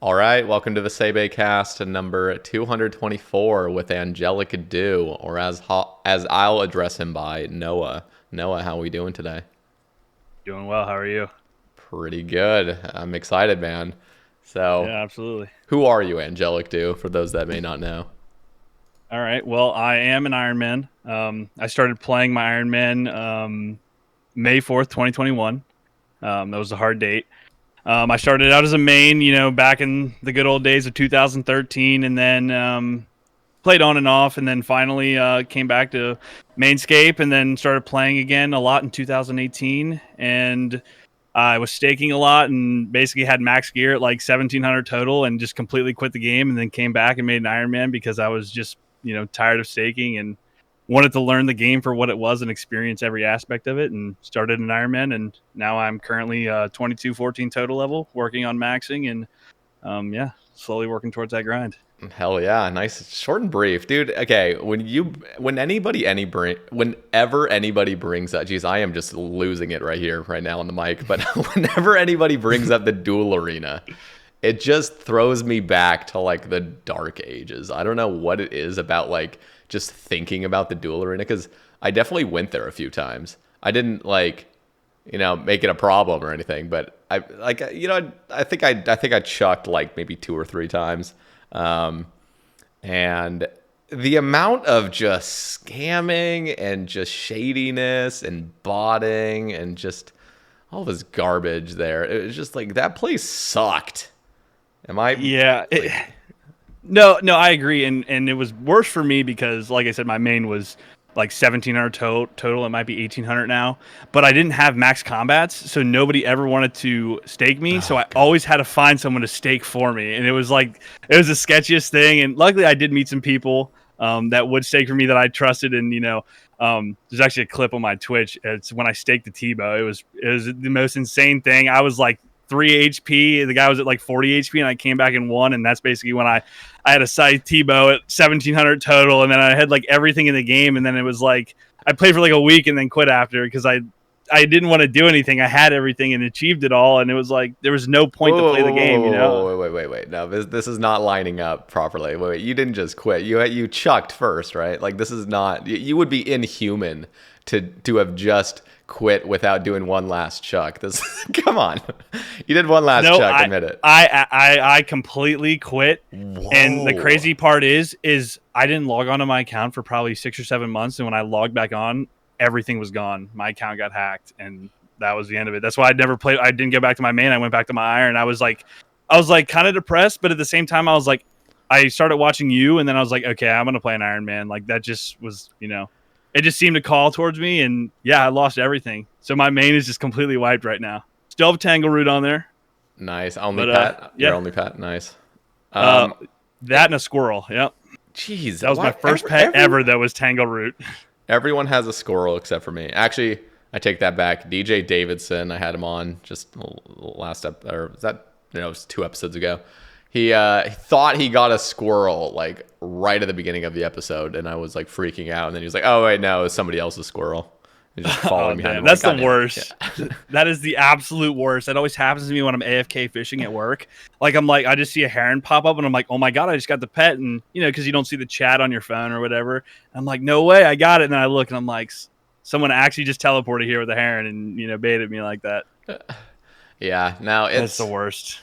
All right, welcome to the Sae Bae cast number 224 with AngelicDew, or as I'll address him by, Noah. Noah, how are we doing today? Doing well. How are you? Pretty good. I'm excited, man. So, Yeah, absolutely. who are you, AngelicDew, for those that may not know? All right. Well, I am an Ironman. I started playing my Ironman May 4th, 2021. That was a hard date. I started out as a main, back in the good old days of 2013, and then played on and off, and then finally came back to Mainscape, and then started playing again a lot in 2018. And I was staking a lot and basically had max gear at like 1700 total and just completely quit the game and then came back and made an Ironman because I was just, tired of staking and wanted to learn the game for what it was and experience every aspect of it and started an Ironman. And now I'm currently 2214 total level working on maxing and slowly working towards that grind. Hell yeah, nice, short and brief, dude. Okay, whenever anybody brings up, geez, I am just losing it right here, right now on the mic. But whenever anybody brings up the Duel Arena, it just throws me back to like the dark ages. I don't know what it is about like just thinking about the Duel Arena because I definitely went there a few times. I didn't like make it a problem or anything. But I think I chucked like maybe two or three times, um, and the amount of just scamming and just shadiness and botting and just all this garbage there. It was just like that place sucked. Am I Yeah. like No, I agree, and it was worse for me because, like I said, my main was like 1700 total. It might be 1800 now, but I didn't have max combats, so nobody ever wanted to stake me. So oh I god. always had to find someone to stake for me, and it was the sketchiest thing. And luckily, I did meet some people that would stake for me that I trusted, and there's actually a clip on my Twitch. It's when I staked the Tebow. It was the most insane thing. I was like 3 HP. The guy was at like 40 HP, and I came back and won. And that's basically when I had a Sae Tebow at 1700 total, and then I had like everything in the game. And then it was like I played for like a week and then quit after because I didn't want to do anything. I had everything and achieved it all, and it was like there was no point to Whoa, play whoa, the whoa, game. whoa, whoa, whoa, wait. No, this is not lining up properly. Wait, you didn't just quit. You chucked first, right? Like this is not. You would be inhuman to have just quit without doing one last chuck. This, come on, you did one last No, chuck. I Admit it. I completely quit. And the Whoa. crazy part is I didn't log onto my account for probably 6 or 7 months, and when I logged back on, everything was gone. My account got hacked, and that was the end of it. That's why I never played. I didn't go back to my main. I went back to my iron. I was like kind of depressed, but at the same time, I was like, I started watching you, and then I was like, okay, I'm gonna play an Iron Man. Like that just was, it just seemed to call towards me, and yeah, I lost everything. So my main is just completely wiped right now. Still have Tangle Root on there, Nice. Only but pet. You're yeah, only pet. Nice. uh, Um. that and a squirrel. Yep, Jeez. that was my Why first pet ever. That was Tangle Root. everyone has a squirrel except for me. Actually, I take that back. DJ Davidson, I had him on just last or was that it was 2 episodes ago. He thought he got a squirrel like right at the beginning of the episode, and I was like freaking out. And then he was like, "Oh wait, no, it was somebody else's squirrel." He's just Oh following behind me. damn, I'm like, that's the "God damn it!" worst. Yeah. That is the absolute worst. That always happens to me when I'm AFK fishing at work. Like I'm like I just see a heron pop up and I'm like, oh my god, I just got the pet, and because you don't see the chat on your phone or whatever. I'm like, no way, I got it. And then I look and I'm like, someone actually just teleported here with a heron and baited me like that. Yeah. Now That's the it's worst.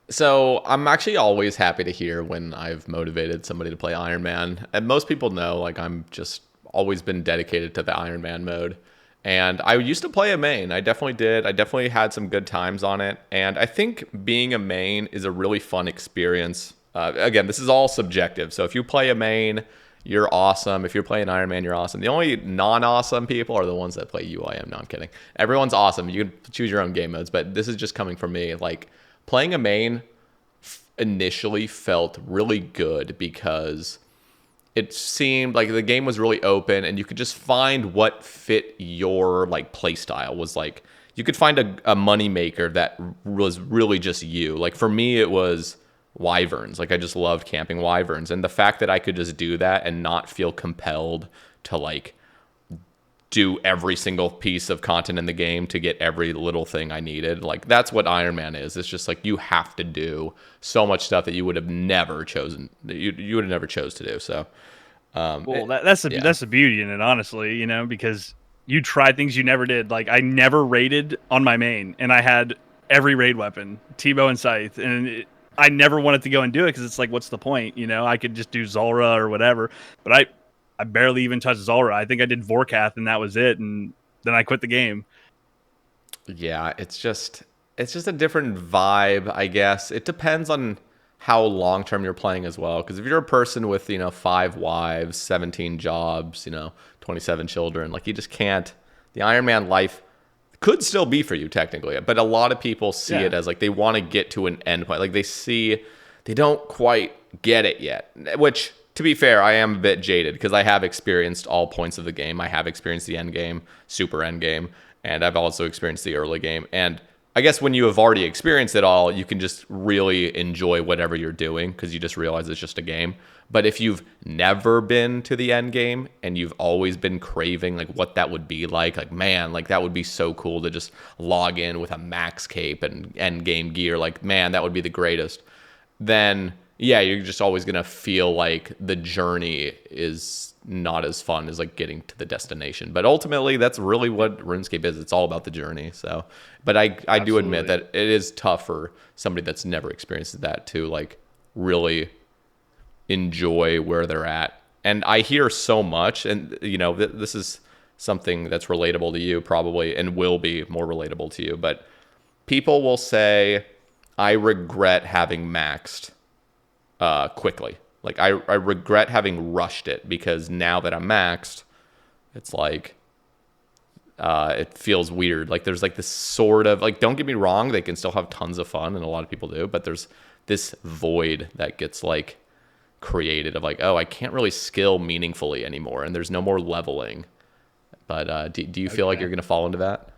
so I'm actually always happy to hear when I've motivated somebody to play Iron Man, and most people know like I'm just always been dedicated to the Iron Man mode. And I used to play a main. I definitely did. I definitely had some good times on it. And I think being a main is a really fun experience. Again, this is all subjective. So if you play a main, you're awesome. If you're playing Iron Man, you're awesome. The only non-awesome people are the ones that play UIM. No, I'm kidding. Everyone's awesome. You can choose your own game modes, but this is just coming from me. Like playing a main initially felt really good because it seemed like the game was really open and you could just find what fit your like play style. Was like you could find a money maker that was really just you. Like for me it was wyverns. Like I just loved camping wyverns, and the fact that I could just do that and not feel compelled to like do every single piece of content in the game to get every little thing I needed. Like that's what Iron Man is. It's just like you have to do so much stuff that you would have never chosen. You would have never chose to do. So, Well, that's yeah, the beauty in it, honestly. Because you try things you never did. Like I never raided on my main, and I had every raid weapon, Tebow and Scythe, and I never wanted to go and do it because it's like, what's the point? I could just do Zulrah or whatever, but I barely even touched Zulrah. I think I did Vorkath, and that was it, and then I quit the game. yeah. It's just a different vibe, I guess. It depends on how long term you're playing as well. Because if you're a person with 5 wives, 17 jobs, 27 children, like you just can't. The Iron Man life could still be for you technically, but a lot of people see Yeah. it as like they want to get to an end point. Like they don't quite get it yet. Which, to be fair, I am a bit jaded because I have experienced all points of the game. I have experienced the end game, super end game, and I've also experienced the early game. And I guess when you have already experienced it all, you can just really enjoy whatever you're doing because you just realize it's just a game. But if you've never been to the end game and you've always been craving like what that would be like man, like that would be so cool to just log in with a max cape and end game gear, like man, that would be the greatest. Then yeah, you're just always gonna feel like the journey is not as fun as like getting to the destination. But ultimately, that's really what RuneScape is. It's all about the journey. So, but I do admit Absolutely. that it is tough for somebody that's never experienced that to like really enjoy where they're at. And I hear so much, and this is something that's relatable to you probably, and will be more relatable to you. But people will say, "I regret having maxed quickly. Like I regret having rushed it because now that I'm maxed, it's like it feels weird. Like there's like this sort of like, don't get me wrong, they can still have tons of fun, and a lot of people do, but there's this void that gets like created of like, oh, I can't really skill meaningfully anymore, and there's no more leveling. But do you feel like Okay. you're gonna fall into that?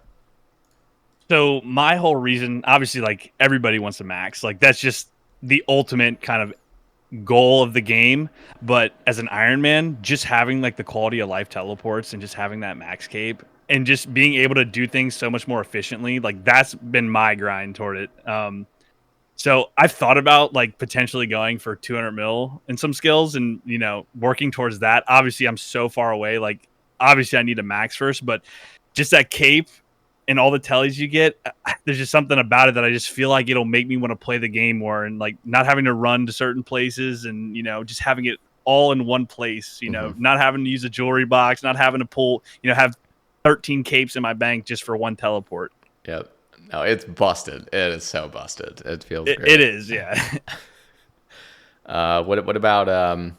So my whole reason, obviously, like everybody wants to max. Like that's just the ultimate kind of goal of the game. But as an Iron Man, just having like the quality of life teleports and just having that max cape and just being able to do things so much more efficiently, like that's been my grind toward it. So I've thought about like potentially going for 200 mil in some skills and working towards that. Obviously, I'm so far away. Like obviously, I need a max first, but just that cape and all the tellies you get, there's just something about it that I just feel like it'll make me want to play the game more and like not having to run to certain places and just having it all in one place. Hmm. Not having to use a jewelry box, not having to pull, have 13 capes in my bank just for one teleport. Yep. No, it's busted. It is so busted. It feels It great. is, yeah. What about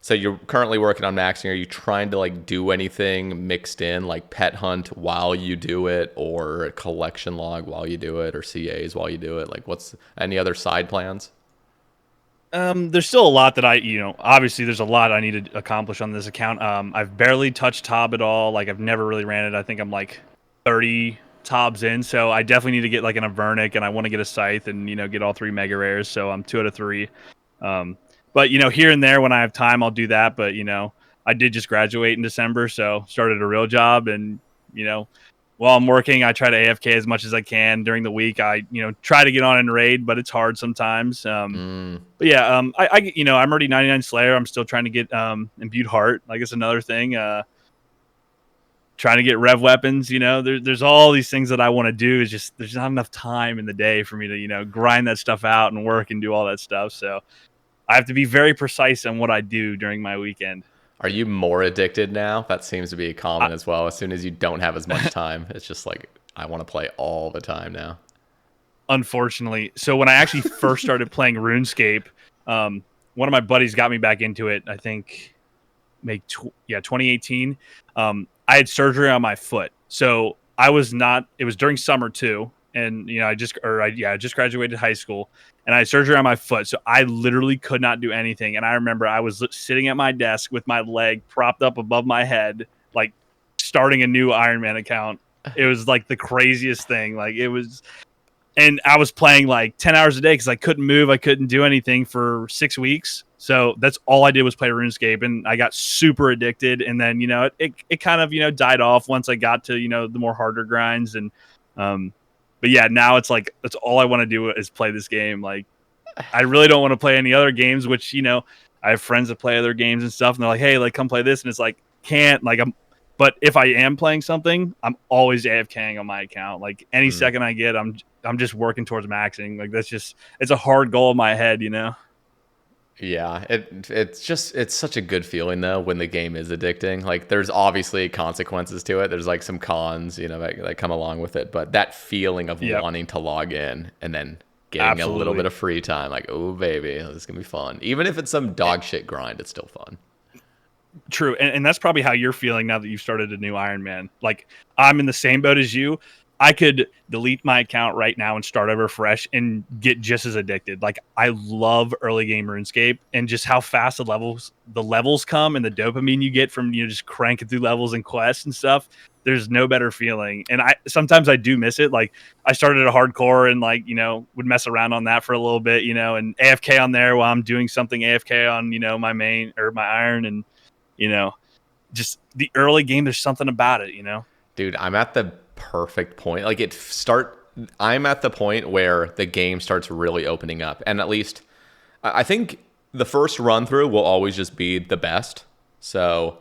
so you're currently working on maxing. Are you trying to like do anything mixed in like pet hunt while you do it, or a collection log while you do it, or CAs while you do it? Like what's any other side plans? There's still a lot that obviously there's a lot I need to accomplish on this account. I've barely touched Tob at all. Like I've never really ran it. I think I'm like 30 Tobs in. So I definitely need to get like an Avernic and I want to get a Scythe and, get all 3 Mega Rares. So I'm 2 out of 3. But, here and there when I have time, I'll do that. But, I did just graduate in December. So started a real job and, you know, while I'm working, I try to AFK as much as I can during the week. I, try to get on and raid, but it's hard sometimes. Mm, But yeah, I'm already 99 Slayer. I'm still trying to get imbued heart. Like it's another thing. Trying to get rev weapons. There's all these things that I want to do. It's just there's not enough time in the day for me to grind that stuff out and work and do all that stuff. So I have to be very precise on what I do during my weekend. are you more addicted now? That seems to be I, common as well. As soon as you don't have as much time, it's just like I want to play all the time now. Unfortunately, so when I actually first started playing RuneScape, um, one of my buddies got me back into it. I think 2018. I had surgery on my foot, so I was not. It was during summer too, and I just graduated high school, and I had surgery on my foot, so I literally could not do anything. And I remember I was sitting at my desk with my leg propped up above my head, like starting a new Iron Man account. It was like the craziest thing. Like it was. And I was playing like 10 hours a day because I couldn't move. I couldn't do anything for 6 weeks. So that's all I did was play RuneScape. And I got super addicted. And then, it kind of, died off once I got to, the more harder grinds. And, but yeah, now it's like, that's all I want to do is play this game. Like, I really don't want to play any other games, which, I have friends that play other games and stuff. And they're like, hey, like, come play this. And it's like, can't, like, but if I am playing something, I'm always AFKing on my account. Like any second I get, I'm just working towards maxing. Like it's a hard goal in my head, Yeah, it's such a good feeling though when the game is addicting. Like there's obviously consequences to it. There's like some cons, that come along with it. But that feeling of wanting to log in and then getting a little bit of free time, like, oh baby, this is gonna be fun. Even if it's some dog shit grind, it's still fun. True, and that's probably how you're feeling now that you've started a new Ironman. Like I'm in the same boat as you. I could delete my account right now and start over fresh and get just as addicted. Like I love early game RuneScape and just how fast the levels come and the dopamine you get from just cranking through levels and quests and stuff. There's no better feeling. And sometimes I do miss it. Like I started a hardcore and like, would mess around on that for a little bit, and AFK on there while I'm doing something AFK on, my main or my iron and just the early game, there's something about it, Dude, I'm at the perfect point. Like I'm at the point where the game starts really opening up. And at least I think the first run through will always just be the best. So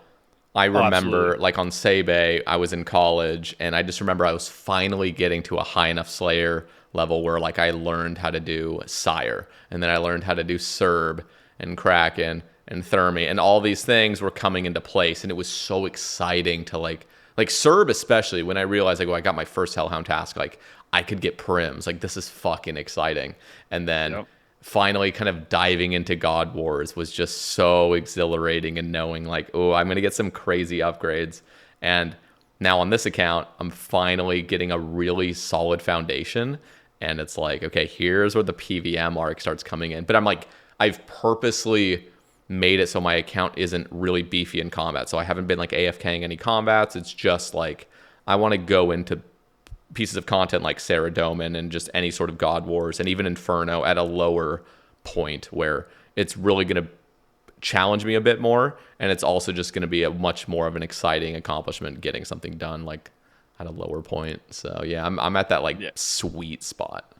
I remember like on Sae Bae, I was in college and I just remember I was finally getting to a high enough Slayer level where like I learned how to do Sire and then I learned how to do Serb and Kraken and Thermi, and all these things were coming into place, and it was so exciting to like Serb, especially when I realized like, I got my first Hellhound task, like I could get prims, like this is fucking exciting. And then finally kind of diving into God Wars was just so exhilarating, and knowing like, oh, I'm gonna get some crazy upgrades. And now on this account, I'm finally getting a really solid foundation, and it's like, okay, here's where the PVM arc starts coming in. But I'm like, I've purposely made it so my account isn't really beefy in combat. So I haven't been like AFKing any combats. It's just like I want to go into pieces of content like Saradomin and just any sort of God Wars and even Inferno at a lower point where it's really going to challenge me a bit more, and it's also just going to be a much more of an exciting accomplishment getting something done like at a lower point. So yeah, I'm at that sweet spot.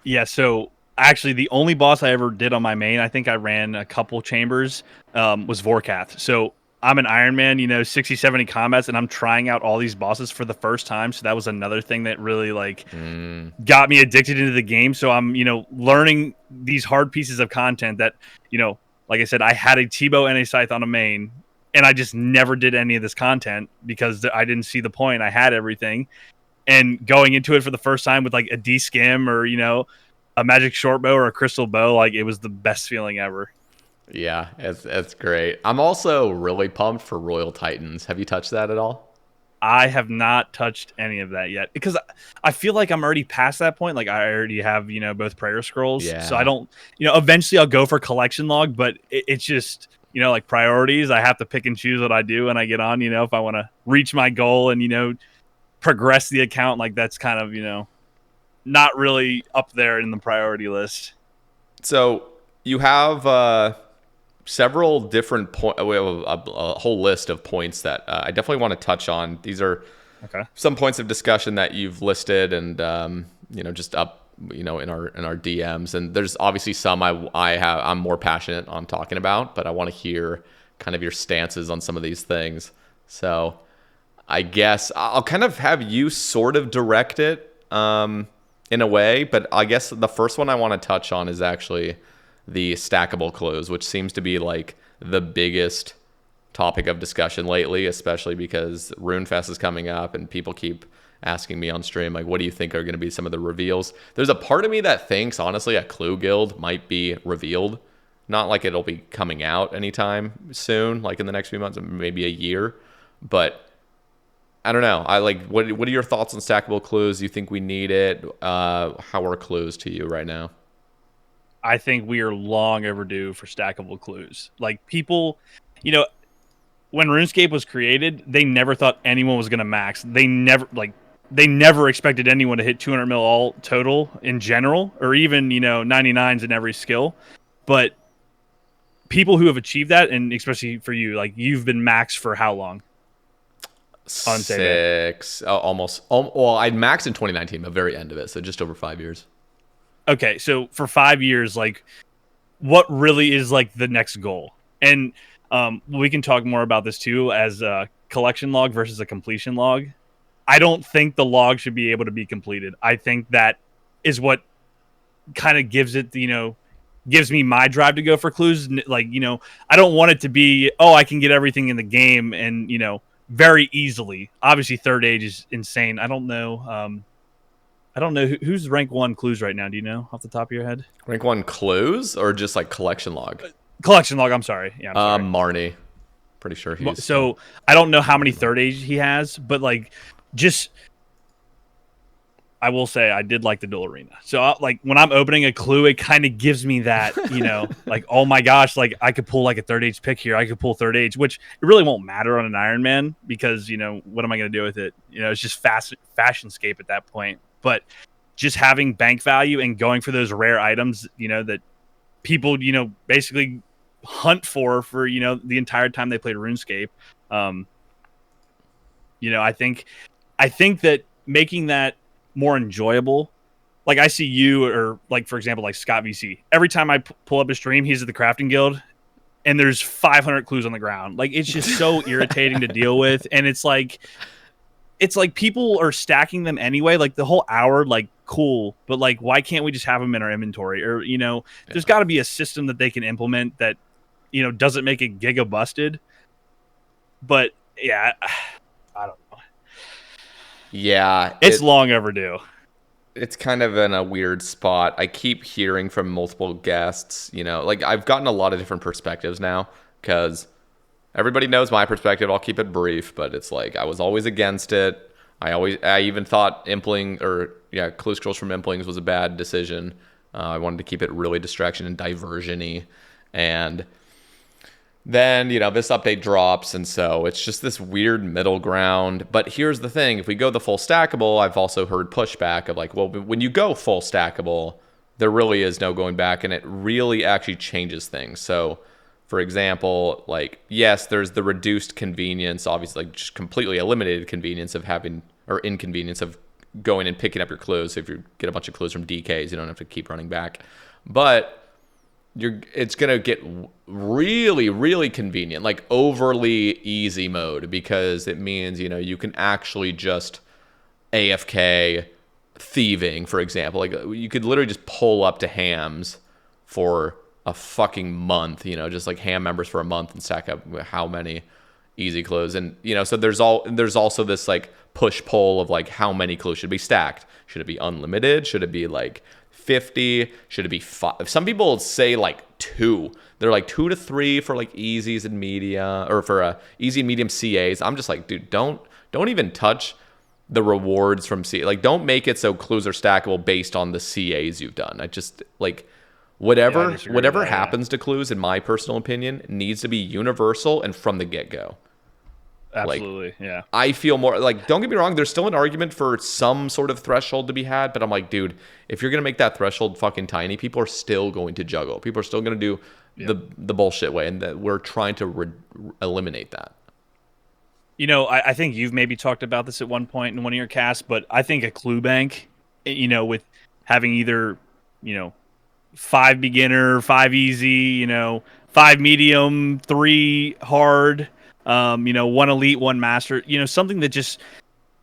Yeah, so actually, the only boss I ever did on my main, I think I ran a couple chambers, was Vorkath. So I'm an Ironman, 60, 70 combats, and I'm trying out all these bosses for the first time. So that was another thing that really got me addicted into the game. So I'm, learning these hard pieces of content that, like I said, I had a T-bow and a scythe on a main, and I just never did any of this content because I didn't see the point. I had everything. And going into it for the first time with like a D-skim or, a magic short bow or a crystal bow, like it was the best feeling ever. Yeah, it's great. I'm also really pumped for Royal Titans. Have you touched that at all? I have not touched any of that yet because I feel like I'm already past that point. Like I already have, both prayer scrolls. Yeah. So I don't, eventually I'll go for collection log, but it's just, like priorities. I have to pick and choose what I do when I get on, if I want to reach my goal and, progress the account. Like that's kind of, not really up there in the priority list. So you have several different points. We have a whole list of points that I definitely want to touch on. These are some points of discussion that you've listed, and just up, in our DMs. And there's obviously some I'm more passionate on talking about, but I want to hear kind of your stances on some of these things. So I guess I'll kind of have you sort of direct it. In a way, but I guess the first one I want to touch on is actually the stackable clues, which seems to be like the biggest topic of discussion lately, especially because RuneFest is coming up and people keep asking me on stream, like, what do you think are going to be some of the reveals? There's a part of me that thinks, honestly, a clue guild might be revealed. Not like it'll be coming out anytime soon, like in the next few months, maybe a year, but I don't know. What are your thoughts on stackable clues? Do you think we need it? How are clues to you right now? I think we are long overdue for stackable clues. Like people, when RuneScape was created, they never thought anyone was going to max. They never they never expected anyone to hit 200 mil all total in general, or even 99s in every skill. But people who have achieved that, and especially for you, like you've been maxed for how long? On Sae Bae? 6, almost. Well, I maxed in 2019, the very end of it, so just over 5 years. Okay, so for 5 years, like, what really is like the next goal? And we can talk more about this too, as a collection log versus a completion log. I don't think the log should be able to be completed. I think that is what kind of gives it, gives me my drive to go for clues. Like, I don't want it to be, oh, I can get everything in the game and, very easily. Obviously, third age is insane. I don't know. I don't know who's rank 1 clues right now. Do you know off the top of your head? Rank 1 clues or just like collection log? Collection log. I'm sorry. Yeah, I'm sorry. Marnie. Pretty sure he's. So I don't know how many third age he has, but like, just I will say I did like the Duel Arena. So like when I'm opening a clue, it kind of gives me that, like, oh my gosh, like I could pull like a third age pick here. I could pull third age, which it really won't matter on an Ironman because, what am I going to do with it? It's just fashionscape at that point. But just having bank value and going for those rare items, that people, basically hunt for, the entire time they played RuneScape. I think that making that more enjoyable, like I see you, or like for example like Scott VC, every time I pull up a stream, he's at the crafting guild and there's 500 clues on the ground. Like it's just so irritating to deal with, and it's like people are stacking them anyway, like the whole hour, like cool, but like why can't we just have them in our inventory? Or there's got to be a system that they can implement that doesn't make it giga busted. But yeah, I don't know. Yeah, it's long overdue. It's kind of in a weird spot. I keep hearing from multiple guests, like I've gotten a lot of different perspectives now because everybody knows my perspective. I'll keep it brief, but it's like I was always against it. I even thought clue scrolls from implings was a bad decision. I wanted to keep it really distraction and diversion-y. And then, this update drops, and so it's just this weird middle ground. But here's the thing. If we go the full stackable, I've also heard pushback of like, well, when you go full stackable, there really is no going back, and it really actually changes things. So, for example, like, yes, there's the reduced convenience, obviously, like just completely eliminated convenience of having, or inconvenience of going and picking up your clues. So if you get a bunch of clues from DKs, you don't have to keep running back. But it's going to get really, really convenient, like overly easy mode, because it means, you can actually just AFK thieving, for example. Like you could literally just pull up to hams for a fucking month, just like ham members for a month and stack up how many easy clues. And, so there's also this like push pull of like how many clues should be stacked. Should it be unlimited? Should it be like 50? Should it be 5? Some people say like 2. They're like 2 to 3 for like easies and media, or for easy and medium CAs. I'm just like, dude, don't even touch the rewards from CA. Like, don't make it so clues are stackable based on the CAs you've done. I just like whatever happens to clues, in my personal opinion, needs to be universal and from the get-go. Absolutely, like, yeah. I feel more like, don't get me wrong, there's still an argument for some sort of threshold to be had, but I'm like, dude, if you're going to make that threshold fucking tiny, people are still going to juggle. People are still going to do the bullshit way, and that we're trying to eliminate that. I think you've maybe talked about this at one point in one of your casts, but I think a clue bank, with having either, 5 beginner, 5 easy, 5 medium, 3 hard, 1 elite, 1 master, something that just,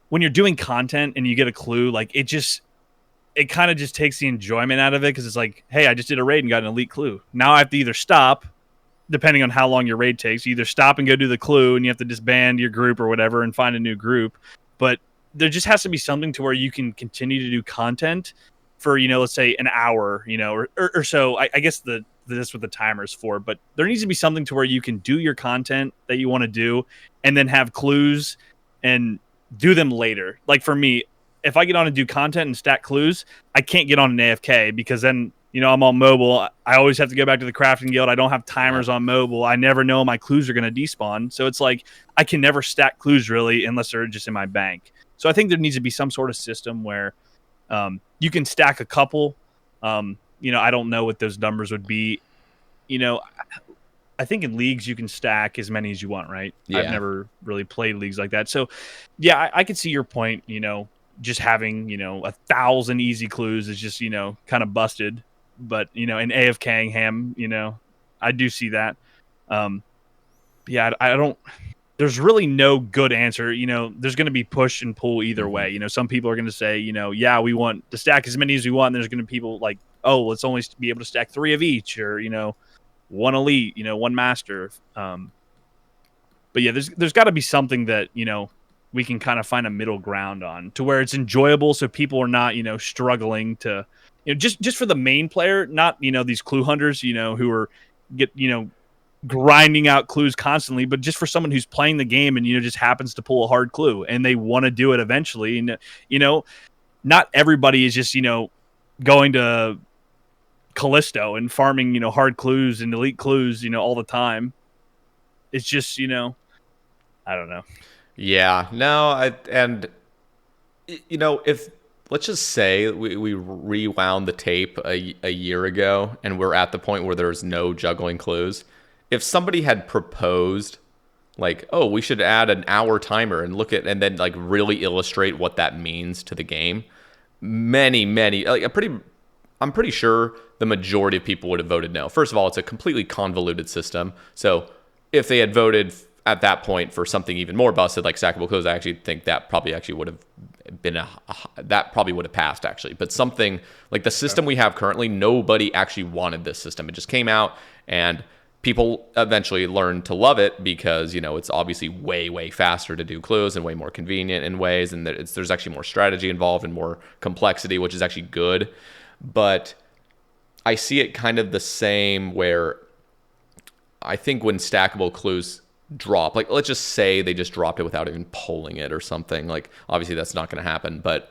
when you're doing content and you get a clue, like it kind of just takes the enjoyment out of it, because it's like, hey, I just did a raid and got an elite clue. Now I have to either stop, depending on how long your raid takes, you either stop and go do the clue and you have to disband your group or whatever and find a new group. But there just has to be something to where you can continue to do content for, let's say an hour, or so. I guess that's what the timer is for. But there needs to be something to where you can do your content that you want to do and then have clues and do them later. Like for me, if I get on and do content and stack clues, I can't get on an AFK, because then, I'm on mobile. I always have to go back to the crafting guild. I don't have timers on mobile. I never know my clues are going to despawn. So it's like I can never stack clues really unless they're just in my bank. So I think there needs to be some sort of system where you can stack a couple. I don't know what those numbers would be. I think in leagues you can stack as many as you want, right? I've Yeah. never really played leagues like that. So, yeah, I could see your point, just having, 1,000 easy clues is just, kind of busted. But, in AFKing him, I do see that. Yeah, I don't. There's really no good answer. There's going to be push and pull either way. Some people are going to say, yeah, we want to stack as many as we want. And there's going to be people like, oh, let's only be able to stack 3 of each, or one elite, one master. But yeah, there's got to be something that we can kind of find a middle ground on, to where it's enjoyable, so people are not struggling to just for the main player, not these clue hunters who are grinding out clues constantly, but just for someone who's playing the game and just happens to pull a hard clue and they want to do it eventually. And not everybody is just going to Callisto and farming hard clues and elite clues all the time. It's just I don't know. Yeah, no, if let's just say we rewound the tape a year ago and we're at the point where there's no juggling clues. If somebody had proposed like, oh, we should add an hour timer and and then like really illustrate what that means to the game, many like I'm pretty sure the majority of people would have voted no. First of all, it's a completely convoluted system. So if they had voted at that point for something even more busted like stackable clues, I actually think that probably actually would have been that probably would have passed actually. But something like the system we have currently, nobody actually wanted this system. It just came out and people eventually learned to love it because it's obviously way faster to do clues and way more convenient in ways, and there's actually more strategy involved and more complexity, which is actually good. But I see it kind of the same where I think when stackable clues drop, like let's just say they just dropped it without even polling it or something, like obviously that's not going to happen, but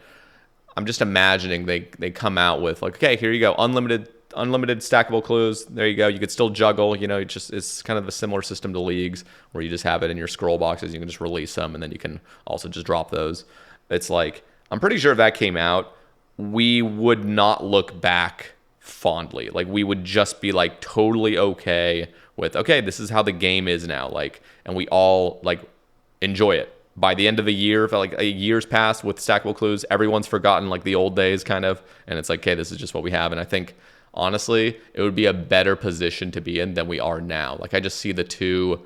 I'm just imagining they come out with like, okay, here you go, unlimited stackable clues, there you go, you could still juggle, it's kind of a similar system to leagues where you just have it in your scroll boxes, you can just release them and then you can also just drop those. It's like, I'm pretty sure if that came out, we would not look back fondly. Like we would just be like totally okay with, okay, this is how the game is now, like, and we all like enjoy it. By the end of the year, if like a year's passed with stackable clues, everyone's forgotten like the old days kind of, and it's like, okay, this is just what we have. And I think honestly it would be a better position to be in than we are now. Like I just see the two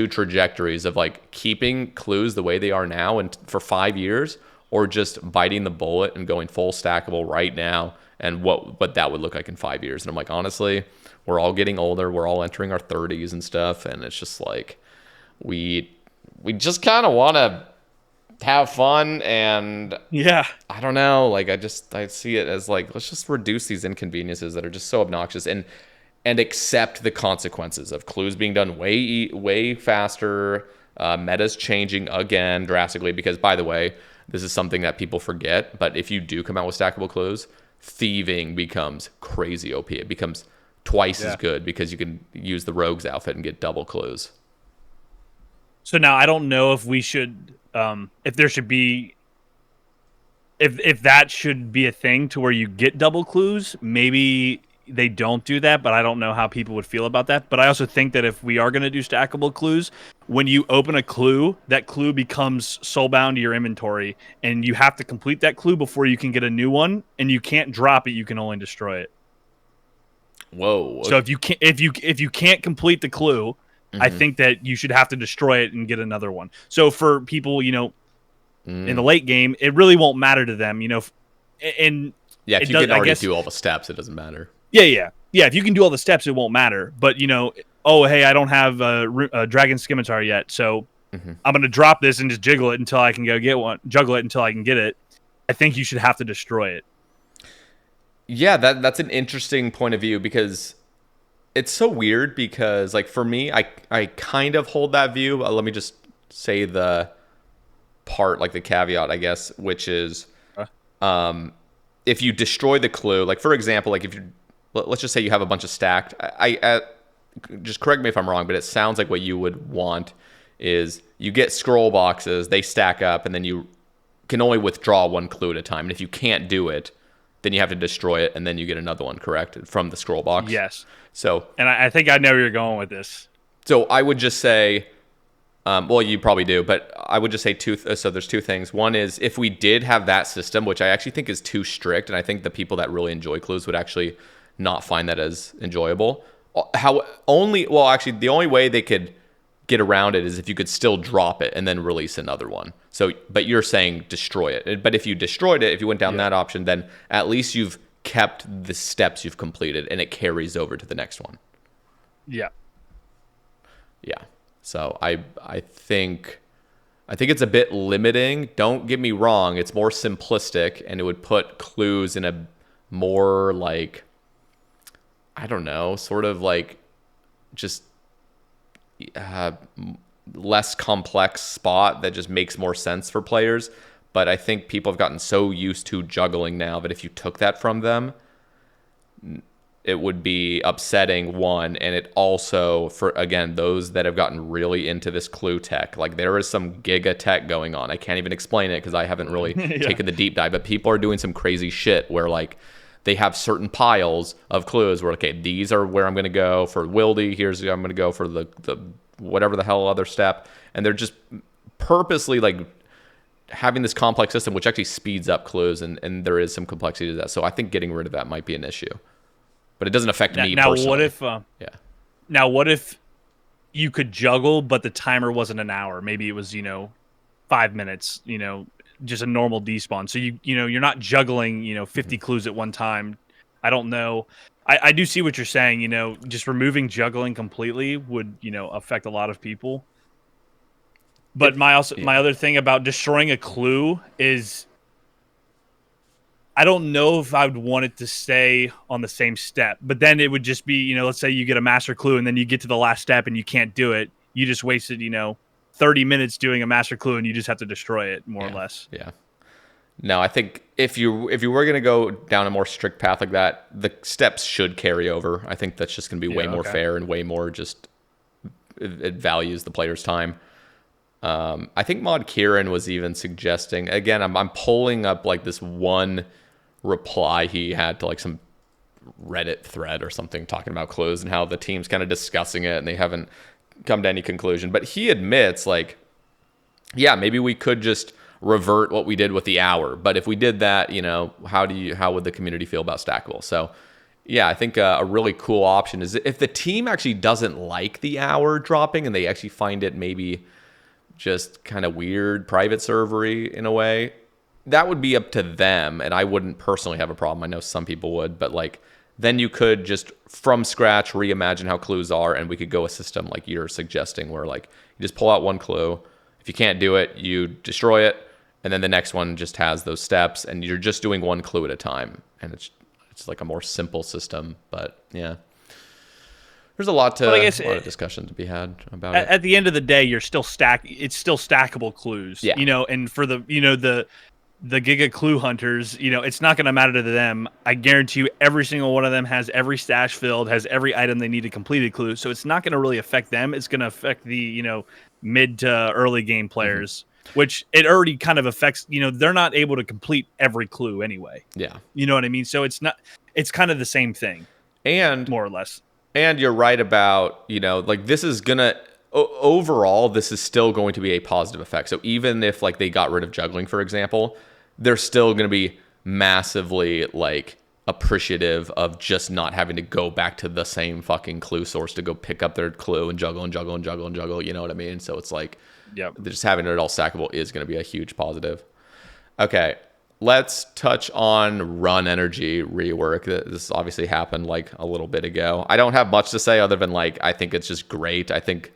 trajectories of like keeping clues the way they are now and for 5 years, or just biting the bullet and going full stackable right now, and what that would look like in 5 years. And I'm like, honestly, we're all getting older, we're all entering our 30s and stuff, and it's just like we just kind of want to have fun. And yeah, I don't know, like I see it as like, let's just reduce these inconveniences that are just so obnoxious, and accept the consequences of clues being done way faster. Meta's changing again drastically, because by the way, this is something that people forget, but if you do come out with stackable clues, thieving becomes crazy OP. It becomes twice as good because you can use the rogue's outfit and get double clues. So now I don't know if we should, if there should be, if that should be a thing to where you get double clues. Maybe they don't do that, but I don't know how people would feel about that. But I also think that if we are going to do stackable clues, when you open a clue, that clue becomes soulbound to your inventory, and you have to complete that clue before you can get a new one, and you can't drop it, you can only destroy it. Whoa. So if you can't complete the clue, I think that you should have to destroy it and get another one. So for people, in the late game, it really won't matter to them, and yeah, if you can already do all the steps, it doesn't matter. Yeah. If you can do all the steps, it won't matter. But oh hey, I don't have a dragon scimitar yet, so I'm gonna drop this and just jiggle it until I can go get one. Juggle it until I can get it. I think you should have to destroy it. Yeah, that's an interesting point of view, because it's so weird, because like for me, I kind of hold that view. Let me just say the part, like the caveat, I guess, which is if you destroy the clue, like for example, like if you, let's just say you have a bunch of stacked, I just correct me if I'm wrong, but it sounds like what you would want is you get scroll boxes, they stack up, and then you can only withdraw one clue at a time. And if you can't do it, then you have to destroy it, and then you get another one, correct, from the scroll box. Yes. So, And I think I know where you're going with this. so I would just say, well, you probably do, but I would just say so there's two things. One is if we did have that system, which I actually think is too strict, and I think the people that really enjoy clues would actually not find that as enjoyable. Actually, the only way they could get around it is if you could still drop it and then release another one. So, but you're saying destroy it. But if you destroyed it, if you went down that option, then at least you've kept the steps you've completed and it carries over to the next one. Yeah. Yeah. So I think it's a bit limiting. Don't get me wrong, it's more simplistic and it would put clues in a more like, I don't know, sort of like just less complex spot that just makes more sense for players. But I think people have gotten so used to juggling now that if you took that from them, it would be upsetting, one, and it also, for again, those that have gotten really into this clue tech, like there is some giga tech going on. I can't even explain it because I haven't really taken the deep dive, but people are doing some crazy shit where like they have certain piles of clues where, okay, these are where I'm going to go for Wildy, here's where I'm going to go for the whatever the hell other step, and they're just purposely like having this complex system which actually speeds up clues, and there is some complexity to that. So I think getting rid of that might be an issue. But it doesn't affect me personally. Now, what if you could juggle, but the timer wasn't an hour? Maybe it was 5 minutes. Just a normal despawn. So you're not juggling 50 clues at one time. I don't know. I do see what you're saying. Just removing juggling completely would affect a lot of people. But my other thing about destroying a clue is, I don't know if I would want it to stay on the same step, but then it would just be, let's say you get a master clue and then you get to the last step and you can't do it. You just wasted, 30 minutes doing a master clue and you just have to destroy it more or less. Yeah. No, I think if you were going to go down a more strict path like that, the steps should carry over. I think that's just going to be way more fair and way more just, it values the player's time. I think Mod Kieran was even suggesting, again, I'm pulling up like this one reply he had to like some Reddit thread or something talking about clues and how the team's kind of discussing it and they haven't come to any conclusion. But he admits like, yeah, maybe we could just revert what we did with the hour. But if we did that, how would the community feel about Stackable? So yeah, I think a really cool option is if the team actually doesn't like the hour dropping and they actually find it maybe just kind of weird, private servery in a way, that would be up to them, and I wouldn't personally have a problem. I know some people would, but like then you could just from scratch reimagine how clues are, and we could go a system like you're suggesting where like you just pull out one clue. If you can't do it, you destroy it, and then the next one just has those steps, and you're just doing one clue at a time, and it's like a more simple system. But yeah, there's a lot of discussion to be had about it. At the end of the day, it's still stackable clues. Yeah. And for the Giga Clue Hunters, it's not going to matter to them. I guarantee you every single one of them has every stash filled, has every item they need to complete a clue. So it's not going to really affect them. It's going to affect the, mid to early game players, which it already kind of affects, they're not able to complete every clue anyway. Yeah. You know what I mean? So it's kind of the same thing. And more or less. And you're right about, like this is going to, overall, this is still going to be a positive effect. So even if like they got rid of juggling, for example, they're still going to be massively like appreciative of just not having to go back to the same fucking clue source to go pick up their clue and juggle and juggle and juggle and juggle. You know what I mean? So it's like, just having it all stackable is going to be a huge positive. Okay. Let's touch on run energy rework. This obviously happened like a little bit ago. I don't have much to say other than like, I think it's just great. I think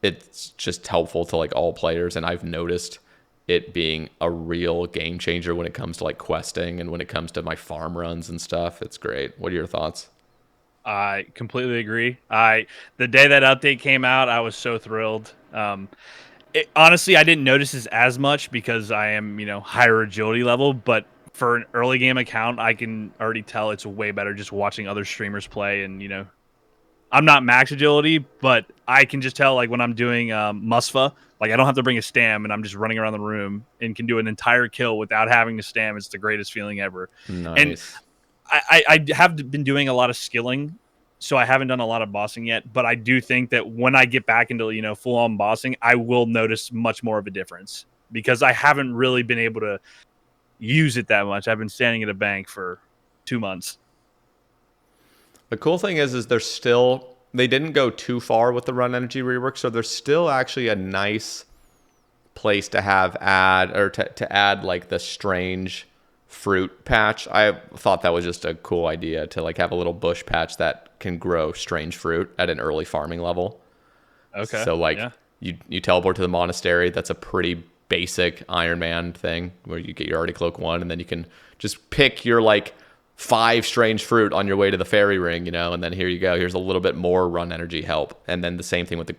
it's just helpful to like all players, and I've noticed it being a real game changer when it comes to like questing and when it comes to my farm runs and stuff. It's great. What are your thoughts? I completely agree. The day that update came out, I was so thrilled. Honestly, I didn't notice this as much because I am, higher agility level, but for an early game account, I can already tell it's way better just watching other streamers play and, I'm not max agility, but I can just tell like when I'm doing Musfa, like I don't have to bring a stam and I'm just running around the room and can do an entire kill without having to stam. It's the greatest feeling ever. And Nice. I have been doing a lot of skilling, so I haven't done a lot of bossing yet. But I do think that when I get back into full on bossing, I will notice much more of a difference because I haven't really been able to use it that much. I've been standing at a bank for 2 months. The cool thing is they didn't go too far with the run energy rework, so there's still actually a nice place to add like the strange fruit patch. I thought that was just a cool idea to like have a little bush patch that can grow strange fruit at an early farming level. Okay. So like you teleport to the monastery. That's a pretty basic Iron Man thing where you get your Arctic Cloak 1 and then you can just pick your like 5 strange fruit on your way to the fairy ring, and then here you go. Here's a little bit more run energy help. And then the same thing with the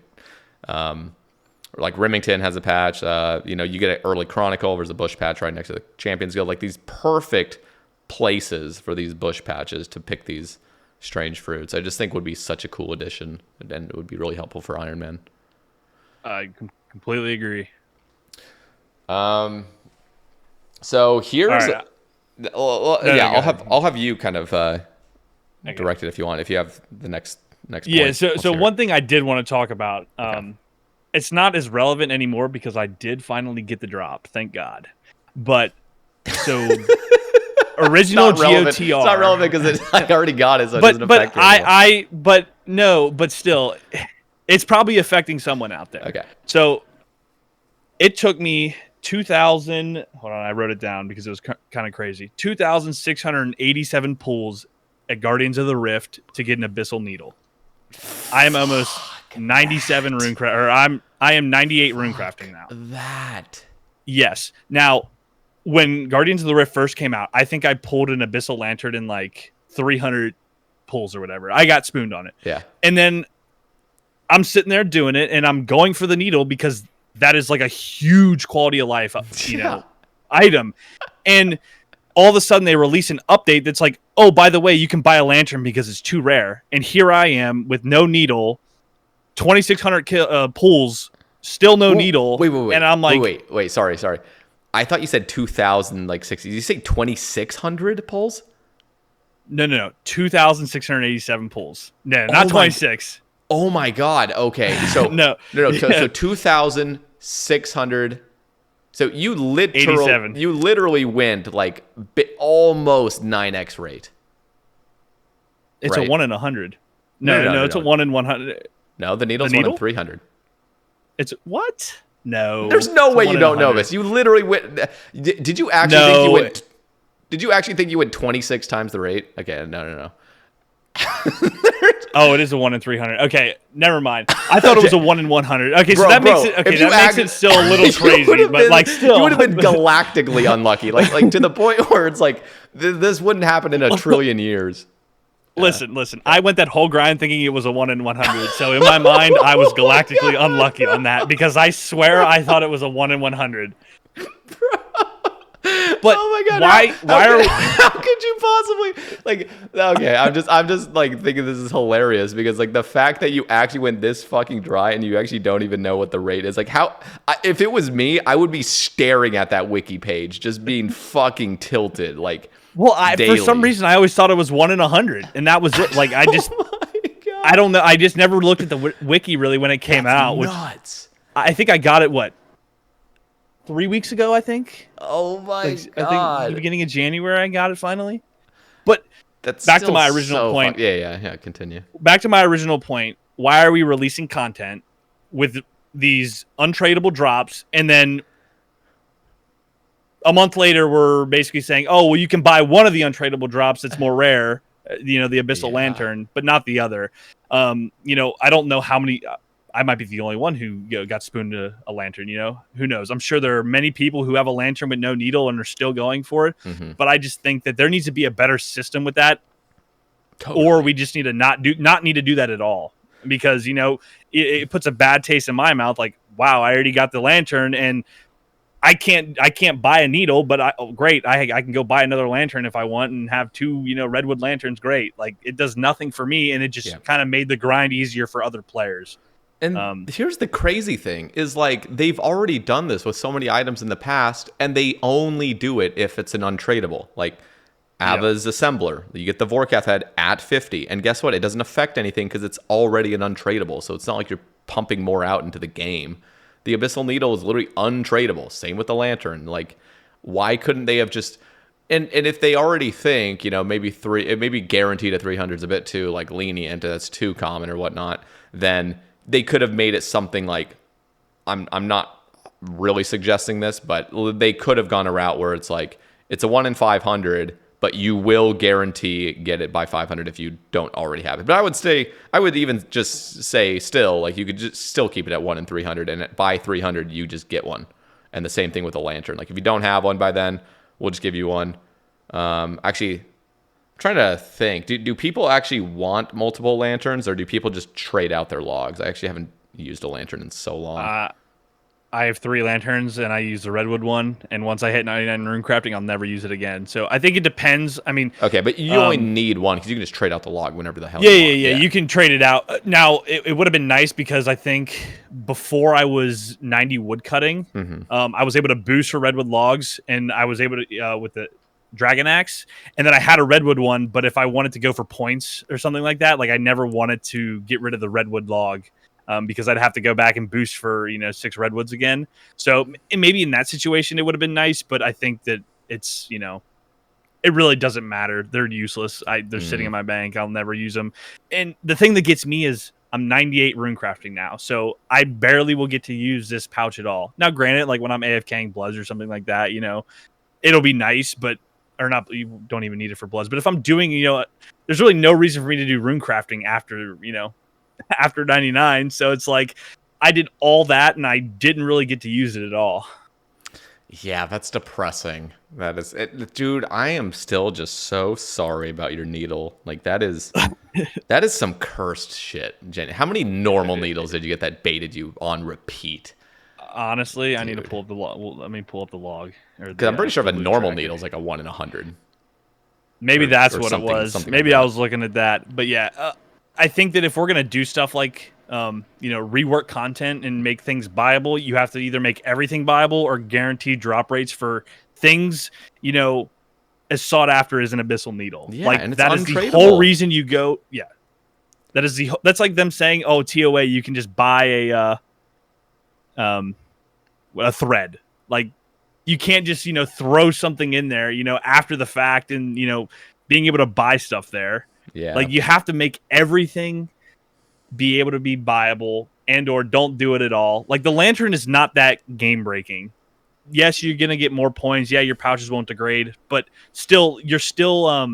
like Remington has a patch. You get an early Chronicle. There's a bush patch right next to the Champions Guild. Like these perfect places for these bush patches to pick these strange fruits. I just think would be such a cool addition, and it would be really helpful for Iron Man. I completely agree. So here's, right. I'll have you kind of direct it if you want. If you have the next point. Yeah. So one thing I did want to talk about. Okay. It's not as relevant anymore because I did finally get the drop, thank God. But so original GOTR. It's not relevant because I already got it, so it doesn't affect you. But still, it's probably affecting someone out there. Okay. So it took me 2,000. Hold on, I wrote it down because it was kind of crazy. 2,687 pulls at Guardians of the Rift to get an Abyssal Needle. I am almost 97 runecraft, or I am 98 runecrafting now. That. Yes. Now, when Guardians of the Rift first came out, I think I pulled an Abyssal Lantern in like 300 pulls or whatever. I got spooned on it. Yeah. And then I'm sitting there doing it, and I'm going for the needle because that is like a huge quality of life, item. And all of a sudden they release an update that's like, oh, by the way, you can buy a lantern because it's too rare. And here I am with no needle, 2,600 pulls, still no needle. Wait. And I'm like, wait. Sorry. I thought you said 2,000, like 60. Did you say 2,600 pulls? No. 2,687 pulls. No, not 26. Oh my God. Okay. So no. So 2,600. So you literally went like almost 9x rate. It's a 1 in 100. No, it's a 1 in 100. No, the needle's 1 in 300. It's what? No. There's no way you don't know this. You literally went. Did you actually think you went? Did you actually think you went 26 times the rate? Okay, no. Oh, it is a 1 in 300. Okay, never mind. I thought it was a 1 in 100. Okay, so that makes it. Okay, that makes it still a little crazy, but like still, you would have been galactically unlucky, like to the point where it's like this wouldn't happen in a trillion years. Listen. I went that whole grind thinking it was a 1 in 100. So in my mind, I was galactically unlucky on that because I swear I thought it was a 1 in 100. But oh my God! How could you possibly like? Okay, I'm just like thinking this is hilarious because like the fact that you actually went this fucking dry and you actually don't even know what the rate is. Like if it was me, I would be staring at that wiki page, just being fucking tilted. Like, well, for some reason I always thought it was 1 in 100, and that was it. Like I just, I don't know. I just never looked at the wiki really when it came out. Nuts. I think I got it 3 weeks ago, I think. Oh my God. I think the beginning of January I got it finally. But that's back to my original point. Yeah, continue. Back to my original point. Why are we releasing content with these untradeable drops and then a month later we're basically saying, oh, well, you can buy one of the untradeable drops that's more rare, the Abyssal Lantern, but not the other. I don't know how many... I might be the only one who got spooned a lantern, Who knows? I'm sure there are many people who have a lantern with no needle and are still going for it. Mm-hmm. But I just think that there needs to be a better system with that. Totally. Or we just need to not need to do that at all. Because, it puts a bad taste in my mouth. Like, wow, I already got the lantern. And I can't buy a needle, but great. I can go buy another lantern if I want and have two, redwood lanterns. Great. Like it does nothing for me, and it Yeah. just kind of made the grind easier for other players. And here's the crazy thing is like they've already done this with so many items in the past, and they only do it if it's an untradeable. Like Ava's Assembler, you get the Vorkath head at 50, and guess what? It doesn't affect anything because it's already an untradeable. So it's not like you're pumping more out into the game. The Abyssal Needle is literally untradeable. Same with the Lantern. Like, why couldn't they have just? And if they already think, maybe guaranteed a 300 is a bit too like lenient, that's too common or whatnot, then they could have made it something like, I'm not really suggesting this, but they could have gone a route where it's like it's a 1 in 500, but you will guarantee get it by 500 if you don't already have it. But I would even just say still, like you could just still keep it at 1 in 300, and by 300 you just get one. And the same thing with a lantern. Like if you don't have one by then, we'll just give you one. Actually, trying to think, do people actually want multiple lanterns, or do people just trade out their logs? I actually haven't used a lantern in so long. I have 3 lanterns, and I use the redwood one. And once I hit 99 rune crafting, I'll never use it again. So I think it depends. I mean, okay, but you only need one because you can just trade out the log whenever the hell. Yeah, you want. yeah. You can trade it out. Now it would have been nice because I think before I was 90 wood cutting, I was able to boost for redwood logs, and I was able to with the dragon axe, and then I had a redwood one. But if I wanted to go for points or something like that, like I never wanted to get rid of the redwood log. Because I'd have to go back and boost for 6 redwoods again. So maybe in that situation it would have been nice, but I think that it's it really doesn't matter. They're useless. They're sitting in my bank. I'll never use them. And the thing that gets me is I'm 98 rune crafting now, so I barely will get to use this pouch at all. Now, granted, like when I'm AFKing Bloods or something like that, it'll be nice, but or not. You don't even need it for Bloods. But if I'm doing, there's really no reason for me to do rune crafting after after 99. So it's like I did all that and I didn't really get to use it at all. Yeah, that's depressing. That is it, dude. I am still just so sorry about your needle. Like that is some cursed shit. Jenny, how many normal needles did you get that baited you on repeat? Honestly, dude. I need to pull up the log. Well, let me pull up the log. Because I'm pretty sure if a normal needle is like a 1 in 100. Maybe that's what it was. Maybe I was looking at that. But yeah, I think that if we're gonna do stuff like rework content and make things buyable, you have to either make everything buyable or guarantee drop rates for things as sought after as an abyssal needle. Yeah, like and it's that is the whole reason you go. Yeah, that's like them saying, "Oh, TOA, you can just buy a thread." Like you can't just throw something in there after the fact and being able to buy stuff there. Yeah. Like you have to make everything be able to be buyable and or don't do it at all. Like the lantern is not that game breaking. Yes, you're going to get more points. Yeah, your pouches won't degrade, but you still have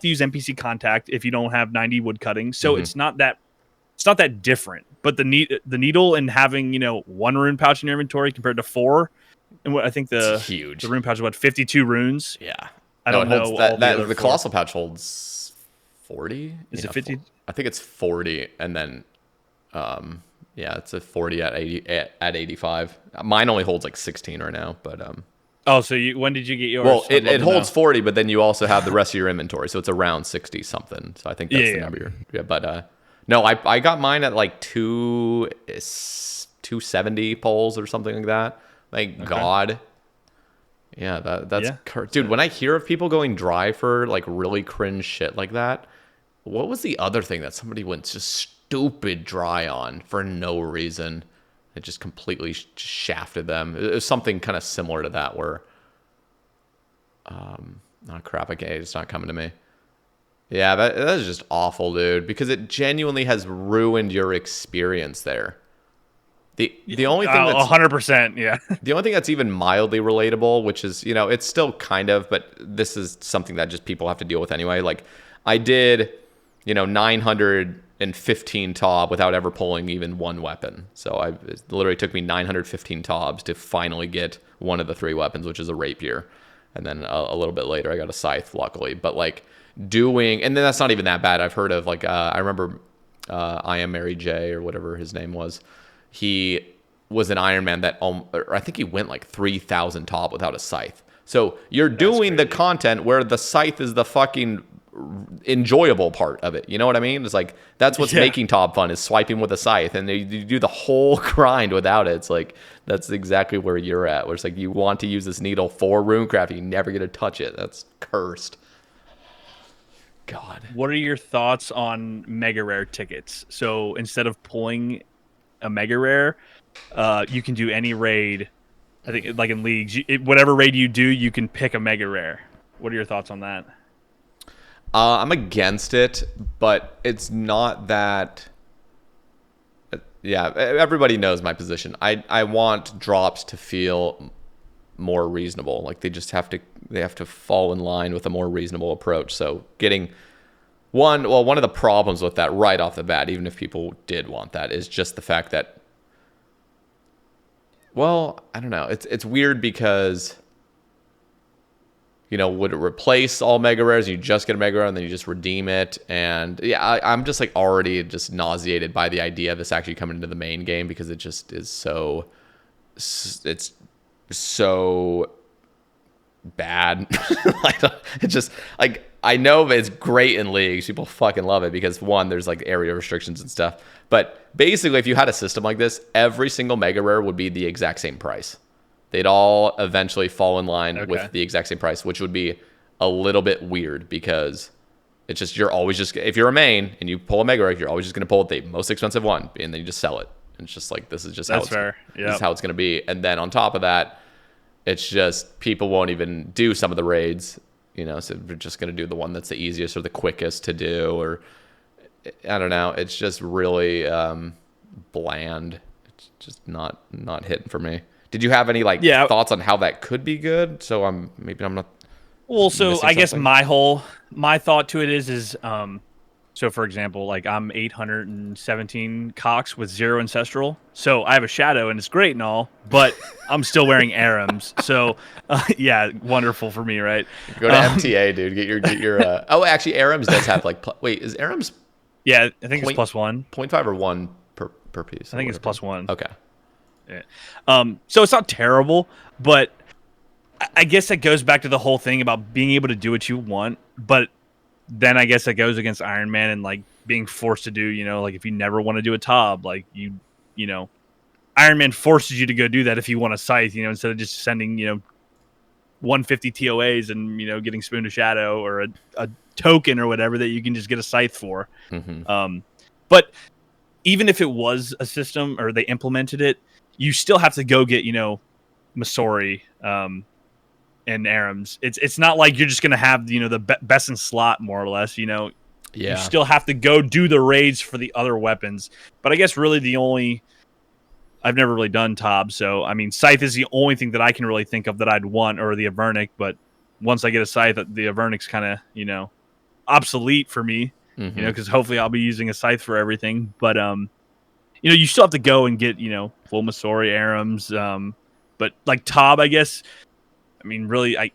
to use NPC contact if you don't have 90 wood cutting. So it's not that different. But the needle and having, 1 rune pouch in your inventory compared to 4, and what I think the rune pouch is 52 runes. Yeah. I don't know. The colossal pouch holds 40. Is it 50? I think it's 40, and then it's a 40 at 85. Mine only holds like 16 right now, but so when did you get yours? Well, it holds 40, but then you also have the rest of your inventory, so it's around 60 something. So I think that's the number. But no, I got mine at like 270 poles or something like that. Thank God. Yeah, that's dude. When I hear of people going dry for like really cringe shit like that, what was the other thing that somebody went just stupid dry on for no reason? It just completely shafted them. It was something kind of similar to that where, crap, okay, it's not coming to me. Yeah, that is just awful, dude, because it genuinely has ruined your experience there. The only thing that's 100%, yeah. The only thing that's even mildly relatable, which is, it's still kind of, but this is something that just people have to deal with anyway. Like I did, 915 TOB without ever pulling even one weapon. So it literally took me 915 TOBs to finally get one of the 3 weapons, which is a rapier. And then a little bit later, I got a scythe, luckily. But like and then that's not even that bad. I've heard of like, I remember I Am Mary J or whatever his name was. He was an Iron Man that or I think he went like 3,000 top without a scythe. So you're That's doing the crazy. content where the scythe is the fucking enjoyable part of it. You know what I mean? It's like that's what's Yeah. making top fun is swiping with a scythe, and you do the whole grind without it. It's like that's exactly where you're at. Where it's like you want to use this needle for runecraft, you never get to touch it. That's cursed. God. What are your thoughts on mega rare tickets? So instead of pulling a mega rare, you can do any raid. I think like in leagues, whatever raid you do, you can pick a mega rare. What are your thoughts on that? I'm against it, but it's not that. Yeah, everybody knows my position. I want drops to feel more reasonable. Like they have to fall in line with a more reasonable approach. So getting one of the problems with that right off the bat, even if people did want that, is just the fact that, well, I don't know. It's weird because, would it replace all mega rares? You just get a mega rare and then you just redeem it. And yeah, I'm just like already just nauseated by the idea of this actually coming into the main game because it just is it's so bad. It's just like, I know it's great in leagues. People fucking love it because one, there's like area restrictions and stuff. But basically, if you had a system like this, every single mega rare would be the exact same price. They'd all eventually fall in line with the exact same price, which would be a little bit weird because it's just you're always just, if you're a main and you pull a mega rare, you're always just going to pull the most expensive one and then you just sell it. And it's just like, this is just That's fair. This is how it's going to be. And then on top of that, it's just people won't even do some of the raids, so we're just going to do the one that's the easiest or the quickest to do, or I don't know. It's just really bland. It's just not hitting for me. Did you have any thoughts on how that could be good? So I'm not. Well, so I guess something. my thought to it is so for example, like I'm 817 Cox with 0 ancestral, so I have a shadow and it's great and all, but I'm still wearing Arams. So yeah, wonderful for me, right? Go to MTA, dude. Get your. Oh, actually, Arams does have wait, is Arams? Yeah, I think it's +1. 0.5 or 1 per piece. I think it's +1. Okay. Yeah. So it's not terrible, but I guess that goes back to the whole thing about being able to do what you want, but then I guess that goes against Iron Man and like being forced to do, like if you never want to do a Tob, like Iron Man forces you to go do that if you want a scythe, instead of just sending, 150 TOAs and, getting Spoon to Shadow or a token or whatever that you can just get a scythe for. Mm-hmm. But even if it was a system or they implemented it, you still have to go get, Masori and Arams. It's not like you're just going to have, the best in slot, more or less, Yeah. You still have to go do the raids for the other weapons. But I guess really I've never really done Tob, so I mean, Scythe is the only thing that I can really think of that I'd want, or the Avernic. But once I get a Scythe, the Avernic's kind of, obsolete for me, Mm-hmm. because hopefully I'll be using a Scythe for everything. But, you still have to go and get, full Masori, Arams. But like Tob, I guess, I mean, really, I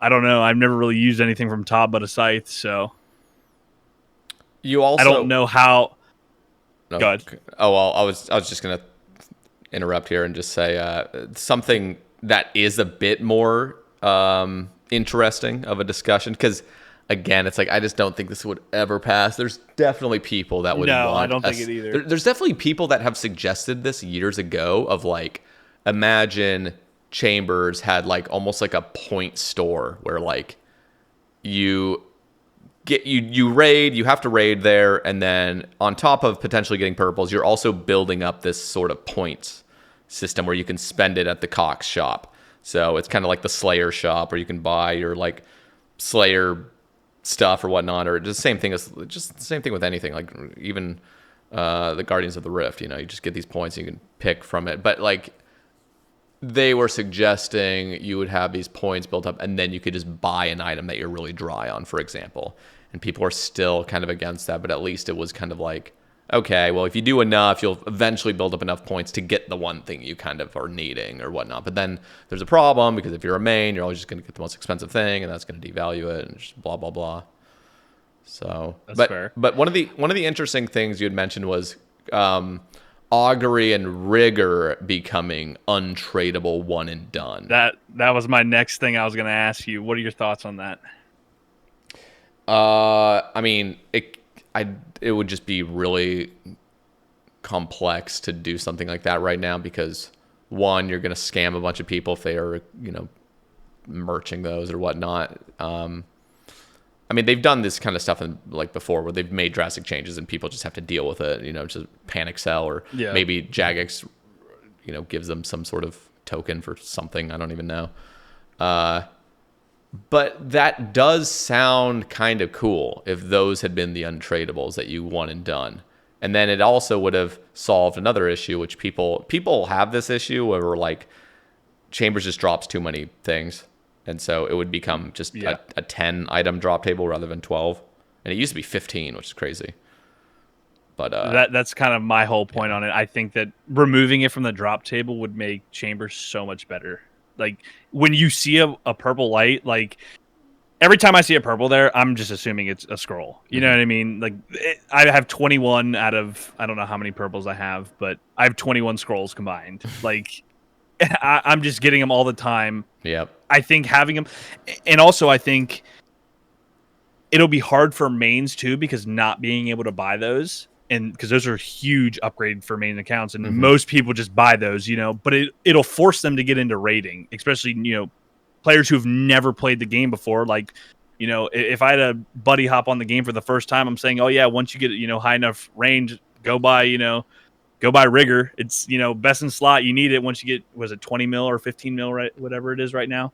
don't know. I've never really used anything from Tob but a Scythe, so you also I don't know how. No, Go ahead. Oh well, I was just gonna interrupt here and just say something that is a bit more interesting of a discussion, because again, it's like I just don't think this would ever pass. There's definitely people that would No, want I don't think it either. There's definitely people that have suggested this years ago of like, imagine Chambers had like almost like a point store where like you have to raid there, and then on top of potentially getting purples, you're also building up this sort of points system where you can spend it at the Cox shop. So it's kind of like the Slayer shop where you can buy your like Slayer stuff or whatnot, or just the same thing with anything, like even the Guardians of the Rift, you just get these points and you can pick from it. But like they were suggesting you would have these points built up and then you could just buy an item that you're really dry on, for example. And people are still kind of against that, but at least it was kind of like, okay, well, if you do enough, you'll eventually build up enough points to get the one thing you kind of are needing or whatnot. But then there's a problem, because if you're a main, you're always just going to get the most expensive thing, and that's going to devalue it, and just blah, blah, blah. So, That's fair. But one of the interesting things you had mentioned was augury and rigor becoming untradeable one and done. That was my next thing I was going to ask you. What are your thoughts on that? I mean, it would just be really complex to do something like that right now because one, you're going to scam a bunch of people if they are, merching those or whatnot. I mean, they've done this kind of stuff before where they've made drastic changes and people just have to deal with it, just panic sell or maybe Jagex, gives them some sort of token for something. I don't even know. But that does sound kind of cool if those had been the untradables that you won and done. And then it also would have solved another issue, which people have this issue where like Chambers just drops too many things. And so it would become just a 10 item drop table rather than 12. And it used to be 15, which is crazy. But that's kind of my whole point on it. I think that removing it from the drop table would make Chambers so much better. Like when you see a purple light, like every time I see a purple there, I'm just assuming it's a scroll. You know what I mean? Like I have 21 out of, I don't know how many purples I have, but I have 21 scrolls combined. Like I'm just getting them all the time. Yep. I think having them, and also I think it'll be hard for mains too, because not being able to buy those, and because those are huge upgrade for main accounts, and most people just buy those, but it'll force them to get into raiding, especially, players who've never played the game before. Like, if I had a buddy hop on the game for the first time, I'm saying, oh yeah, once you get, high enough range, go buy rigor. It's, best in slot. You need it once you get, was it 20 mil or 15 mil, right? Whatever it is right now.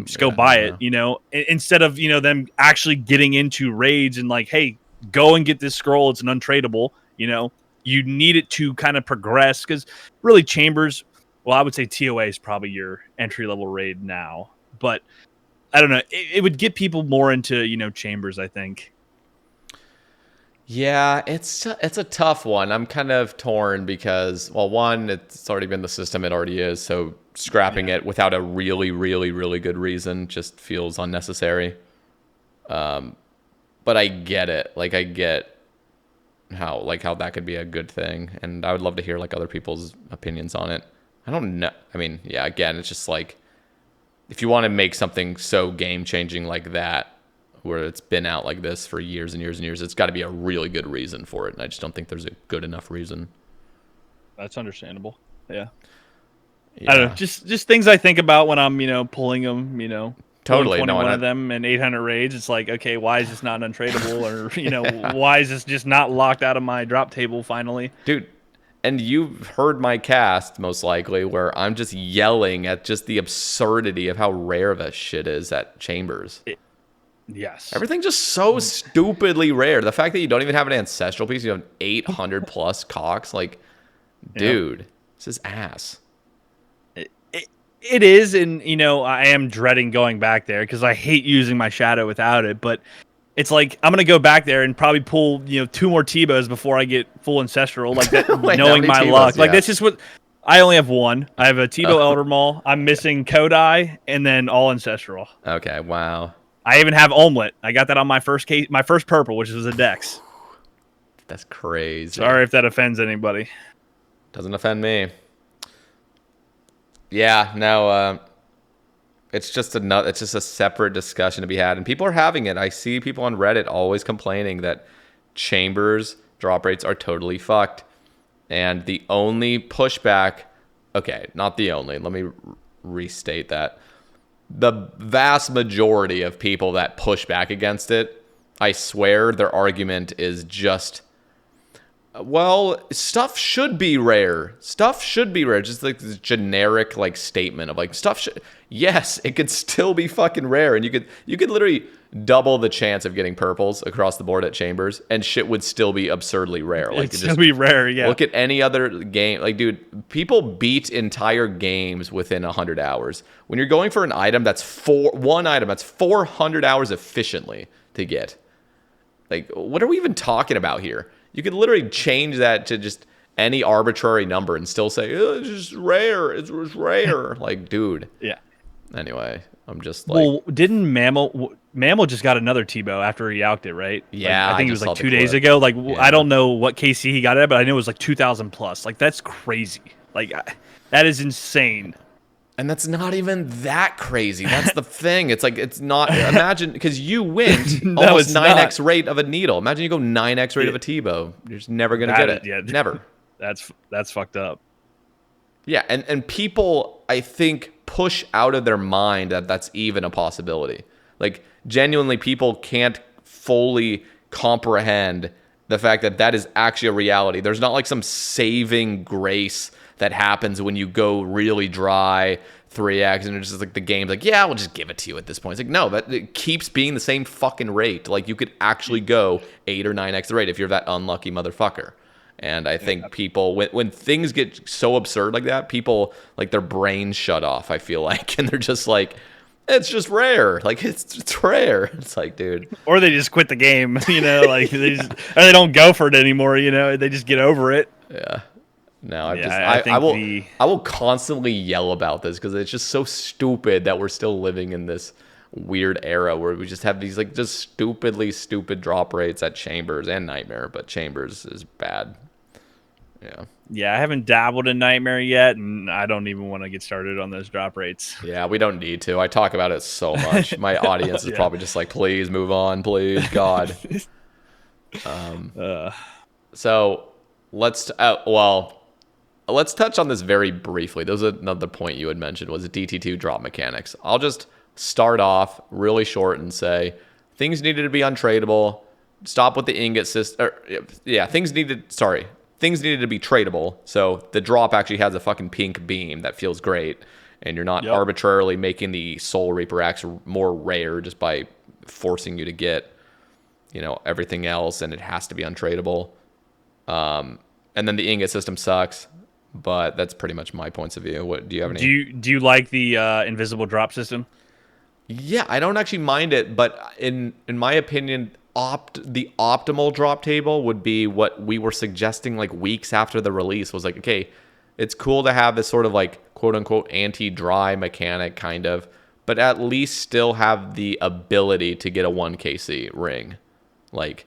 Just go buy it, instead of, them actually getting into raids and like, hey, go and get this scroll. It's an untradable, you need it to kind of progress. Cause really Chambers, well, I would say TOA is probably your entry level raid now, but I don't know. It would get people more into, Chambers, I think. Yeah, it's a tough one. I'm kind of torn because, well, one, it's already been the system it already is, so scrapping it without a really, really, really good reason just feels unnecessary. But I get it. Like, I get how that could be a good thing, and I would love to hear like other people's opinions on it. I don't know. I mean, yeah, again, it's just like if you want to make something so game-changing like that, where it's been out like this for years and years and years, it's got to be a really good reason for it, and I just don't think there's a good enough reason. That's understandable. Yeah. I don't know, just things I think about when I'm, pulling them, totally. 21 of them and 800 raids. It's like, okay, why is this not untradable? Or, why is this just not locked out of my drop table finally? Dude, and you've heard my cast, most likely, where I'm just yelling at just the absurdity of how rare that shit is at Chambers. Yes. Everything's just so stupidly rare. The fact that you don't even have an ancestral piece, you have 800 plus cocks. Like, dude, this is ass. It is, and, I am dreading going back there because I hate using my shadow without it, but it's like I'm going to go back there and probably pull, 2 more T-bows before I get full ancestral, like that, knowing my luck. Like, that's just what... I only have one. I have a T-bow Elder Maul. I'm missing Kodai, and then all ancestral. Okay, wow. I even have Omelet. I got that on my first purple, which was a Dex. That's crazy. Sorry if that offends anybody. Doesn't offend me. Yeah, no, it's just a separate discussion to be had, and people are having it. I see people on Reddit always complaining that Chambers drop rates are totally fucked, and the only pushback, okay, not the only, let me restate that. The vast majority of people that push back against it, I swear their argument is just, well, stuff should be rare. Stuff should be rare. Just like this generic like statement of like stuff should. Yes, it could still be fucking rare, and you could literally double the chance of getting purples across the board at Chambers, and shit would still be absurdly rare. Like it'd still be rare. Yeah. Look at any other game. Like, dude, people beat entire games within 100 hours. When you're going for an item that's 400 hours efficiently to get. Like, what are we even talking about here? You could literally change that to just any arbitrary number and still say, oh, it's just rare. It's rare. Like, dude. Yeah. Anyway, I'm just like, Well, didn't Mammal just got another Tebow after he yacked it, right? Like, yeah, I I think it just was saw like the 2 days clip. ago. Like I Yeah. don't know what KC he got it at, but I know it was like 2,000 plus. Like that's crazy. Like that is insane. And that's not even that crazy. That's the thing. It's like, it's not, imagine, because you went No, almost it's not. 9x rate of a needle. Imagine you go 9x rate of It, a Tebow. You're just never going to that get is it. yeah. Never. That's fucked up. Yeah. And people, I think, push out of their mind that that's even a possibility. Like, genuinely, people can't fully comprehend the fact that that is actually a reality. There's not like some saving grace that happens when you go really dry 3x and it's just like the game's like, yeah, we'll just give it to you at this point. It's like, no, that it keeps being the same fucking rate. Like, you could actually go 8 or 9x the rate if you're that unlucky motherfucker. And I think people, when things get so absurd like that, people, like, their brains shut off, I feel like. And they're just like, it's just rare. Like, it's rare. It's like, dude. Or they just quit the game, you know, like or they don't go for it anymore, you know, they just get over it. Yeah. No, I've just Yeah, I think I will constantly yell about this because it's just so stupid that we're still living in this weird era where we just have these like just stupidly stupid drop rates at Chambers and Nightmare, but Chambers is bad. Yeah. I haven't dabbled in Nightmare yet, and I don't even want to get started on those drop rates. Yeah, we don't need to. I talk about it so much. My audience is Yeah. probably just like, please move on, please, God. So let's touch on this very briefly. There was another point you had mentioned was DT2 drop mechanics. I'll just start off really short and say things needed to be untradeable. Stop with the ingot system. Things needed to be tradable. So the drop actually has a fucking pink beam that feels great, and you're not arbitrarily making the Soul Reaper axe more rare just by forcing you to get, everything else, and it has to be untradeable. And then the ingot system sucks, but that's pretty much my points of view. What do you have any? Do you like the invisible drop system? Yeah, I don't actually mind it, but in my opinion, the optimal drop table would be what we were suggesting like weeks after the release. Was like, okay, it's cool to have this sort of like quote unquote anti-dry mechanic kind of, but at least still have the ability to get a 1KC ring. Like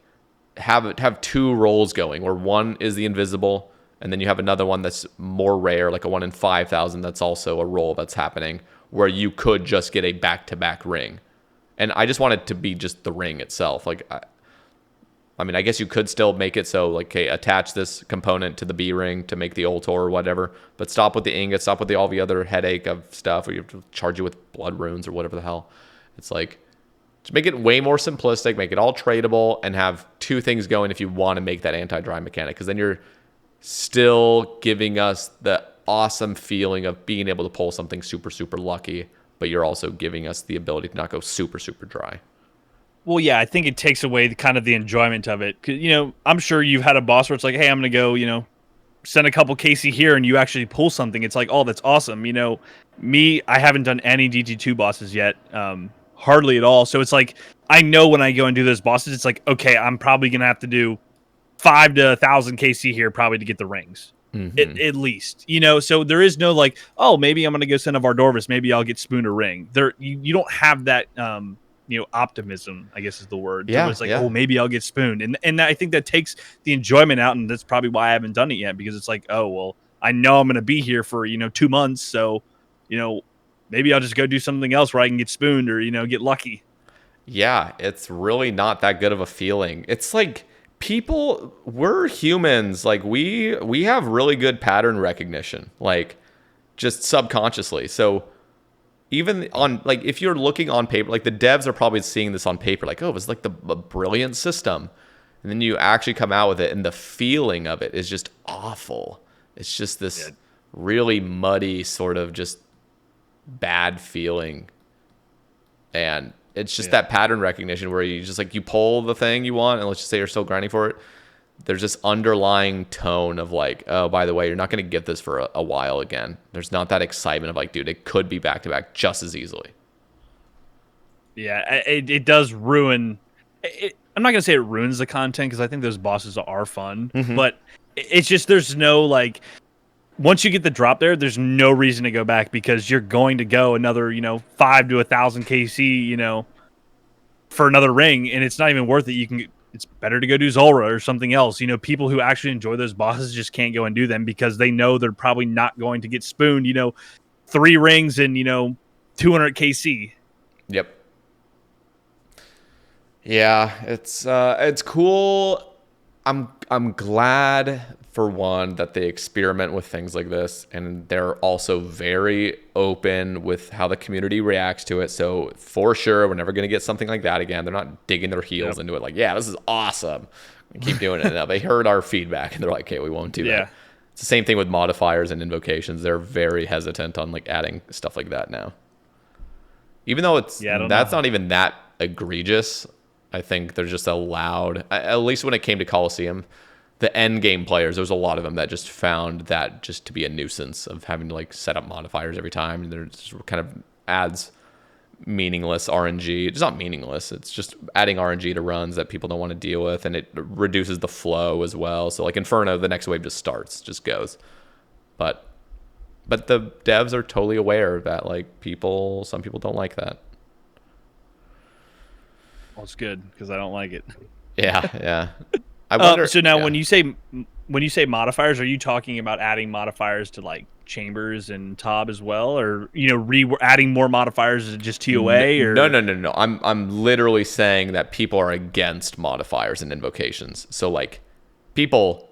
have two rolls going where one is the invisible and then you have another one that's more rare, like a 1 in 5,000 that's also a roll that's happening where you could just get a back-to-back ring. And I just want it to be just the ring itself. Like, I mean, I guess you could still make it so, like, okay, attach this component to the B ring to make the Ultor or whatever, but stop with the ingot, stop with all the other headache of stuff where you have to charge you with blood runes or whatever the hell. It's like, just make it way more simplistic, make it all tradable, and have two things going if you want to make that anti-dry mechanic, because then you're still giving us the awesome feeling of being able to pull something super, super lucky, but you're also giving us the ability to not go super, super dry. Well, yeah, I think it takes away kind of the enjoyment of it. 'Cause, I'm sure you've had a boss where it's like, hey, I'm going to go, send a couple KC here, and you actually pull something. It's like, oh, that's awesome. Me, I haven't done any DT2 bosses yet, hardly at all. So it's like, I know when I go and do those bosses, it's like, okay, I'm probably going to have to do 5 to 1,000 KC here probably to get the rings. At least, so there is no like, oh, maybe I'm going to go send a Vardorvis. Maybe I'll get Spoon a ring. You don't have that, optimism, I guess is the word. Yeah. So it's like, oh, maybe I'll get Spooned. And I think that takes the enjoyment out. And that's probably why I haven't done it yet, because it's like, oh, well, I know I'm going to be here for, 2 months. So, maybe I'll just go do something else where I can get Spooned or, get lucky. Yeah, it's really not that good of a feeling. It's like, we're humans. Like we have really good pattern recognition, like just subconsciously. So even on like if you're looking on paper, like the devs are probably seeing this on paper, like, oh, it's like a brilliant system, and then you actually come out with it, and the feeling of it is just awful. It's just this really muddy sort of just bad feeling, and it's just that pattern recognition where you just like you pull the thing you want, and let's just say you're still grinding for it. There's this underlying tone of like, oh, by the way, you're not going to get this for a while again. There's not that excitement of like, dude, it could be back to back just as easily. Yeah, it does ruin. I'm not going to say it ruins the content, because I think those bosses are fun, but it's just there's no like once you get the drop there, there's no reason to go back because you're going to go another 5 to 1,000 KC for another ring, and it's not even worth it. It's better to go do Zulrah or something else. People who actually enjoy those bosses just can't go and do them because they know they're probably not going to get spooned 3 rings and 200 KC. Yep. Yeah, it's cool. I'm glad for one that they experiment with things like this, and they're also very open with how the community reacts to it. So for sure, we're never going to get something like that again. They're not digging their heels into it like, yeah, this is awesome, and keep doing it. Now they heard our feedback and they're like, okay, we won't do that. It's the same thing with modifiers and invocations. They're very hesitant on like adding stuff like that now, even though that's not even that egregious. I think they're just allowed, at least when it came to Coliseum, the end game players, there was a lot of them that just found that just to be a nuisance of having to like set up modifiers every time. And they're just kind of adds meaningless RNG. It's not meaningless. It's just adding RNG to runs that people don't want to deal with, and it reduces the flow as well. So like Inferno, the next wave just goes. But the devs are totally aware that like some people don't like that. Well, it's good because I don't like it. Yeah. I wonder. So now, when you say modifiers, are you talking about adding modifiers to like chambers and Tob as well, or adding more modifiers to just TOA? Or No. I'm literally saying that people are against modifiers and invocations. So like people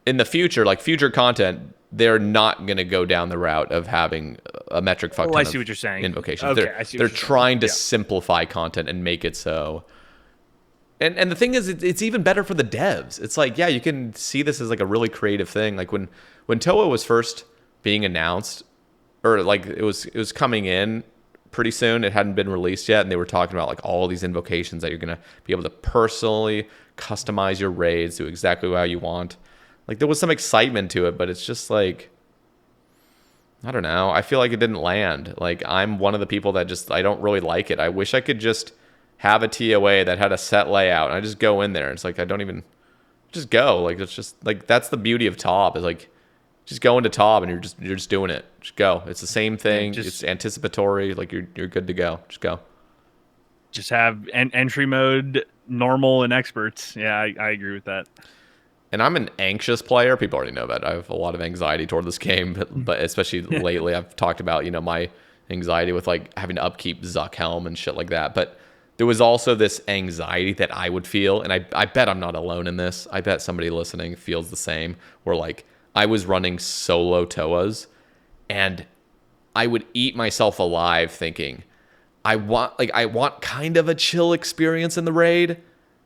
in the future, like future content, they're not going to go down the route of having a metric fuck ton I see what you're saying. Invocations. Okay, I see. They're trying to simplify content and make it so. And the thing is, it's even better for the devs. It's like, yeah, you can see this as like a really creative thing. Like when TOA was first being announced, or like it was coming in pretty soon. It hadn't been released yet, and they were talking about like all these invocations that you're gonna be able to personally customize your raids to exactly how you want. Like there was some excitement to it, but it's just like, I don't know. I feel like it didn't land. Like I'm one of the people that I don't really like it. I wish I could just have a TOA that had a set layout and I just go in there. And it's like, I don't even just go. Like, it's just like, that's the beauty of TOB is like, just go into TOB and you're just doing it. Just go. It's the same thing. It's anticipatory. Like you're good to go. Just go. Just have entry mode, normal and experts. Yeah, I agree with that. And I'm an anxious player. People already know that. I have a lot of anxiety toward this game, but especially lately I've talked about, my anxiety with like having to upkeep Zuck Helm and shit like that. But there was also this anxiety that I would feel, and I bet I'm not alone in this. I bet somebody listening feels the same, where like I was running solo TOAs and I would eat myself alive thinking, I want kind of a chill experience in the raid.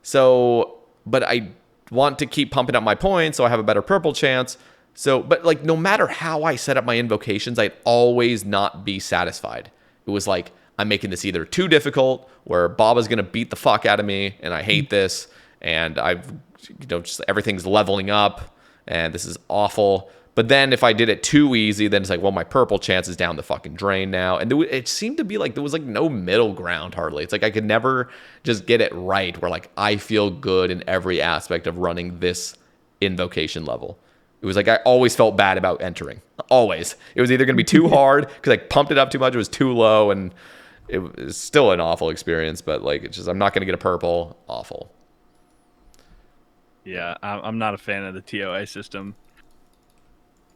So, but I want to keep pumping up my points so I have a better purple chance. So, but like no matter how I set up my invocations, I'd always not be satisfied. It was like, I'm making this either too difficult where Baba's going to beat the fuck out of me and I hate this. And I've, just everything's leveling up and this is awful. But then if I did it too easy, then it's like, well, my purple chance is down the fucking drain now. And it seemed to be like there was like no middle ground hardly. It's like I could never just get it right where like I feel good in every aspect of running this invocation level. It was like I always felt bad about entering. Always. It was either going to be too hard because I pumped it up too much. It was too low, and it was still an awful experience. But like, it's just I'm not going to get a purple. Awful. Yeah, I'm not a fan of the TOA system.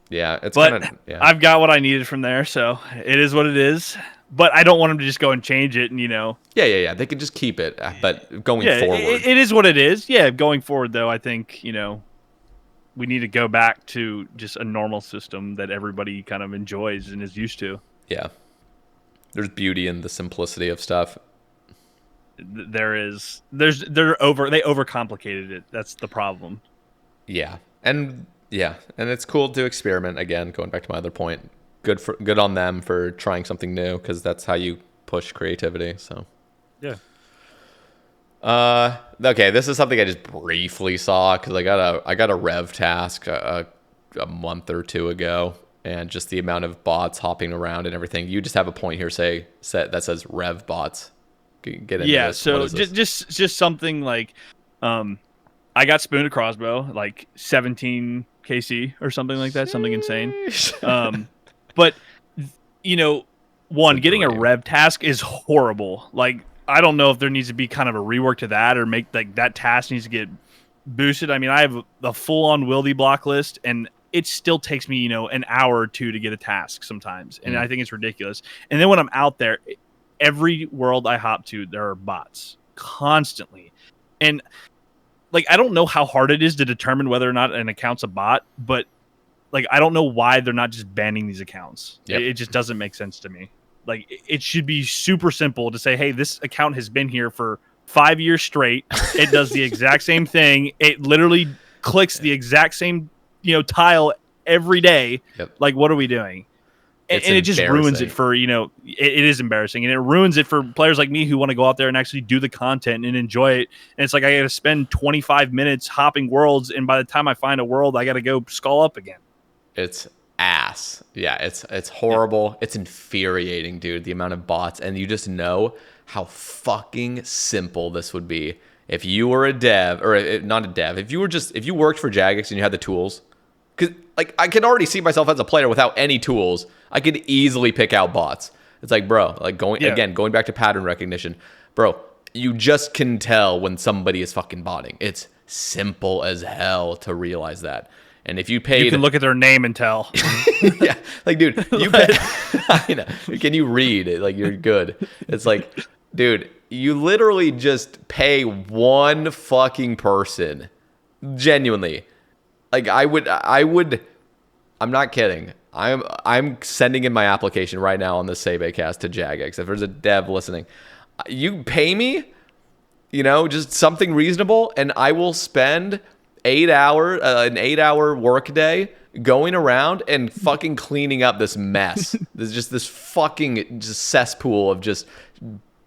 Yeah, it's but kind of. Yeah. I've got what I needed from there, so it is what it is. But I don't want them to just go and change it, and Yeah. They could just keep it, but going forward, it is what it is. Yeah, going forward though, I think we need to go back to just a normal system that everybody kind of enjoys and is used to. Yeah, there's beauty in the simplicity of stuff. They overcomplicated it. That's the problem. Yeah, and it's cool to experiment again. Going back to my other point, good on them for trying something new because that's how you push creativity. So yeah. Okay, this is something I just briefly saw because I got a rev task a month or two ago, and just the amount of bots hopping around and everything. You just have a point here that says rev bots. Get into yeah, this. so just something like, I I got spooned a crossbow, like 17 KC or something like that, something insane. But one, getting a dream. rev task is horrible. Like, I don't know if there needs to be kind of a rework to that, or make like that task needs to get boosted. I mean, I have a full-on wildy block list, and it still takes me, an hour or two to get a task sometimes, and I think it's ridiculous. And then when I'm out there, every world I hop to, there are bots constantly, and like, I don't know how hard it is to determine whether or not an account's a bot, but like, I don't know why they're not just banning these accounts. Yep. It just doesn't make sense to me. Like, it should be super simple to say, hey, this account has been here for 5 years straight. It does the exact same thing. It literally clicks the exact same, tile every day. Yep. Like, what are we doing? And it just ruins it for, it is embarrassing. And it ruins it for players like me who want to go out there and actually do the content and enjoy it. And it's like, I got to spend 25 minutes hopping worlds. And by the time I find a world, I got to go skull up again. It's ass. Yeah, it's horrible. Yeah. It's infuriating, dude, the amount of bots. And you just know how fucking simple this would be if you were a dev, or not a dev, if you worked for Jagex and you had the tools. Because, like, I can already see myself as a player without any tools. I could easily pick out bots. It's like, bro, like, going back to pattern recognition. Bro, you just can tell when somebody is fucking botting. It's simple as hell to realize that. And if you paid... You can look at their name and tell. Yeah. Like, dude, you pay... I know. Can you read it? Like, you're good. It's like, dude, you literally just pay one fucking person. Genuinely. Like, I would... I'm not kidding. I'm sending in my application right now on the Sae Bae cast to Jagex. If there's a dev listening, you pay me, just something reasonable, and I will spend an 8-hour work day going around and fucking cleaning up this mess. There's just this fucking cesspool of just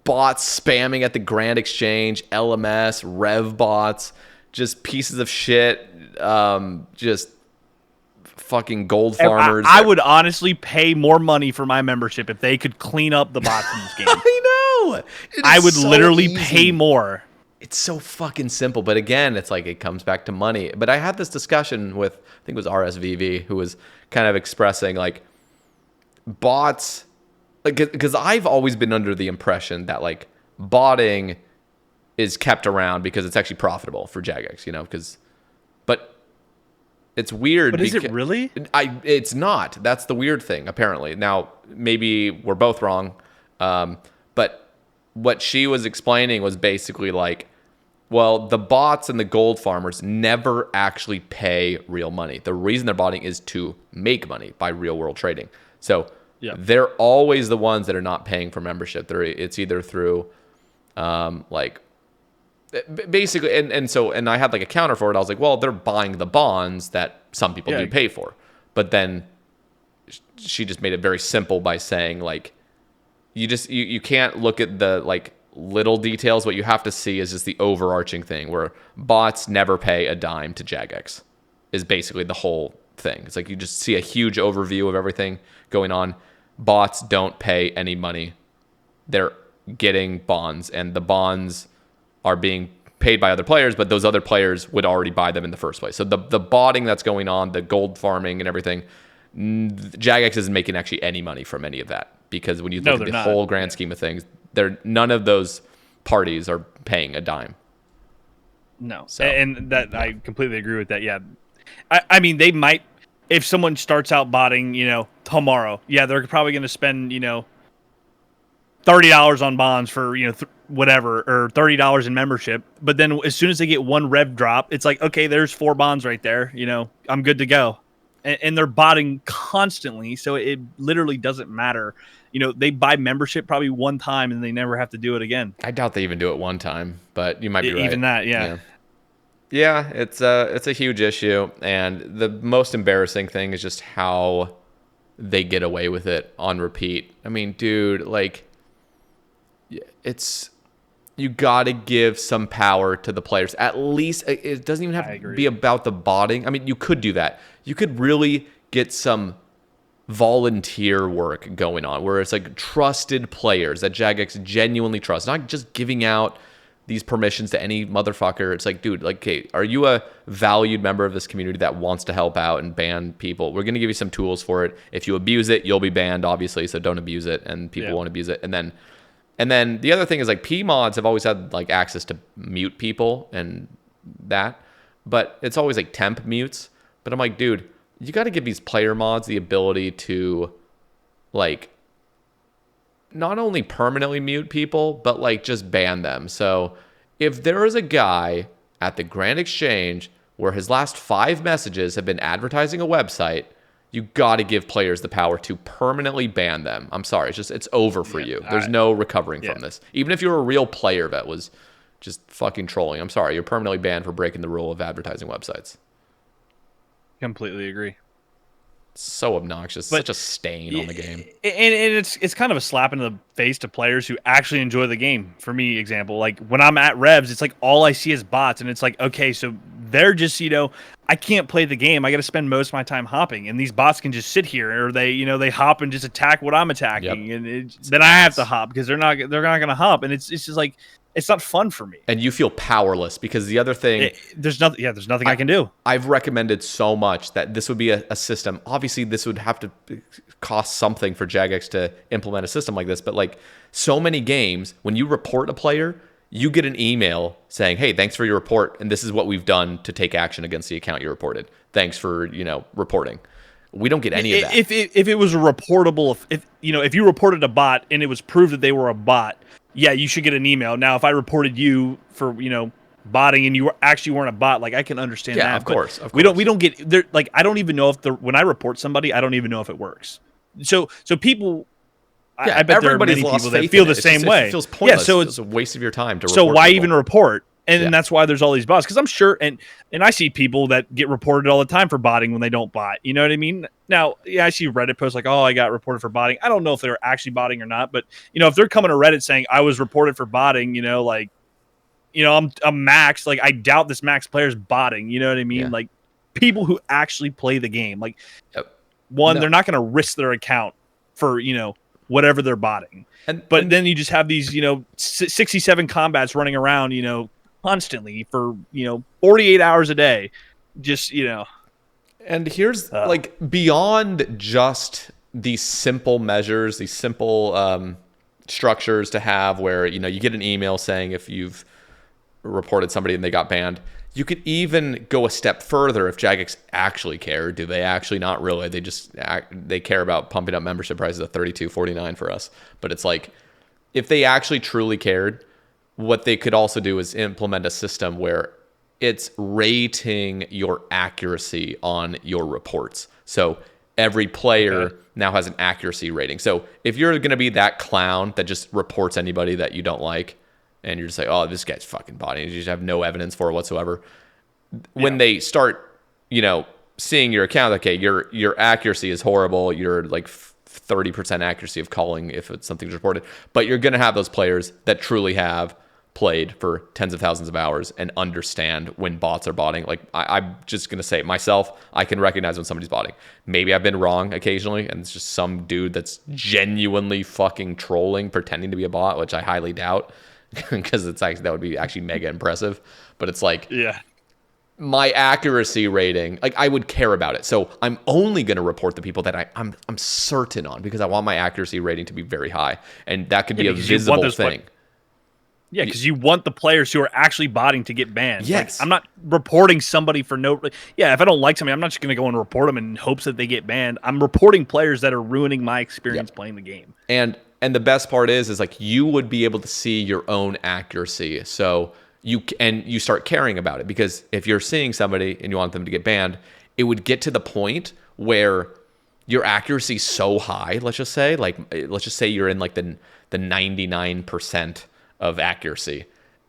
bots spamming at the Grand Exchange, LMS, Rev bots, just pieces of shit, just fucking gold farmers. I would honestly pay more money for my membership if they could clean up the bots in this game. I know. I would literally pay more. It's so fucking simple. But again, it's like, it comes back to money. But I had this discussion with, I think it was RSVV, who was kind of expressing, like, bots, like, because I've always been under the impression that, like, botting is kept around because it's actually profitable for Jagex, but it's weird. But is it really? It's not. That's the weird thing, apparently. Now, maybe we're both wrong. But what she was explaining was basically like, well, the bots and the gold farmers never actually pay real money. The reason they're botting is to make money by real world trading. So they're always the ones that are not paying for membership. It's either through like, basically, and I had like a counter for it. I was like, well, they're buying the bonds that some people do pay for. But then she just made it very simple by saying, like, you can't look at the like little details. What you have to see is just the overarching thing, where bots never pay a dime to Jagex is basically the whole thing. It's like you just see a huge overview of everything going on. Bots don't pay any money. They're getting bonds, and the bonds are being paid by other players, but those other players would already buy them in the first place. So the botting that's going on, the gold farming and everything, Jagex isn't making actually any money from any of that, because when you look at the whole grand scheme of things, none of those parties are paying a dime. No. So. And that I completely agree with that. Yeah. I mean, they might, if someone starts out botting, tomorrow, they're probably going to spend, $30 on bonds for, whatever, or $30 in membership. But then as soon as they get one rev drop, it's like, okay, there's 4 bonds right there. I'm good to go. And they're botting constantly. So it literally doesn't matter. They buy membership probably one time and they never have to do it again. I doubt they even do it one time, but you might be right. Even that, yeah. Yeah, it's a huge issue. And the most embarrassing thing is just how they get away with it on repeat. I mean, dude, like, you got to give some power to the players. At least it doesn't even have to be about the botting. I mean, you could do that. You could really get some volunteer work going on where it's like trusted players that Jagex genuinely trusts, not just giving out these permissions to any motherfucker. It's like, dude, like, okay, are you a valued member of this community that wants to help out and ban people? We're going to give you some tools for it. If you abuse it, you'll be banned, obviously, so don't abuse it, and people won't abuse it. And then the other thing is, like, PMods have always had, like, access to mute people and that, but it's always, like, temp mutes. But I'm like, dude, you got to give these player mods the ability to, like, not only permanently mute people, but, like, just ban them. So if there is a guy at the Grand Exchange where his last 5 messages have been advertising a website, you got to give players the power to permanently ban them. I'm sorry. It's over for you. There's no recovering from this. Even if you're a real player that was just fucking trolling, I'm sorry. You're permanently banned for breaking the rule of advertising websites. Completely agree. So obnoxious. Such a stain on the game. And it's kind of a slap in the face to players who actually enjoy the game. For me, example, like when I'm at Revs, it's like all I see is bots, and it's like, okay, so they're just, I can't play the game. I got to spend most of my time hopping, and these bots can just sit here, or they hop and just attack what I'm attacking, and then I have to hop because they're not going to hop, and it's just like, it's not fun for me. And you feel powerless because the other thing... there's nothing I can do. I've recommended so much that this would be a system. Obviously, this would have to cost something for Jagex to implement a system like this. But, like, so many games, when you report a player, you get an email saying, hey, thanks for your report, and this is what we've done to take action against the account you reported. Thanks for, reporting. We don't get any of that. If it was a reportable... If you reported a bot and it was proved that they were a bot... Yeah, you should get an email. Now, if I reported you for, botting and you actually weren't a bot, like, I can understand that. Yeah, of course. We don't get there. Like, I don't even know if when I report somebody, I don't even know if it works. So people, I bet there are many people that feel the same way. It feels pointless. Yeah, so it's a waste of your time to report. So why even report? And that's why there's all these bots. Because I'm sure, and I see people that get reported all the time for botting when they don't bot. You know what I mean? Now, I see Reddit posts like, oh, I got reported for botting. I don't know if they're actually botting or not. But, if they're coming to Reddit saying I was reported for botting, I'm max. Like, I doubt this max player's botting. You know what I mean? Yeah. Like, people who actually play the game. Like, they're not going to risk their account for, whatever they're botting. But then you just have these, 67 combats running around, constantly for 48 hours a day, just And here's like beyond just these simple measures, these simple structures to have where you get an email saying if you've reported somebody and they got banned. You could even go a step further if Jagex actually care. Do they actually not really? They care about pumping up membership prices at $32.49 for us. But it's like, if they actually truly cared, what they could also do is implement a system where it's rating your accuracy on your reports. So every player now has an accuracy rating. So if you're going to be that clown that just reports anybody that you don't like, and you're just like, oh, this guy's fucking botting, you just have no evidence for it whatsoever. When they start, seeing your account, okay, your accuracy is horrible. You're like 30% accuracy of calling if it's something's reported. But you're going to have those players that truly have played for tens of thousands of hours and understand when bots are botting. Like, I'm just going to say it myself, I can recognize when somebody's botting. Maybe I've been wrong occasionally, and it's just some dude that's genuinely fucking trolling, pretending to be a bot, which I highly doubt. Because it's actually, that would be actually mega impressive. But it's like, my accuracy rating, like, I would care about it. So I'm only going to report the people that I'm certain on, because I want my accuracy rating to be very high, and that could be a visible thing. Yeah, because you want the players who are actually botting to get banned. Yes. Like, I'm not reporting somebody for no... Yeah, if I don't like somebody, I'm not just going to go and report them in hopes that they get banned. I'm reporting players that are ruining my experience playing the game. And the best part is like, you would be able to see your own accuracy. So you start caring about it, because if you're seeing somebody and you want them to get banned, it would get to the point where your accuracy is so high, let's just say you're in like the 99% of accuracy.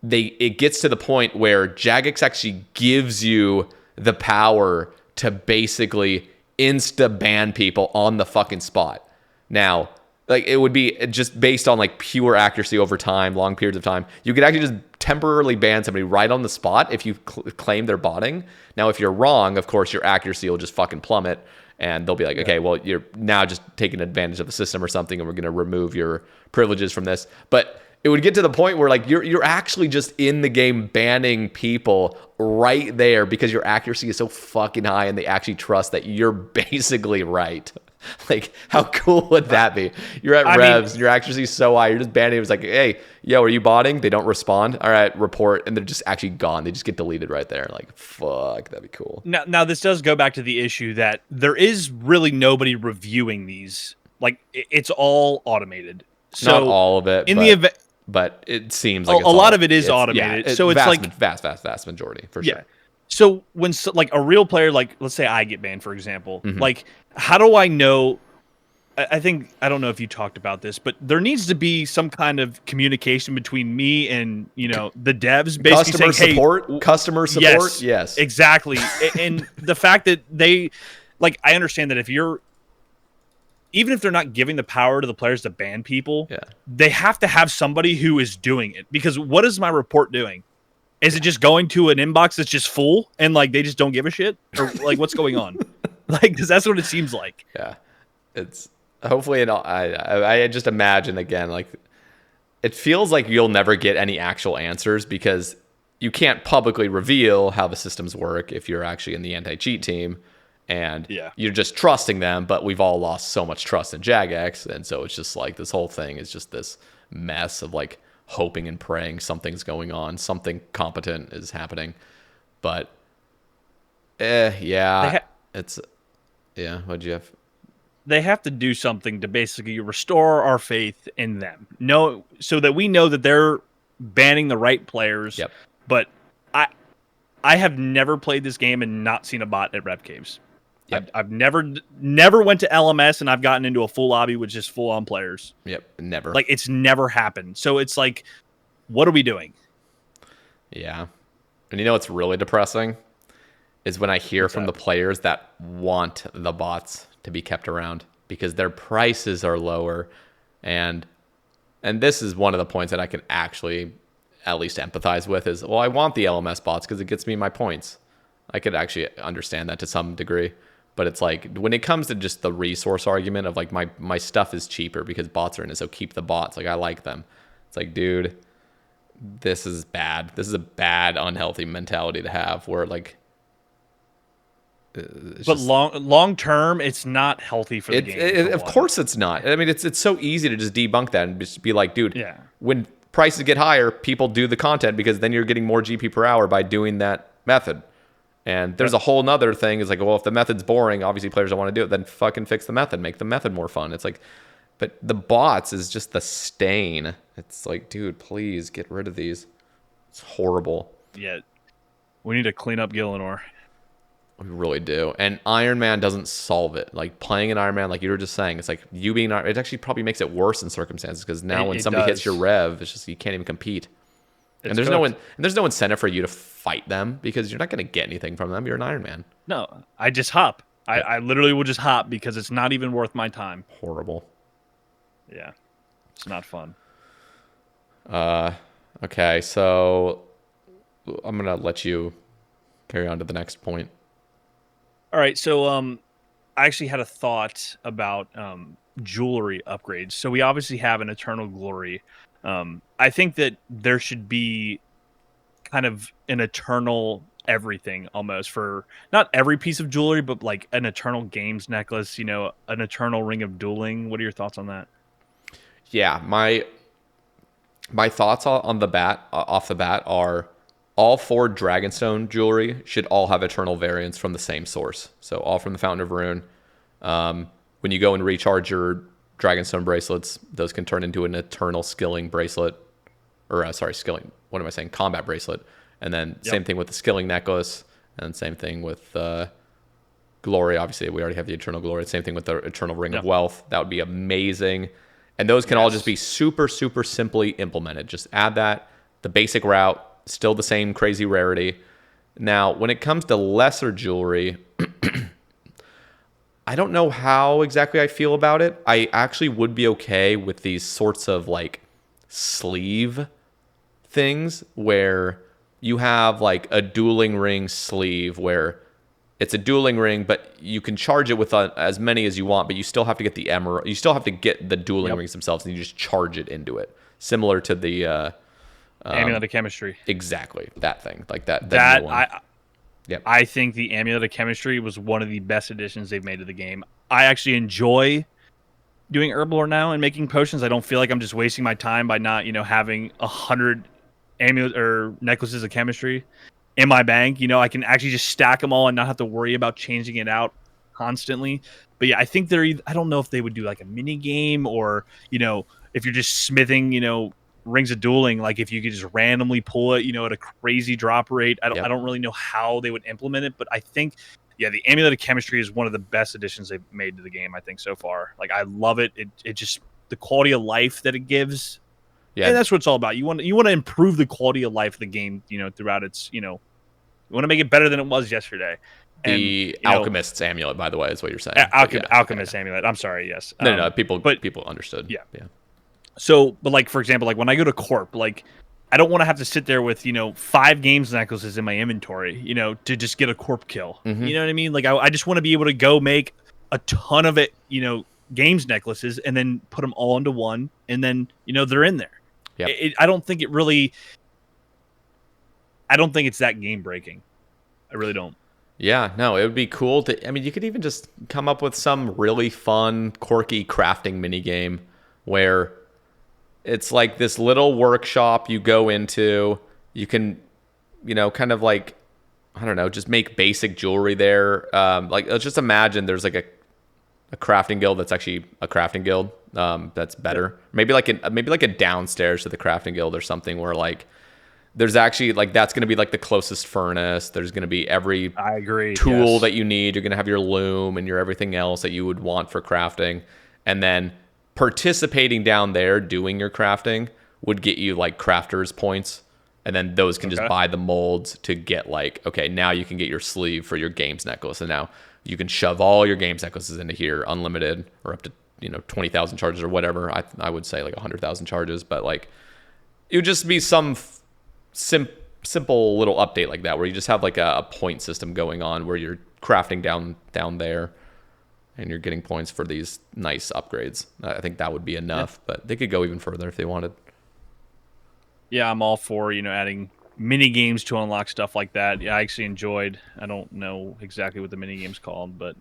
It gets to the point where Jagex actually gives you the power to basically insta ban people on the fucking spot. Now, like, it would be just based on like pure accuracy over time, long periods of time. You could actually just temporarily ban somebody right on the spot if you claim they're botting. Now, if you're wrong, of course, your accuracy will just fucking plummet, and they'll be like, okay, well, you're now just taking advantage of the system or something, and we're going to remove your privileges from this. But it would get to the point where like you're actually just in the game banning people right there because your accuracy is so fucking high and they actually trust that you're basically right. Like, how cool would that be? You're at revs, your accuracy is so high, you're just banning. It's like, hey, yo, are you botting? They don't respond. All right, report, and they're just actually gone. They just get deleted right there. Like, fuck, that'd be cool. Now this does go back to the issue that there is really nobody reviewing these. Like, it's all automated. So not all of it, in the event, but it seems like a lot of it is automated. Yeah, so it's vast majority for sure. So when like a real player, like let's say I get banned, for example, like how do I know? I don't know if you talked about this, but there needs to be some kind of communication between me and the devs, basically customer support. Yes, exactly. And the fact that they, like, I understand that even if they're not giving the power to the players to ban people, they have to have somebody who is doing it. Because what is my report doing? Is it just going to an inbox that's just full and like they just don't give a shit? Or like what's going on? Like, because that's what it seems like. Yeah. It's hopefully, I just imagine again, like it feels like you'll never get any actual answers because you can't publicly reveal how the systems work if you're actually in the anti-cheat team. And you're just trusting them, but we've all lost so much trust in Jagex. And so it's just like this whole thing is just this mess of like hoping and praying something's going on, something competent is happening. But what'd you have? They have to do something to basically restore our faith in them. So that we know that they're banning the right players. Yep. But I have never played this game and not seen a bot at Rev Caves. Yep. I've never went to LMS and I've gotten into a full lobby with just full on players. Yep, never. Like, it's never happened. So it's like, what are we doing? Yeah. And what's really depressing is when I hear from the players that want the bots to be kept around because their prices are lower. And this is one of the points that I can actually at least empathize with is, well, I want the LMS bots because it gets me my points. I could actually understand that to some degree. But it's like when it comes to just the resource argument of like my stuff is cheaper because bots are in it, so keep the bots. Like I like them. It's like, dude, this is bad. This is a bad, unhealthy mentality to have where like. But long term, it's not healthy for the game. Of course it's not. I mean, it's so easy to just debunk that and just be like, dude, when prices get higher, people do the content because then you're getting more GP per hour by doing that method. And there's a whole nother thing. It's like, well, if the method's boring, obviously players don't want to do it. Then fucking fix the method. Make the method more fun. It's like, but the bots is just the stain. It's like, dude, please get rid of these. It's horrible. Yeah. We need to clean up Gillinor. We really do. And Iron Man doesn't solve it. Like playing an Iron Man, like you were just saying, it's like you being, it actually probably makes it worse in circumstances because now when somebody hits your rev, it's just, you can't even compete. And there's no incentive for you to fight them because you're not going to get anything from them. You're an Iron Man. No, I just hop. I literally will just hop because it's not even worth my time. Horrible. Yeah, it's not fun. Okay, so I'm going to let you carry on to the next point. All right, so I actually had a thought about jewelry upgrades. So we obviously have an Eternal Glory. I think that there should be kind of an eternal everything almost for not every piece of jewelry, but like an eternal games necklace, an eternal ring of dueling. What are your thoughts on that? Yeah, my thoughts off the bat are all 4 Dragonstone jewelry should all have eternal variants from the same source. So all from the Fountain of Ruin. When you go and recharge your Dragonstone bracelets, those can turn into an eternal skilling bracelet. Combat bracelet. And then same thing with the skilling necklace. And same thing with glory. Obviously, we already have the eternal glory. Same thing with the eternal ring of wealth. That would be amazing. And those can all just be super, super simply implemented. Just add that. The basic route, still the same crazy rarity. Now, when it comes to lesser jewelry, I don't know how exactly I feel about it. I actually would be okay with these sorts of like sleeve things where you have like a dueling ring sleeve where it's a dueling ring, but you can charge it with as many as you want, but you still have to get the emerald. You still have to get the dueling rings themselves, and you just charge it into it. similar to the Amulet of Chemistry. exactly that thing, like that new That one. Yep. I think the Amulet of Chemistry was one of the best additions they've made to the game. I actually enjoy doing herblore now and making potions. I don't feel like I'm just wasting my time by not, having 100 amulet or necklaces of chemistry in my bank. I can actually just stack them all and not have to worry about changing it out constantly. But yeah, I think I don't know if they would do like a mini game, or if you're just smithing, rings of dueling, like if you could just randomly pull it, at a crazy drop rate. I don't really know how they would implement it, but I think, yeah, the Amulet of Chemistry is one of the best additions they've made to the game, I think, so far. Like, I love it. It just, the quality of life that it gives. Yeah. And that's what it's all about. You want to improve the quality of life of the game, throughout its, you want to make it better than it was yesterday. The Alchemist's Amulet, by the way, is what you're saying. Alchemist Amulet. I'm sorry, yes. No, people understood. Yeah. So, but like, for example, like when I go to Corp, like, I don't want to have to sit there with, 5 games necklaces in my inventory, to just get a Corp kill. Mm-hmm. You know what I mean? Like, I just want to be able to go make a ton of it, games necklaces, and then put them all into one, and then, they're in there. Yep. I don't think it's that game breaking. I really don't. Yeah, no, it would be cool to, I mean, you could even just come up with some really fun, quirky crafting mini game where it's like this little workshop you go into. You can, kind of like, I don't know, just make basic jewelry there. Like, let's just imagine there's like a crafting guild that's actually a crafting guild that's better. Maybe like a downstairs to the crafting guild or something where like there's actually like that's going to be like the closest furnace. There's going to be every tool that you need. You're going to have your loom and your everything else that you would want for crafting, and then participating down there doing your crafting would get you like crafters points, and then those can just buy the molds to get like, okay, now you can get your sleeve for your games necklace, and now you can shove all your games necklaces into here unlimited, or up to 20,000 charges or whatever. I would say like 100,000 charges, but like it would just be some simple little update like that where you just have like a point system going on where you're crafting down there and you're getting points for these nice upgrades. I think that would be enough, but they could go even further if they wanted. Yeah, I'm all for, adding mini games to unlock stuff like that. Yeah, I actually enjoyed, I don't know exactly what the mini game's called, but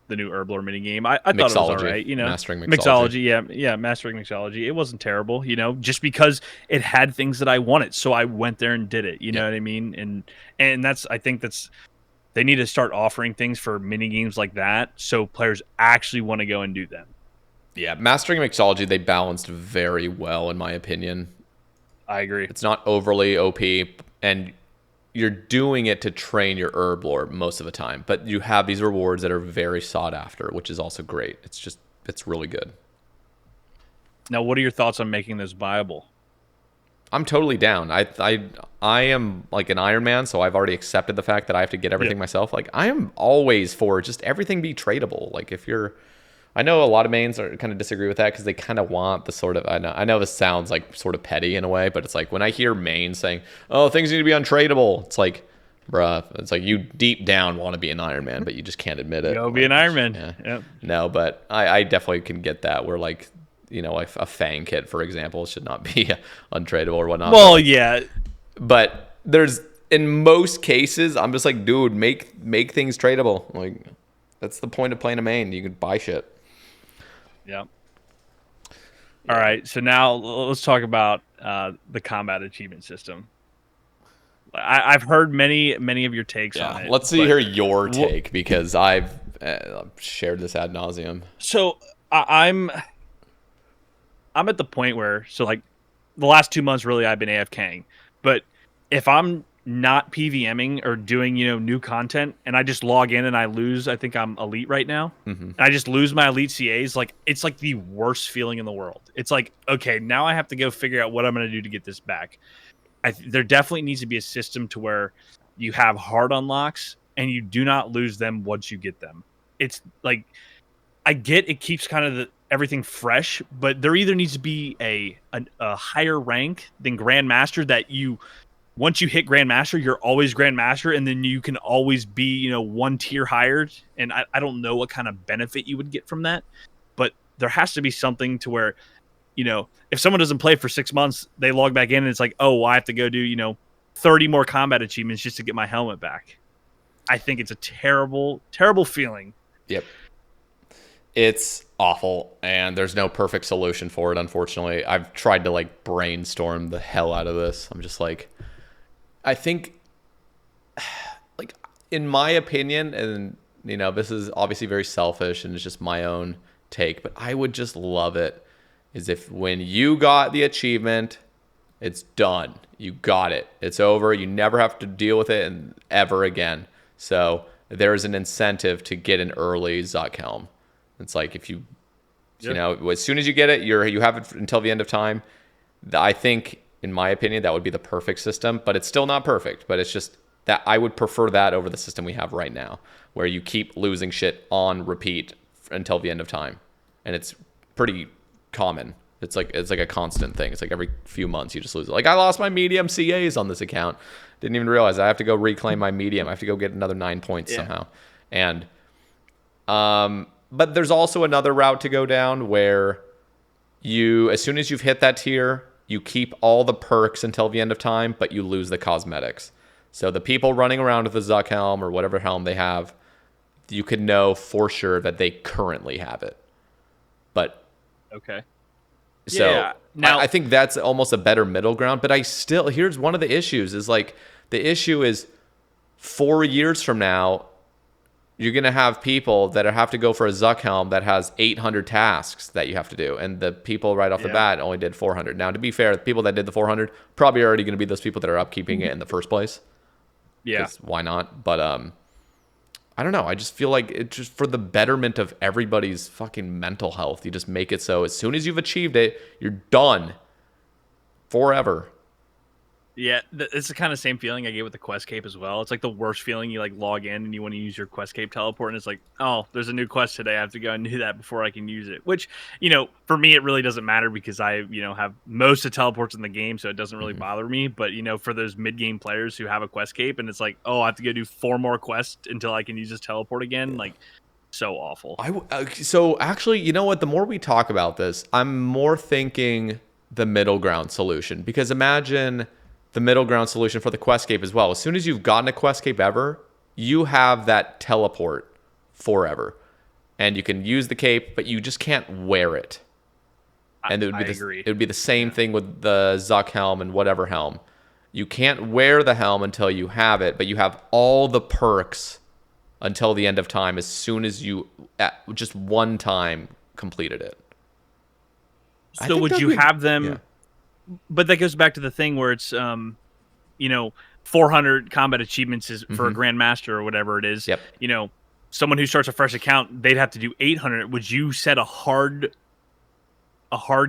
the new herblore mini game, I thought it was all right. Mastering mixology. Yeah, mastering mixology. It wasn't terrible, just because it had things that I wanted, so I went there and did it. You know what I mean? And I think they need to start offering things for mini games like that, so players actually want to go and do them. Yeah, mastering mixology, they balanced very well, in my opinion. I agree. It's not overly OP, and you're doing it to train your herblore most of the time, but you have these rewards that are very sought after, which is also great. It's really good. Now, what are your thoughts on making this viable? I'm totally down. I am like an Iron Man, so I've already accepted the fact that I have to get everything myself. Like, I am always for just everything be tradable. Like, I know a lot of mains kind of disagree with that because they kind of want the sort of, I know this sounds like sort of petty in a way, but it's like when I hear mains saying, oh, things need to be untradeable, it's like, bruh, it's like you deep down want to be an Iron Man, but you just can't admit it. Go be an Iron Man. Yeah. Yep. No, but I definitely can get that where like, a Fang kit, for example, should not be untradeable or whatnot. Well, yeah. But in most cases, I'm just like, dude, make things tradable. Like, that's the point of playing a main. You can buy shit. Yeah. All right. So now let's talk about the combat achievement system. I've heard many of your takes on it. Let's hear your take because I've shared this ad nauseum. So I'm at the point where, so like the last 2 months, really, I've been AFKing. But if I'm not PVMing or doing, new content, and I just log in and I lose, I think I'm elite right now, and I just lose my elite CAs, like, it's like the worst feeling in the world. It's like, okay, now I have to go figure out what I'm going to do to get this back. There definitely needs to be a system to where you have hard unlocks and you do not lose them once you get them. It's like, I get it keeps kind of everything fresh, but there either needs to be a higher rank than Grandmaster that once you hit Grandmaster, you're always Grandmaster, and then you can always be, one tier higher. And I don't know what kind of benefit you would get from that, but there has to be something to where if someone doesn't play for 6 months, they log back in and it's like, oh, well, I have to go do 30 more combat achievements just to get my helmet back. I think it's a terrible, terrible feeling. Yep. It's awful, and there's no perfect solution for it, unfortunately. I've tried to like brainstorm the hell out of this. I'm just like, I think, like, in my opinion, and this is obviously very selfish and it's just my own take, but I would just love it is if when you got the achievement, it's done. You got it. It's over. You never have to deal with it and ever again. So there's an incentive to get an early Zuck helm. It's like if you as soon as you get it, you have it until the end of time. I think, in my opinion, that would be the perfect system, but it's still not perfect. But it's just that I would prefer that over the system we have right now, where you keep losing shit on repeat until the end of time, and it's pretty common. It's like a constant thing. It's like every few months you just lose it. Like I lost my medium CAs on this account. Didn't even realize I have to go reclaim my medium. I have to go get another 9 points somehow. And but there's also another route to go down where as soon as you've hit that tier, you keep all the perks until the end of time, but you lose the cosmetics. So the people running around with the Zuck helm or whatever helm they have, you can know for sure that they currently have it. But okay. So yeah. Now, I think that's almost a better middle ground. But here's one of the issues is like the issue is 4 years from now, you're going to have people that have to go for a Zuck helm that has 800 tasks that you have to do. And the people right off the bat only did 400. Now, to be fair, the people that did the 400 probably are already going to be those people that are upkeeping it in the first place. Yeah. Why not? But I don't know. I just feel like it's just for the betterment of everybody's fucking mental health. You just make it so as soon as you've achieved it, you're done forever. Yeah, it's the kind of same feeling I get with the quest cape as well. It's like the worst feeling. You like log in and you want to use your quest cape teleport, and it's like, oh, there's a new quest today. I have to go and do that before I can use it. Which, for me, it really doesn't matter because I, have most of the teleports in the game, so it doesn't really bother me. But for those mid game players who have a quest cape, and it's like, oh, I have to go do 4 more quests until I can use this teleport again. Like, so awful. So actually, you know what? The more we talk about this, I'm more thinking the middle ground solution, because imagine the middle ground solution for the quest cape as well. As soon as you've gotten a quest cape ever, you have that teleport forever. And you can use the cape, but you just can't wear it. And it would be the same thing with the Zuck helm and whatever helm. You can't wear the helm until you have it, but you have all the perks until the end of time as soon as you at just one time completed it. So would you have them... Yeah. But that goes back to the thing where it's, 400 combat achievements is for a Grandmaster or whatever it is. Yep. Someone who starts a fresh account, they'd have to do 800. Would you set a hard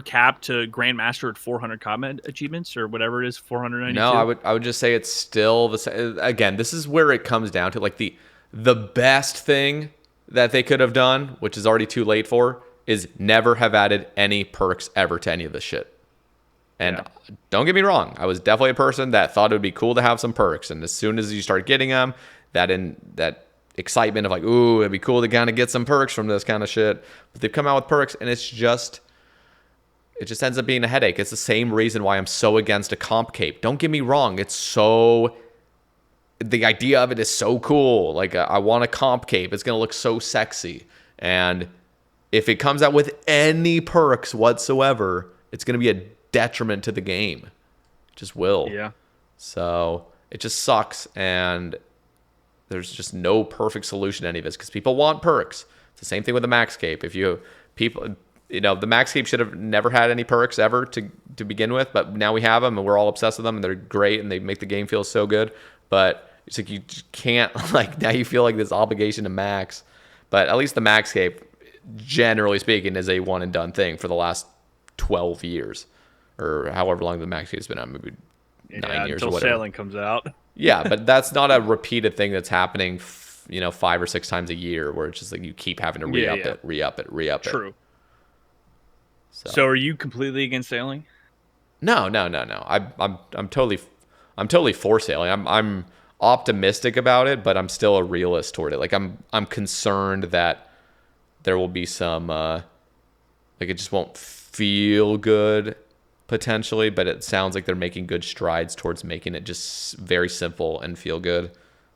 cap to Grandmaster at 400 combat achievements or whatever it is, 492? No, I would just say it's still the same. Again, this is where it comes down to like the best thing that they could have done, which is already too late for, is never have added any perks ever to any of this shit. And don't get me wrong, I was definitely a person that thought it would be cool to have some perks. And as soon as you start getting them, that excitement of like, ooh, it'd be cool to kind of get some perks from this kind of shit. But they've come out with perks, and it just ends up being a headache. It's the same reason why I'm so against a comp cape. Don't get me wrong, the idea of it is so cool. Like, I want a comp cape. It's going to look so sexy. And if it comes out with any perks whatsoever, it's going to be a detriment to the game. It just will. Yeah. So it just sucks, and there's just no perfect solution to any of this because people want perks. It's the same thing with the Mainscape. The Mainscape should have never had any perks ever to begin with, but now we have them and we're all obsessed with them and they're great and they make the game feel so good. But it's like you just can't, like, now you feel like this obligation to max. But at least the Mainscape, generally speaking, is a one and done thing for the last 12 years. Or however long the Mainscape's been out, maybe 9 years or whatever. Until Sailing comes out. Yeah, but that's not a repeated thing that's happening, 5 or 6 times a year, where it's just like you keep having to re-up it. True. So are you completely against Sailing? No. I'm totally for Sailing. I'm optimistic about it, but I'm still a realist toward it. Like I'm concerned that there will be some it just won't feel good potentially, but it sounds like they're making good strides towards making it just very simple and feel good.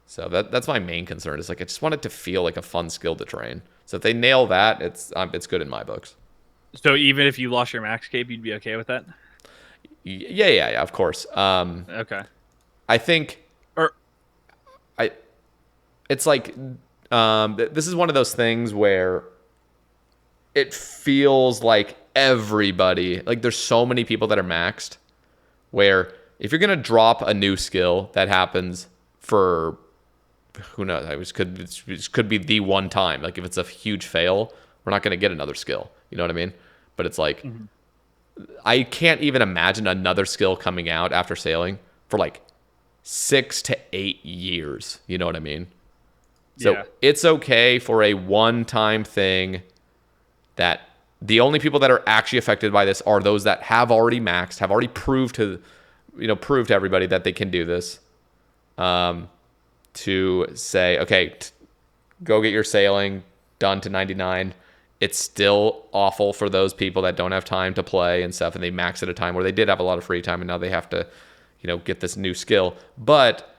So that's my main concern. Is like I just want it to feel like a fun skill to train. So if they nail that, it's good in my books. So even if you lost your Mainscape, you'd be okay with that? Yeah, of course. Okay. I think Or I it's like this is one of those things where it feels like everybody, like there's so many people that are maxed, where if you're gonna drop a new skill that happens for who knows, it could be the one time. Like if it's a huge fail, we're not gonna get another skill. You know what I mean? But it's like I can't even imagine another skill coming out after sailing for like 6 to 8 years. You know what I mean? So yeah. it's okay for a one-time thing that the only people that are actually affected by this are those that have already maxed, have already proved to everybody that they can do this. To say, okay, go get your sailing done to 99. It's still awful for those people that don't have time to play and stuff, and they max at a time where they did have a lot of free time, and now they have to, get this new skill. But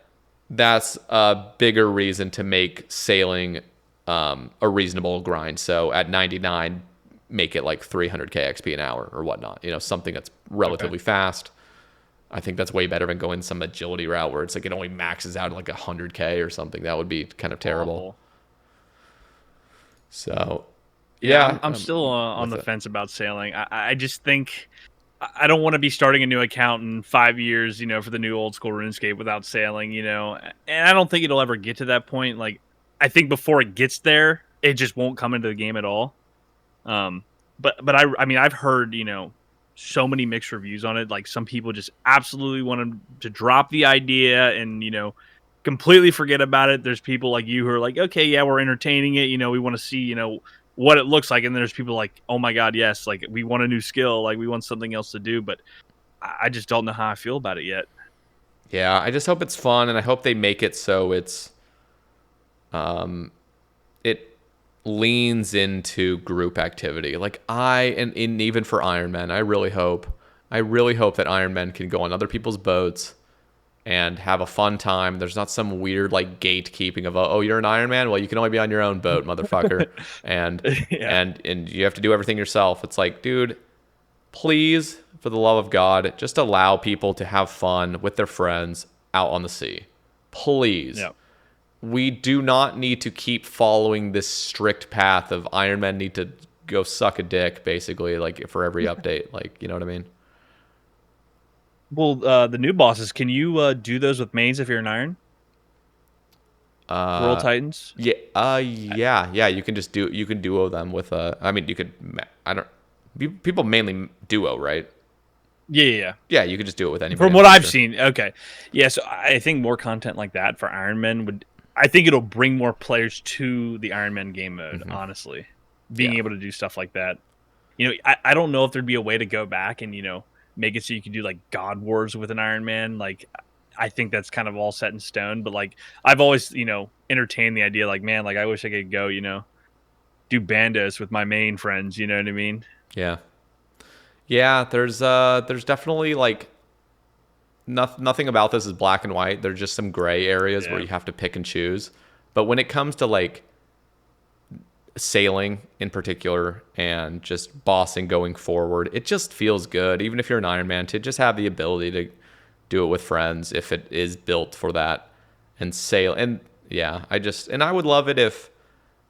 that's a bigger reason to make sailing a reasonable grind. So at 99, make it like 300k XP an hour or whatnot. Something that's relatively fast. I think that's way better than going some agility route where it's like it only maxes out at like 100k or something. That would be kind of terrible. Awful. So, yeah, I'm still on the fence about sailing. I just think I don't want to be starting a new account in 5 years, for the new old school RuneScape without sailing, and I don't think it'll ever get to that point. Like, I think before it gets there, it just won't come into the game at all. But I mean, I've heard, so many mixed reviews on it. Like some people just absolutely want to drop the idea and, completely forget about it. There's people like you who are like, okay, yeah, we're entertaining it. We want to see, what it looks like. And there's people like, oh my God, yes. Like we want a new skill. Like we want something else to do, but I just don't know how I feel about it yet. Yeah. I just hope it's fun. And I hope they make it so it's, it leans into group activity. Like and even for Ironman, I really hope that Ironman can go on other people's boats and have a fun time. There's not some weird like gatekeeping of, oh, you're an Ironman, well, you can only be on your own boat, motherfucker. and and you have to do everything yourself. It's like, dude, please, for the love of God, just allow people to have fun with their friends out on the sea. Please. Yeah. We do not need to keep following this strict path of Ironmen need to go suck a dick, basically, like for every update. Like, you know what I mean? Well, the new bosses, can you do those with mains if you're an iron? World Titans? Yeah. Yeah. You can duo them with I mean, you could. People mainly duo, right? Yeah. Yeah, you could just do it with anybody. From what I've seen, okay. Yeah, so I think more content like that for Iron Man would. I think it'll bring more players to the Iron Man game mode. Honestly, being able to do stuff like that. I don't know if there'd be a way to go back and make it so you can do like God Wars with an Iron Man. Like, I think that's kind of all set in stone. But like, I've always entertained the idea. Like, man, like I wish I could go do bandos with my main friends. You know what I mean? Yeah. Yeah. There's definitely like nothing about this is black and white. There's just some gray areas where you have to pick and choose. But when it comes to like sailing in particular and just bossing going forward, it just feels good, even if you're an Ironman, to just have the ability to do it with friends if it is built for that and sail. And yeah, I would love it if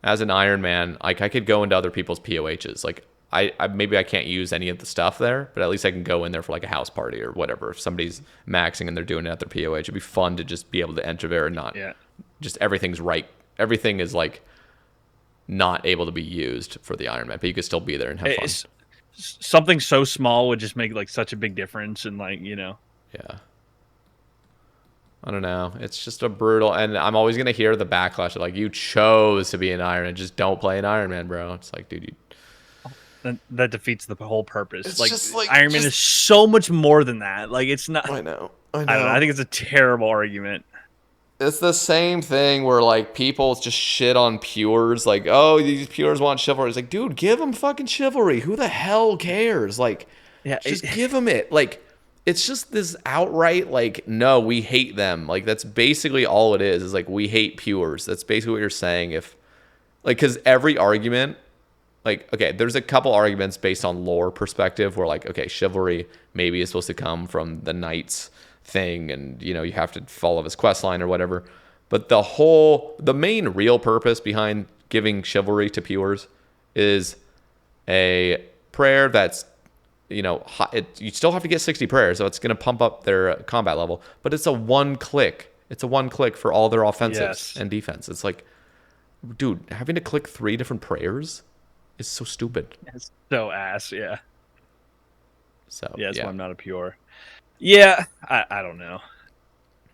as an Ironman, like I could go into other people's POHs. Like I maybe I can't use any of the stuff there, but at least I can go in there for like a house party or whatever. If somebody's maxing and they're doing it at their POH, it'd be fun to just be able to enter there and not just everything's right. Everything is like not able to be used for the Ironman, but you could still be there and have fun. Something so small would just make like such a big difference, and like Yeah. I don't know. It's just a brutal, and I'm always gonna hear the backlash of like, you chose to be an Ironman, just don't play an Ironman, bro. It's like, dude, that defeats the whole purpose. It's like, just like Iron Man is so much more than that. Like, it's not. I know. I don't know. I think it's a terrible argument. it's the same thing where like people just shit on pures, like, oh, these pures want chivalry. It's like, dude, give them fucking chivalry. Who the hell cares? Like, Yeah, just give them it. Like, it's just this outright like, no, we hate them. Like, that's basically all it is like, we hate pures. That's basically what you're saying. If like, because every argument, like, okay, there's a couple arguments based on lore perspective where like, okay, chivalry maybe is supposed to come from the knights thing, and you know, you have to follow his quest line or whatever. But the main real purpose behind giving chivalry to pures is a prayer that's, you know, you still have to get 60 prayers, so it's going to pump up their combat level, but it's a one click. It's a one click for all their offensives and defense. It's like, dude, having to click 3 different prayers is so stupid. It's so ass, yeah. So yeah, that's why I'm not a pure. Yeah, I don't know.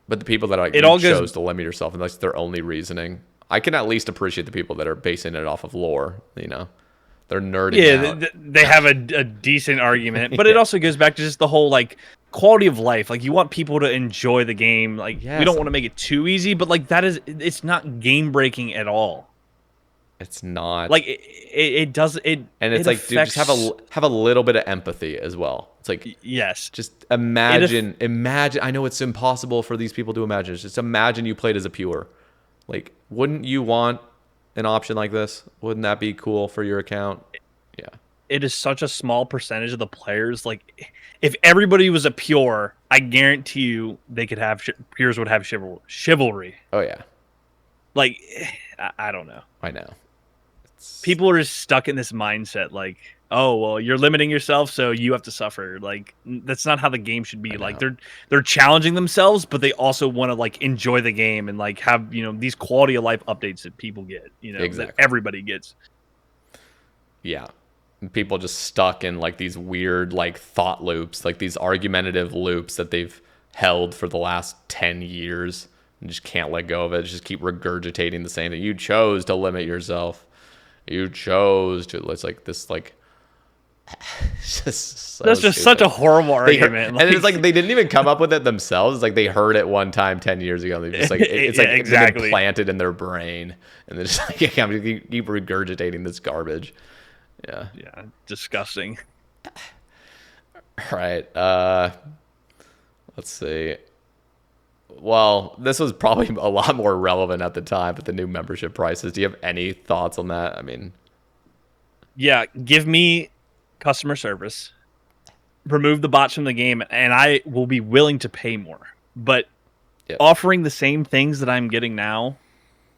But the people that like chose to limit yourself, and that's their only reasoning. I can at least appreciate the people that are basing it off of lore. You know, they're nerding out. They have a decent argument, but it also goes back to just the whole like quality of life. Like, you want people to enjoy the game. Like, we don't want to make it too easy, but like it's not game breaking at all. It's not like it does it, and it's like, affects... dude, just have a little bit of empathy as well. It's like, yes, just imagine. I know it's impossible for these people to imagine. Just imagine you played as a pure. Like, wouldn't you want an option like this? Wouldn't that be cool for your account? Yeah. It is such a small percentage of the players. Like, if everybody was a pure, I guarantee you they could have pures would have chivalry. Oh yeah. Like, I don't know. I know. People are just stuck in this mindset, like, oh, well, you're limiting yourself, so you have to suffer. Like, that's not how the game should be. Like, they're challenging themselves, but they also want to like enjoy the game and like have, you know, these quality of life updates that people get, you know, that everybody gets. Yeah. People just stuck in like these weird like thought loops, like these argumentative loops that they've held for the last 10 years and just can't let go of it. Just keep regurgitating the same thing. You chose to limit yourself. You chose to. It's like this, like, that's just such a horrible argument. And it's like they didn't even come up with it themselves. It's like they heard it one time 10 years ago. They just like it's like exactly. It's been planted in their brain, and they're just like, I'm gonna keep regurgitating this garbage. Yeah. Yeah. Disgusting. All right. Let's see. Well, this was probably a lot more relevant at the time with the new membership prices. Do you have any thoughts on that? I mean, yeah, give me customer service, remove the bots from the game, and I will be willing to pay more. But offering the same things that I'm getting now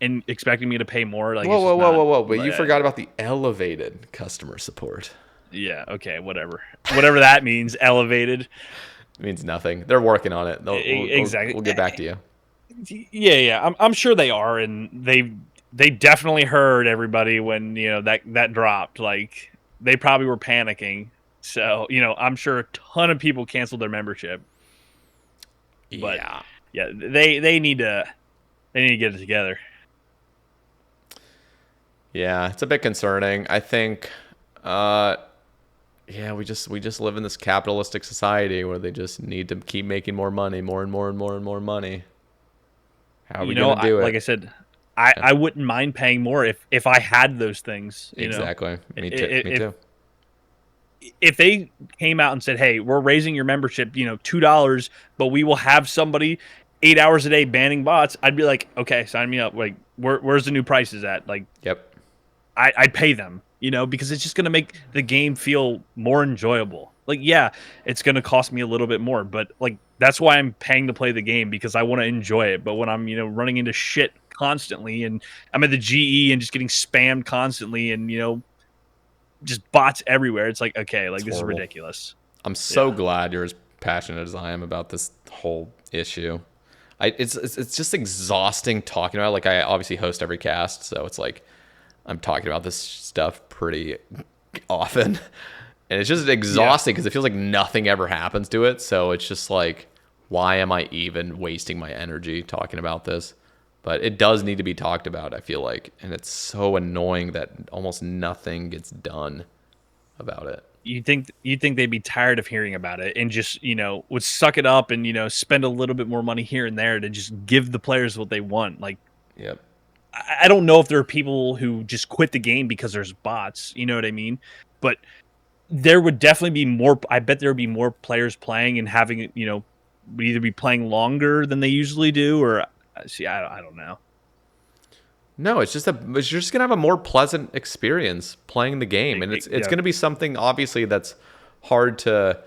and expecting me to pay more, like, whoa! But you forgot about the elevated customer support. Yeah. Okay. Whatever that means. Elevated. It means nothing. They're working on it. Exactly. We'll get back to you. Yeah. I'm sure they are, and they definitely heard everybody when, you know, that dropped. Like, they probably were panicking. So, you know, I'm sure a ton of people canceled their membership. But yeah, they need to get it together. Yeah, it's a bit concerning. I think we just live in this capitalistic society where they just need to keep making more money, more and more and more and more money. How are we going to do it? Like I said, I wouldn't mind paying more if I had those things. Exactly. Me too. If they came out and said, "Hey, we're raising your membership, you know, $2, but we will have somebody 8 hours a day banning bots," I'd be like, "Okay, sign me up." Like, where's the new prices at? Like, yep. I'd pay them, you know, because it's just going to make the game feel more enjoyable. Like, yeah, it's going to cost me a little bit more, but like, that's why I'm paying to play the game, because I want to enjoy it. But when I'm, you know, running into shit constantly, and I'm at the GE and just getting spammed constantly, and, you know, just bots everywhere, it's like, okay, like, this is ridiculous. I'm so glad you're as passionate as I am about this whole issue. It's just exhausting talking about it. Like, I obviously host every cast, so it's like I'm talking about this stuff pretty often, and it's just exhausting because it feels like nothing ever happens to it. So it's just like, why am I even wasting my energy talking about this? But it does need to be talked about, I feel like, and it's so annoying that almost nothing gets done about it. you think they'd be tired of hearing about it and just would suck it up and spend a little bit more money here and there to just give the players what they want. Like Yep. I don't know if there are people who just quit the game because there's bots. You know what I mean? But there would definitely be more. I bet there would be more players playing and having it. Would either be playing longer than they usually do, or see, I don't know. No, it's you're just gonna have a more pleasant experience playing the game, and it's Yeah, gonna be something obviously that's hard to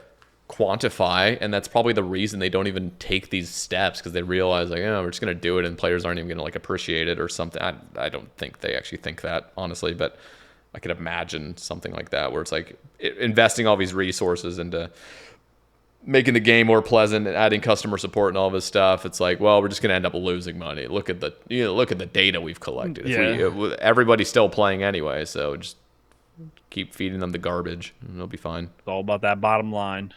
quantify, and that's probably the reason they don't even take these steps, because they realize like, oh, we're just gonna do it, and players aren't even gonna like appreciate it or something. I don't think they actually think that, honestly, but I could imagine something like that where it's like investing all these resources into making the game more pleasant and adding customer support and all this stuff. It's like, well, we're just going to end up losing money. Look at the data we've collected. yeah. Everybody's still playing anyway, so just keep feeding them the garbage and they'll be fine. It's all about that bottom line.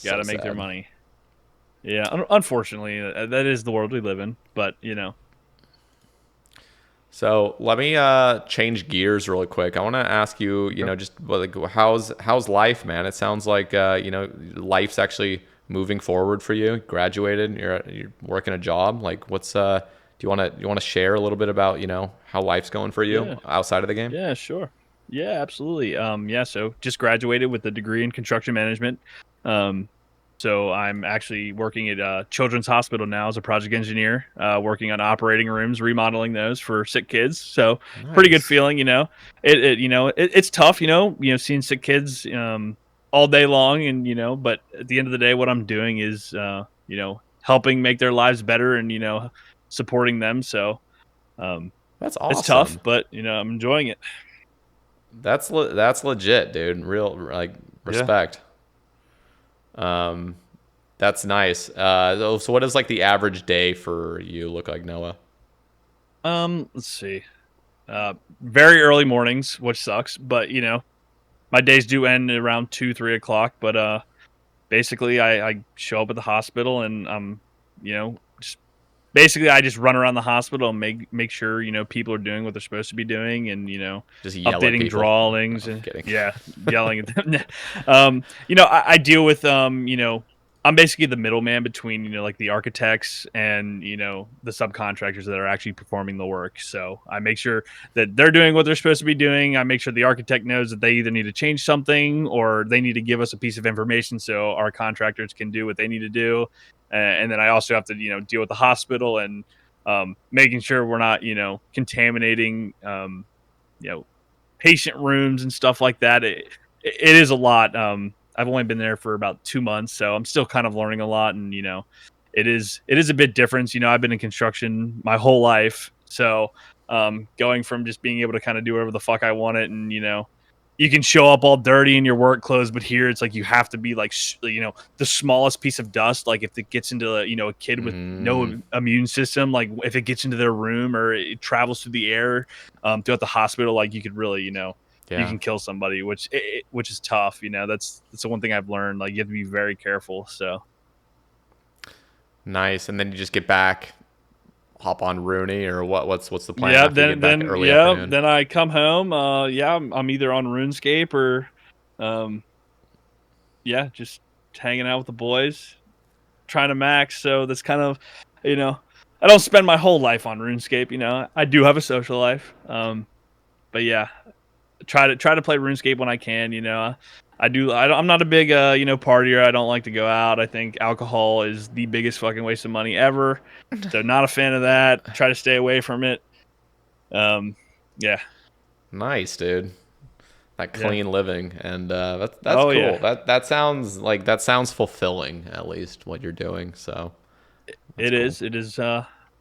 Got to So make their sad. money. Yeah, unfortunately, that is the world we live in. But So let me change gears really quick. I want to ask you, just like how's life, man? It sounds like life's actually moving forward for you. Graduated, you're working a job. Like, what's do you want to share a little bit about how life's going for you yeah, outside of the game? yeah, sure, yeah, absolutely. Yeah, so just graduated with a degree in construction management. Um, So I'm actually working at a children's hospital now as a project engineer, working on operating rooms, remodeling those for sick kids. So pretty good Nice. feeling. It's tough. Seeing sick kids all day long, and but at the end of the day, what I'm doing is helping make their lives better and supporting them. So um, That's it's tough, awesome. but I'm enjoying it. That's legit, dude. Real like Yeah. respect. Um, that's nice. So what does like the average day for you look like, Noah? Let's see. Very early mornings, which sucks, but my days do end around 2, 3 o'clock. But basically, I show up at the hospital and just basically I just run around the hospital and make sure people are doing what they're supposed to be doing, and Just yell at updating people. drawings I'm and kidding. yeah, yelling at them. I deal with I'm basically the middleman between like the architects and the subcontractors that are actually performing the work. So I make sure that they're doing what they're supposed to be doing. I make sure the architect knows that they either need to change something or they need to give us a piece of information so our contractors can do what they need to do. And then I also have to deal with the hospital and making sure we're not contaminating you know patient rooms and stuff like that. It is a lot. I've only been there for about 2 months, so I'm still kind of learning a lot. And it is a bit different. I've been in construction my whole life, so going from just being able to kind of do whatever the fuck I want it, and you can show up all dirty in your work clothes, but here it's like you have to be like the smallest piece of dust. Like if it gets into a kid with Mm, no immune system, like if it gets into their room or it travels through the air throughout the hospital, like you could really you yeah. can kill somebody, which is tough. That's the one thing I've learned. Like you have to be very careful. So Nice. And then you just get back, hop on Rooney, or what's the plan yeah, after you get back then early yeah, afternoon? then I come home. Yeah, I'm either on RuneScape or um, yeah, just hanging out with the boys, trying to max. So that's kind of, you know, I don't spend my whole life on RuneScape. I do have a social life. But yeah, try to play RuneScape when I can. I do. I'm not a big partier. I don't like to go out. I think alcohol is the biggest fucking waste of money ever. So not a fan of that. Try to stay away from it. Um, yeah, Nice, dude. That yeah. clean living, and that's Oh yeah. cool. That sounds fulfilling, at least what you're doing. So that's It cool. is. It is.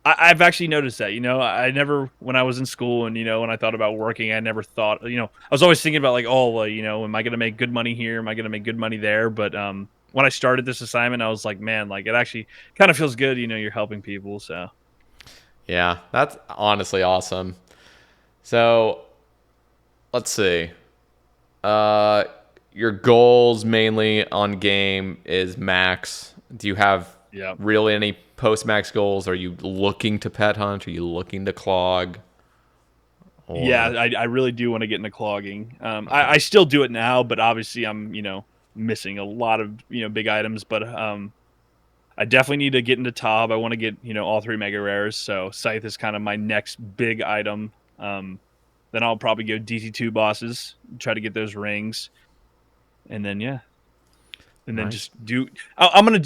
I've actually noticed that. I never, when I was in school and when I thought about working, I never thought. I was always thinking about like, oh, well, am I going to make good money here? Am I going to make good money there? But when I started this assignment, I was like, man, like it actually kind of feels good. You're helping people. So Yeah, that's honestly awesome. So let's see. Uh, your goals mainly on game is max. Do you have yeah. really any post max goals? Are you looking to pet hunt? Are you looking to clog? Yeah, Or I really do want to get into clogging. I still do it now, but obviously I'm missing a lot of big items. But I definitely need to get into Tob. I want to get all three mega rares. So Scythe is kind of my next big item. Then I'll probably go DT2 bosses, try to get those rings, and then and then nice. just do. I want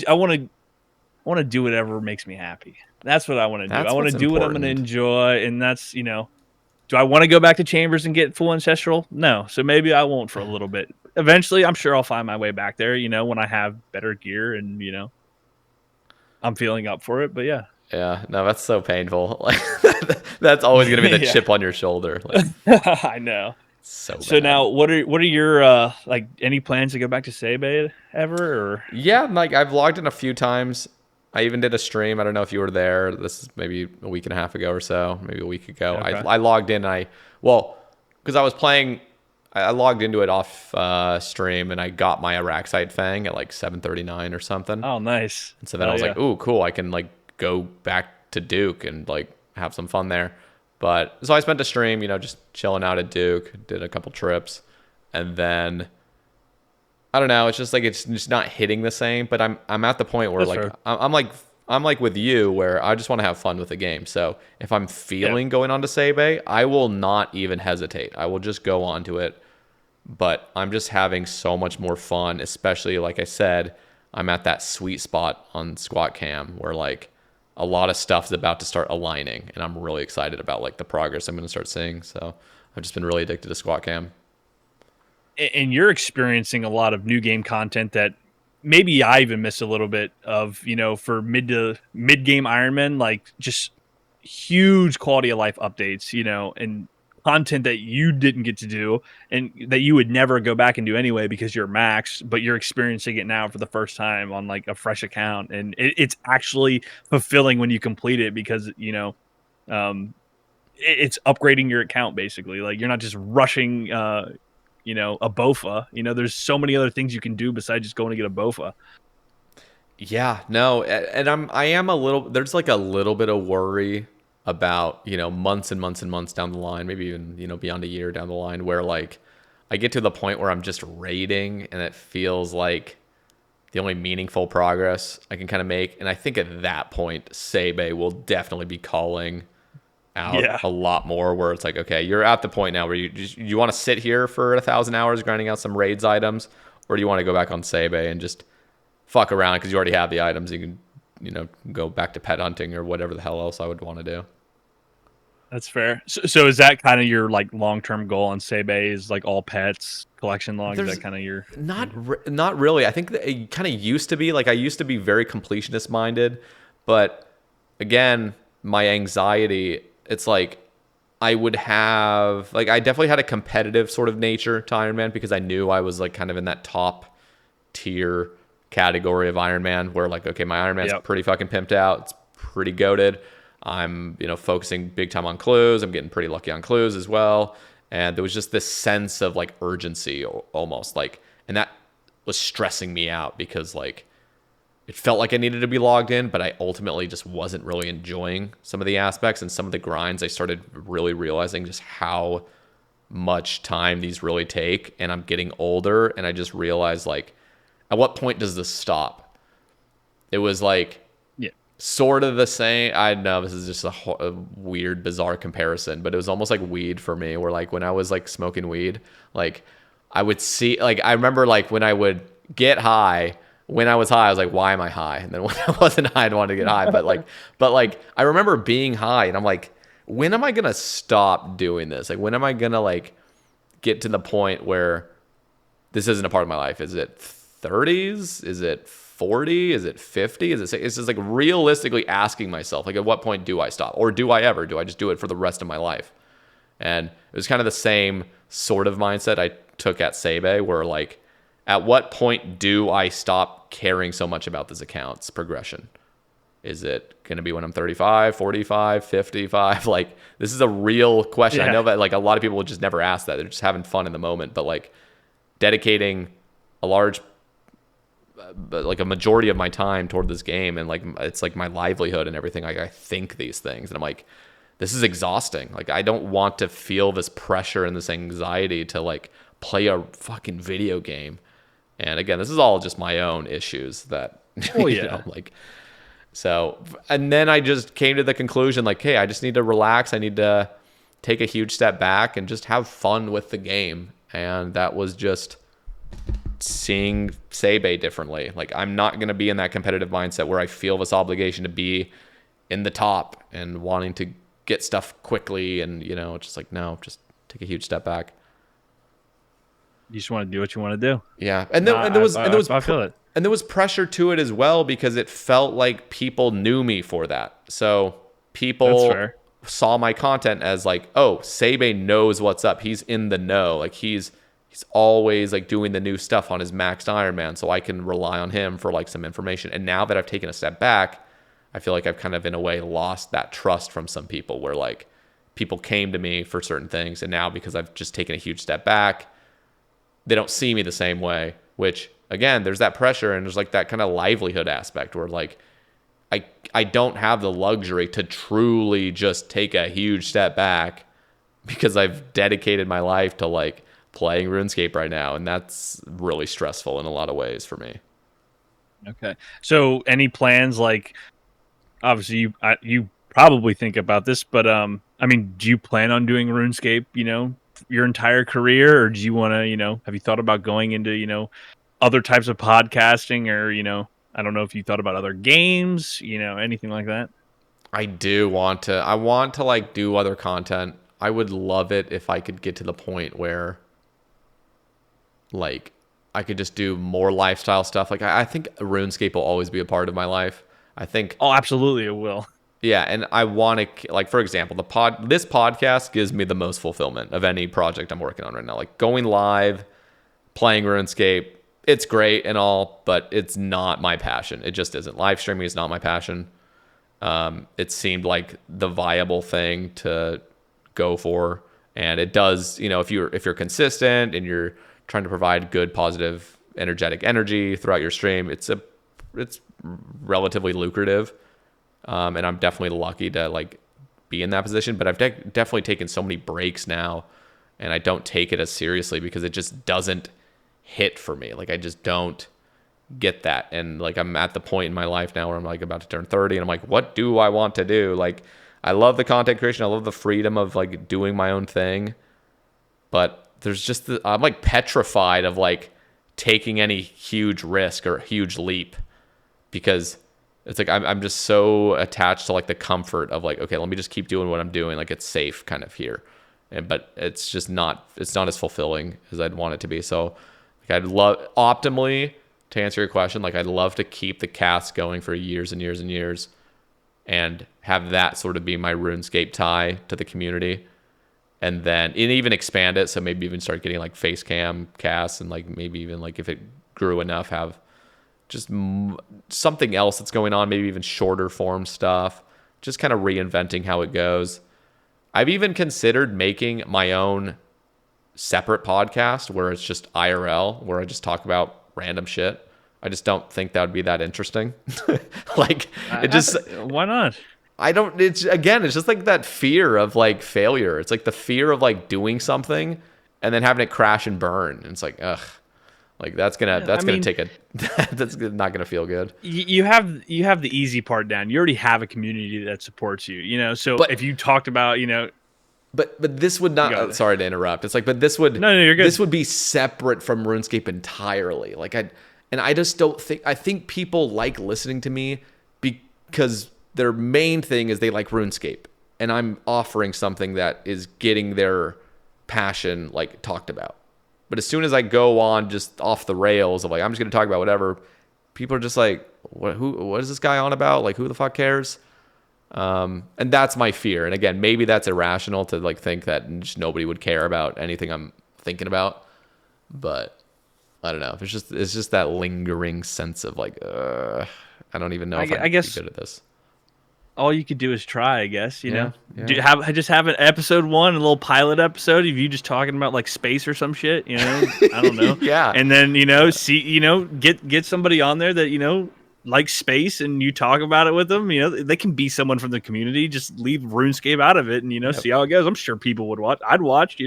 to do whatever makes me happy. That's what I want to do. I That's want to what's do what I'm going to important. enjoy, and that's Do I want to go back to Chambers and get full ancestral? No. So maybe I won't for a little bit. Eventually, I'm sure I'll find my way back there. When I have better gear and I'm feeling up for it. But yeah, Yeah, no, that's so painful. Like that's always gonna be the yeah, chip on your shoulder. Like I know. so So bad. now, what are your like any plans to go back to Sae Bae ever? Or Yeah, like I've logged in a few times. I even did a stream. I don't know if you were there. This is maybe a week and a half ago or so, maybe a week ago. I, okay, I logged in. Well, because I was playing, I logged into it off stream and I got my Araxite Fang at like 7:39 or something. oh nice, And so then I hell was like, yeah, ooh, cool. I can like go back to Duke and like have some fun there. But so I spent a stream, just chilling out at Duke, did a couple trips, and then I don't know. It's just like it's just not hitting the same. But I'm at the point where that's like fair. I'm like with you where I just want to have fun with the game. So if I'm Yeah, feeling going on to Sae Bae, I will not even hesitate. I will just go onto it. But I'm just having so much more fun, especially like I said, I'm at that sweet spot on Squat Cam where like a lot of stuff is about to start aligning, and I'm really excited about like the progress I'm going to start seeing. So I've just been really addicted to Squat Cam. and you're experiencing a lot of new game content that maybe I even missed a little bit of, for mid game Ironman, like just huge quality of life updates, and content that you didn't get to do and that you would never go back and do anyway because you're max, but you're experiencing it now for the first time on like a fresh account. And it's actually fulfilling when you complete it because, um, it's upgrading your account basically. Like you're not just rushing, a BOFA. There's so many other things you can do besides just going to get a BOFA. Yeah, no, and I am a little. There's like a little bit of worry about months and months and months down the line, maybe even beyond a year down the line, where like I get to the point where I'm just raiding, and it feels like the only meaningful progress I can kind of make. And I think at that point, Sae Bae will definitely be calling out Yeah, a lot more. Where it's like, okay, you're at the point now where you want to sit here for 1,000 hours grinding out some raids items, or do you want to go back on Sae Bae and just fuck around because you already have the items. You can, go back to pet hunting or whatever the hell else I would want to do. that's fair. So is that kind of your like long term goal on Sae Bae is like all pets collection logs? Is There's that kind of your not really. I think that it kind of used to be like I used to be very completionist minded, but again, my anxiety. It's like I would have like I definitely had a competitive sort of nature to Iron Man because I knew I was like kind of in that top tier category of Iron Man where like, okay, my Iron Man's yep. pretty fucking pimped out. It's pretty goated. I'm, focusing big time on clues. I'm getting pretty lucky on clues as well. And there was just this sense of like urgency almost like, and that was stressing me out because like it felt like I needed to be logged in, but I ultimately just wasn't really enjoying some of the aspects and some of the grinds. I started really realizing just how much time these really take. And I'm getting older and I just realized like, at what point does this stop? It was like Yeah. sort of the same. I know this is just a weird, bizarre comparison, but it was almost like weed for me, where like when I was like smoking weed, like I would see, like I remember like when I would get high, when I was high, I was like, why am I high? And then when I wasn't high, I didn't want to get high. But I remember being high and I'm like, when am I going to stop doing this? Like, when am I going to like get to the point where this isn't a part of my life? Is it 30s? Is it 40? Is it 50? It's just like realistically asking myself, like, at what point do I stop? Or do I ever? Do I just do it for the rest of my life? And it was kind of the same sort of mindset I took at Sae Bae, where like, at what point do I stop caring so much about this account's progression? Is it going to be when I'm 35, 45, 55? Like, this is a real question. I Yeah. know that like a lot of people will just never ask that. They're just having fun in the moment. But like dedicating a large, but like a majority of my time toward this game and like it's like my livelihood and everything. Like I think these things and I'm like, this is exhausting. Like, I don't want to feel this pressure and this anxiety to like play a fucking video game. And again, this is all just my own issues that, Oh yeah. like, so, and then I just came to the conclusion, like, hey, I just need to relax. I need to take a huge step back and just have fun with the game. And that was just seeing Sae Bae differently. Like, I'm not going to be in that competitive mindset where I feel this obligation to be in the top and wanting to get stuff quickly. And, it's just like, no, just take a huge step back. You just want to do what you want to do. Yeah. And there was I feel it. And there was pressure to it as well because it felt like people knew me for that. So people saw my content as like, oh, Sae Bae knows what's up. He's in the know. Like he's always like doing the new stuff on his maxed Ironman. So I can rely on him for like some information. And now that I've taken a step back, I feel like I've kind of in a way lost that trust from some people where like people came to me for certain things. And now because I've just taken a huge step back, they don't see me the same way, which again, there's that pressure and there's like that kind of livelihood aspect where like I don't have the luxury to truly just take a huge step back because I've dedicated my life to like playing RuneScape right now. And that's really stressful in a lot of ways for me. Okay. So any plans, like obviously you probably think about this, but I mean, do you plan on doing RuneScape, your entire career, or do you want to, have you thought about going into, other types of podcasting, or, I don't know if you thought about other games, anything like that? I want to like do other content. I would love it if I could get to the point where like I could just do more lifestyle stuff. Like I think RuneScape will always be a part of my life. I think. Oh, absolutely, it will. Yeah, and I want to, like, for example, this podcast gives me the most fulfillment of any project I'm working on right now. Like, going live, playing RuneScape, it's great and all, but it's not my passion. It just isn't. Live streaming is not my passion. It seemed like the viable thing to go for, and it does, if you're consistent and you're trying to provide good, positive, energetic energy throughout your stream, it's relatively lucrative. And I'm definitely lucky to like be in that position, but I've definitely taken so many breaks now, and I don't take it as seriously because it just doesn't hit for me. Like I just don't get that. And like I'm at the point in my life now where I'm like about to turn 30 and I'm like, what do I want to do? Like I love the content creation. I love the freedom of like doing my own thing, but there's just I'm like petrified of like taking any huge risk or huge leap because it's like I'm just so attached to like the comfort of like, okay, let me just keep doing what I'm doing. Like it's safe kind of here. But it's just not as fulfilling as I'd want it to be. So like I'd love, optimally, to answer your question, like I'd love to keep the cast going for years and years and years and have that sort of be my RuneScape tie to the community. And even expand it. So maybe even start getting like face cam casts and like maybe even like if it grew enough, have just something else that's going on, maybe even shorter form stuff, just kind of reinventing how it goes. I've even considered making my own separate podcast where it's just IRL, where I just talk about random shit. I just don't think that would be that interesting. Like it just, why not? it's just like that fear of like failure. It's like the fear of like doing something and then having it crash and burn. And it's like, ugh. Like that's gonna take that's not gonna feel good. You have the easy part down. You already have a community that supports you, So if you talked about, but this would not. Sorry to interrupt. It's like, but this would you're good. This would be separate from RuneScape entirely. Like I just don't think. I think people like listening to me because their main thing is they like RuneScape, and I'm offering something that is getting their passion like talked about. But as soon as I go on just off the rails of like, I'm just going to talk about whatever, people are just like, what is this guy on about? Like, who the fuck cares? And that's my fear. And again, maybe that's irrational to like think that just nobody would care about anything I'm thinking about. But I don't know. It's just that lingering sense of like, I don't even know if I guess be good at this. All you could do is try, I guess, Yeah. Just have an episode 1, a little pilot episode of you just talking about like space or some shit, I don't know. Yeah. And then, see, get somebody on there that, like space and you talk about it with them, they can be someone from the community. Just leave RuneScape out of it and Yep. see how it goes. I'm sure people would watch. I'd watch.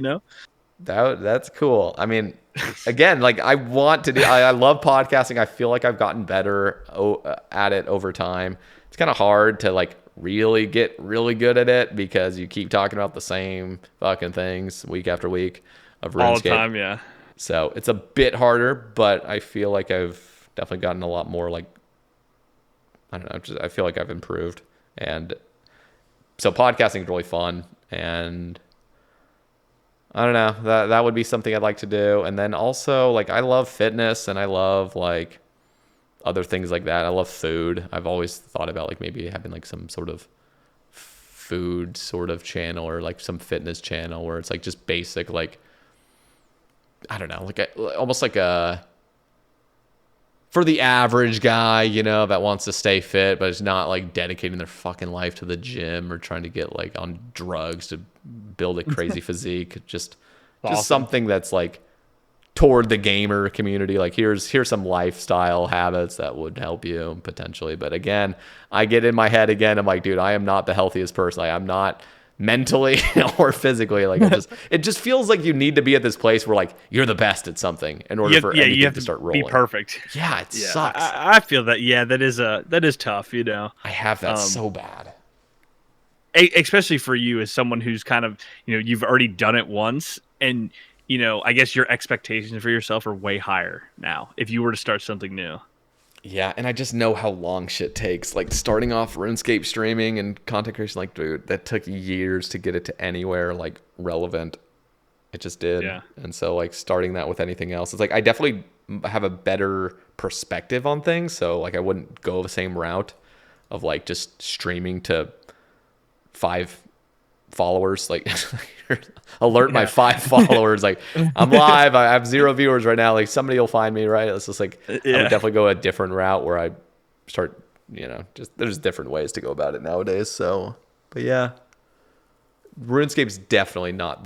That's cool. I mean, again, like I want to do. I love podcasting. I feel like I've gotten better at it over time. It's kind of hard to like really get really good at it because you keep talking about the same fucking things week after week of RuneScape. All the time, yeah. So it's a bit harder, but I feel like I've definitely gotten a lot more like, I don't know, I feel like I've improved. And so podcasting is really fun. And I don't know, that would be something I'd like to do. And then also like I love fitness and I love like other things like that. I love food. I've always thought about like maybe having like some sort of food sort of channel or like some fitness channel where it's like just basic, like, I don't know, like almost like a, for the average guy, that wants to stay fit, but is not like dedicating their fucking life to the gym or trying to get like on drugs to build a crazy physique. Just Awesome. something that's like toward the gamer community. Like here's some lifestyle habits that would help you potentially. But again, I get in my head again. I'm like, dude, I am not the healthiest person. I'm not mentally or physically. Like it just feels like you need to be at this place where like you're the best at something in order for anything you have to start rolling. Be perfect. Yeah, it sucks. I feel that. Yeah, that is tough. I have that so bad. Especially for you as someone who's kind of you've already done it once, and I guess your expectations for yourself are way higher now. If you were to start something new. Yeah, and I just know how long shit takes. Like starting off RuneScape streaming and content creation, like dude, that took years to get it to anywhere like relevant. It just did. Yeah. And so like starting that with anything else, it's like I definitely have a better perspective on things. So like I wouldn't go the same route of like just streaming to 5 followers, like alert my 5 followers, like I'm live, I have 0 viewers right now, like somebody will find me, right? It's just like I would definitely go a different route where I start, just there's different ways to go about it nowadays. So but yeah, RuneScape's definitely not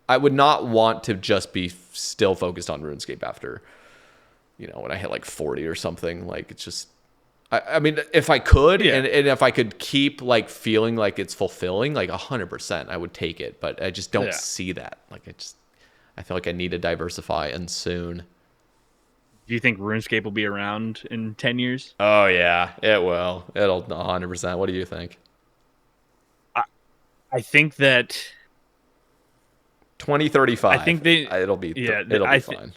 I would not want to just be still focused on RuneScape after when I hit like 40 or something. Like it's just I mean, if I could, and if I could keep like feeling like it's fulfilling, like 100%, I would take it. But I just don't see that. Like I feel like I need to diversify, and soon. Do you think RuneScape will be around in 10 years? Oh yeah, it will. It'll 100%. What do you think? I think that 2035. I think it'll be fine.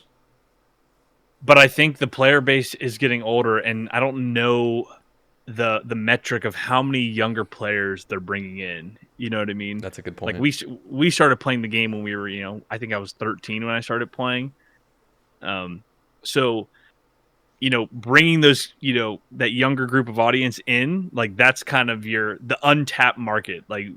But I think the player base is getting older, and I don't know the metric of how many younger players they're bringing in. You know what I mean? That's a good point. Like we started playing the game when we were, I think I was 13 when I started playing. So, bringing those, that younger group of audience in, like that's kind of the untapped market. Like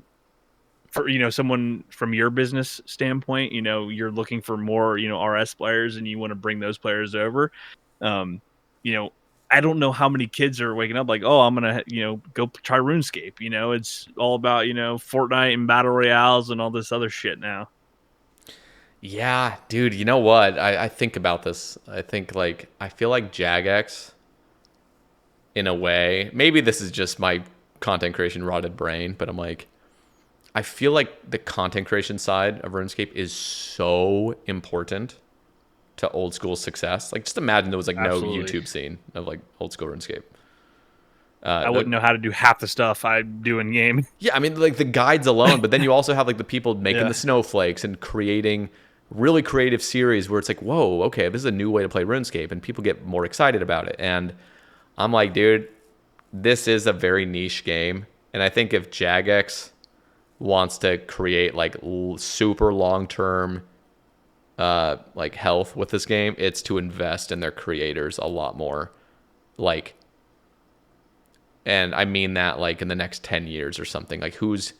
for, someone from your business standpoint, you're looking for more, RS players and you want to bring those players over. I don't know how many kids are waking up like, oh, I'm going to, go try RuneScape. It's all about, Fortnite and battle royales and all this other shit now. Yeah, dude, you know what? I think about this. I think like, I feel like Jagex in a way, maybe this is just my content creation rotted brain, but I'm like, I feel like the content creation side of RuneScape is so important to old school success. Like, just imagine there was like Absolutely. no YouTube scene of like old school RuneScape. I wouldn't know how to do half the stuff I do in game. Yeah, I mean, like the guides alone, but then you also have like the people making the snowflakes and creating really creative series where it's like, whoa, okay, this is a new way to play RuneScape, and people get more excited about it. And I'm like, dude, this is a very niche game, and I think if Jagex wants to create like super long-term like health with this game, it's to invest in their creators a lot more. Like, and I mean that like in the next 10 years or something. Like who's,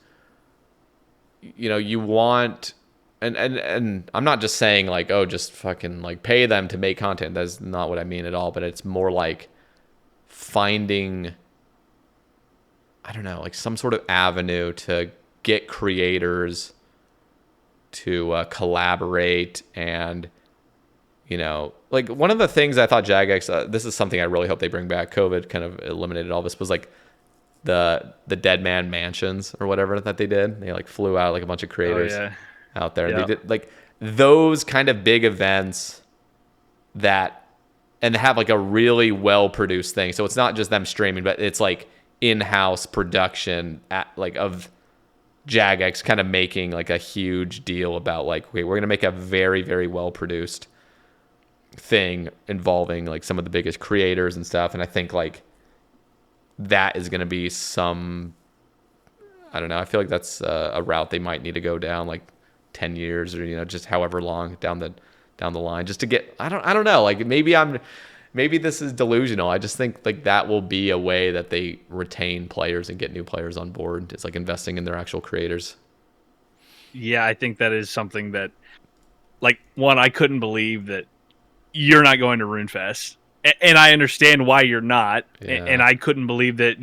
you want, and I'm not just saying like, oh, just fucking like pay them to make content. That's not what I mean at all. But it's more like finding, I don't know, like some sort of avenue to get creators to collaborate and like one of the things I thought Jagex, this is something I really hope they bring back. COVID kind of eliminated all this, was like the Dead Man Mansions or whatever that they did. They like flew out like a bunch of creators out there. Yep. They did like those kind of big events and have like a really well produced thing. So it's not just them streaming, but it's like in-house production of Jagex kind of making like a huge deal about like, okay, we're going to make a very, very well produced thing involving like some of the biggest creators and stuff. And I think like that is going to be I don't know. I feel like that's a route they might need to go down, like 10 years or, just however long down the line, just to get, I don't know. Like maybe this is delusional. I just think like that will be a way that they retain players and get new players on board. It's like investing in their actual creators. Yeah, I think that is something that, like, one, I couldn't believe that you're not going to RuneFest. And I understand why you're not. Yeah. And I couldn't believe that,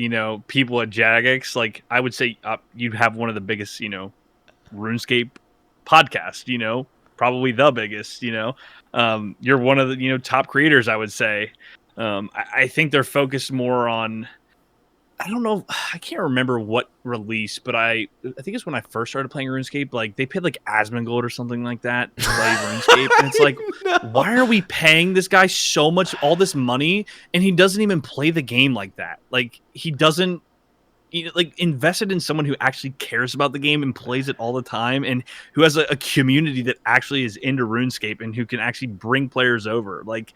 people at Jagex, like, I would say you have one of the biggest, RuneScape podcasts, probably the biggest, you're one of the, top creators, I would say. I think they're focused more on, I don't know, I can't remember what release, but I think it's when I first started playing RuneScape. Like they paid like Asmongold or something like that to play RuneScape, and it's like, why are we paying this guy all this money, and he doesn't even play the game like that? Like he doesn't, like invested in someone who actually cares about the game and plays it all the time, and who has a community that actually is into RuneScape and who can actually bring players over. Like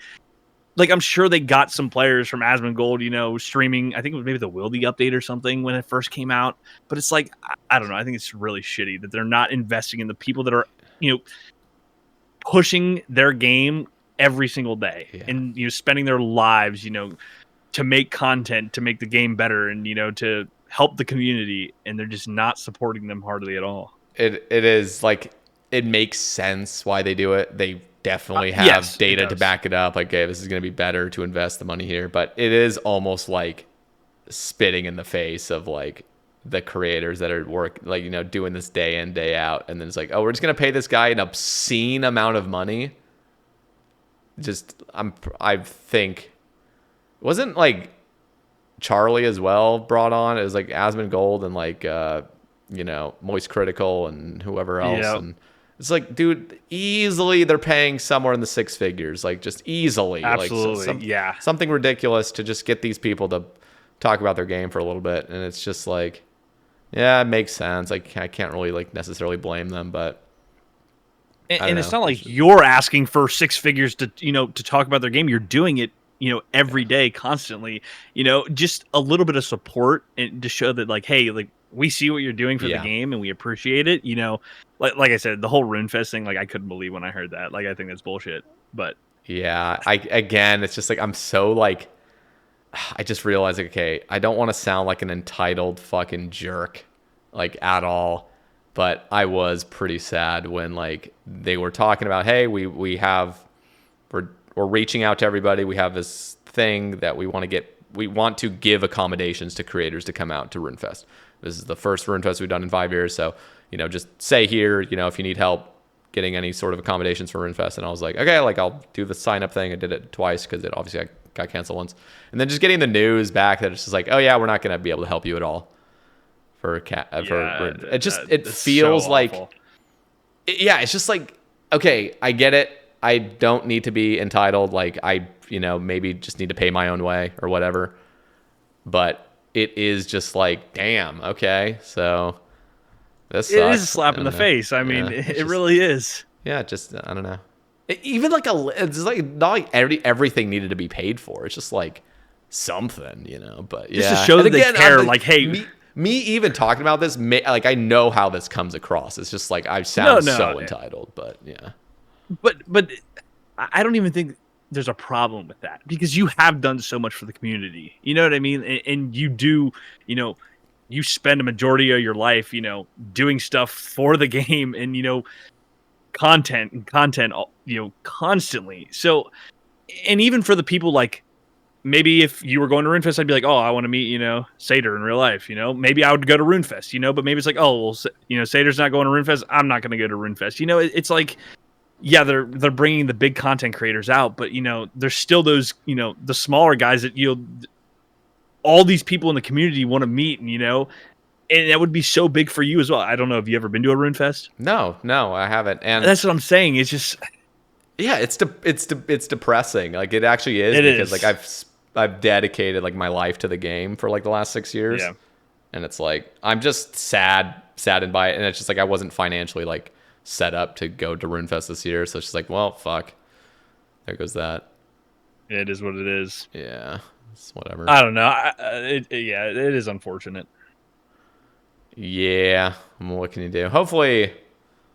I'm sure they got some players from Asmongold, streaming. I think it was maybe the Wildy update or something when it first came out. But it's like, I don't know. I think it's really shitty that they're not investing in the people that are, pushing their game every single day and, spending their lives, to make content, to make the game better and, to help the community. And they're just not supporting them hardly at all. It is like, it makes sense why they do it. They definitely have data to back it up. Like, okay, this is going to be better to invest the money here. But it is almost like spitting in the face of like the creators that are doing this day in, day out. And then it's like, oh, we're just going to pay this guy an obscene amount of money. I think, wasn't like Charlie as well brought on? It was like Asmongold and like, Moist Critical and whoever else. Yep. And it's like, dude, easily they're paying somewhere in the six figures, like just easily. Absolutely, like something ridiculous to just get these people to talk about their game for a little bit, and it's just like, yeah, it makes sense. Like I can't really like necessarily blame them, but and it's not like you're asking for six figures to to talk about their game. You're doing it every day, constantly. Just a little bit of support and to show that like, hey, like we see what you're doing for the game and we appreciate it. Like I said, the whole RuneFest thing, like I couldn't believe when I heard that. Like I think that's bullshit. But yeah, it's just like I'm so like, I just realized like, okay, I don't want to sound like an entitled fucking jerk, like at all. But I was pretty sad when like they were talking about, hey, we're reaching out to everybody. We have this thing that we want to give accommodations to creators to come out to RuneFest. This is the first RuneFest we've done in 5 years. So, just say here, if you need help getting any sort of accommodations for RuneFest. And I was like, okay, like I'll do the sign up thing. I did it twice because it obviously I got canceled once. And then just getting the news back that it's just like, oh yeah, we're not going to be able to help you at all it feels so like, awful. It's just like, okay, I get it. I don't need to be entitled. Like I, maybe just need to pay my own way or whatever. But it is just like, damn, okay. So this sucks. It is a slap in the face. I mean, it really is. Yeah, just, I don't know. Even like it's like not like everything needed to be paid for. It's just like something, but just to show that they care. Like, hey, me even talking about this, like I know how this comes across. It's just like I sound so entitled, but yeah. But I don't even think there's a problem with that because you have done so much for the community. You know what I mean? And you do, you spend a majority of your life, doing stuff for the game and, content, constantly. So, and even for the people like, maybe if you were going to RuneFest, I'd be like, oh, I want to meet, Sater in real life, maybe I would go to RuneFest, but maybe it's like, oh, well, Sater's not going to RuneFest. I'm not going to go to RuneFest. It's like, yeah, they're bringing the big content creators out, but there's still those the smaller guys that all these people in the community want to meet, and that would be so big for you as well. I don't know. Have you ever been to a Rune Fest? No, I haven't. And That's what I'm saying. It's just yeah, it's depressing. Like it actually is it because is. like I've dedicated like my life to the game for like the last 6 years, Yeah. and it's like I'm just saddened by it, and it's just like I wasn't financially like set up to go to RuneFest this year, so it's just like, well, fuck, there goes that. It is what it is. Yeah, it's whatever. I don't know. Yeah, it is unfortunate. Yeah, what can you do? Hopefully,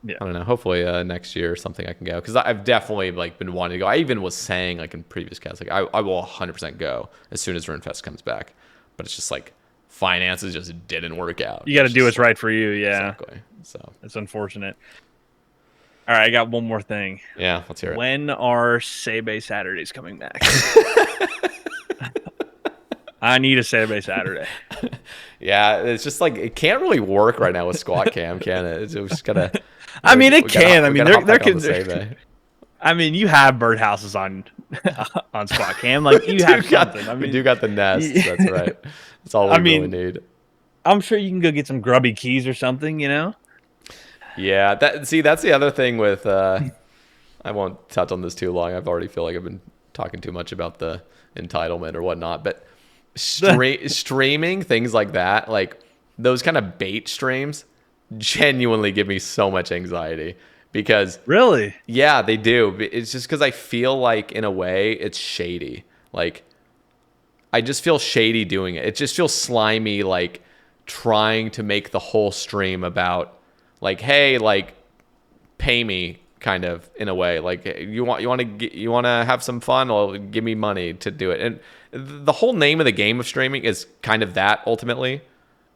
Yeah. I don't know. Hopefully next year or something I can go because I've definitely like been wanting to go. I even was saying like in previous casts like I will 100% go as soon as RuneFest comes back, but it's just like finances just didn't work out. You got to It's do what's just like- right for you. Yeah. Exactly. So It's unfortunate. All right, I got one more thing. yeah, let's hear it. When are Sae Bae Saturdays coming back? I need a Sae Bae Saturday. Yeah, it's just like it can't really work right now with squat cam, can it? It's just gotta. I mean, it we can. gotta- I we mean, gotta hop there back on can. the Sae Bae. I mean, you have birdhouses on on Squat Cam. Like you have something. I we mean, do got the nest. That's right. That's all we really need. I'm sure you can go get some grubby keys or something. Yeah, that's the other thing with I won't touch on this too long. I've already feel like I've been talking too much about the entitlement or whatnot, but streaming things like that, like those kind of bait streams genuinely give me so much anxiety because Really? yeah, they do. It's just because I feel like in a way it's shady. Like I just feel shady doing it. It just feels slimy, like trying to make the whole stream about like, hey, like pay me kind of in a way. Like you want to have some fun? Well, give me money to do it. And the whole name of the game of streaming is kind of that ultimately.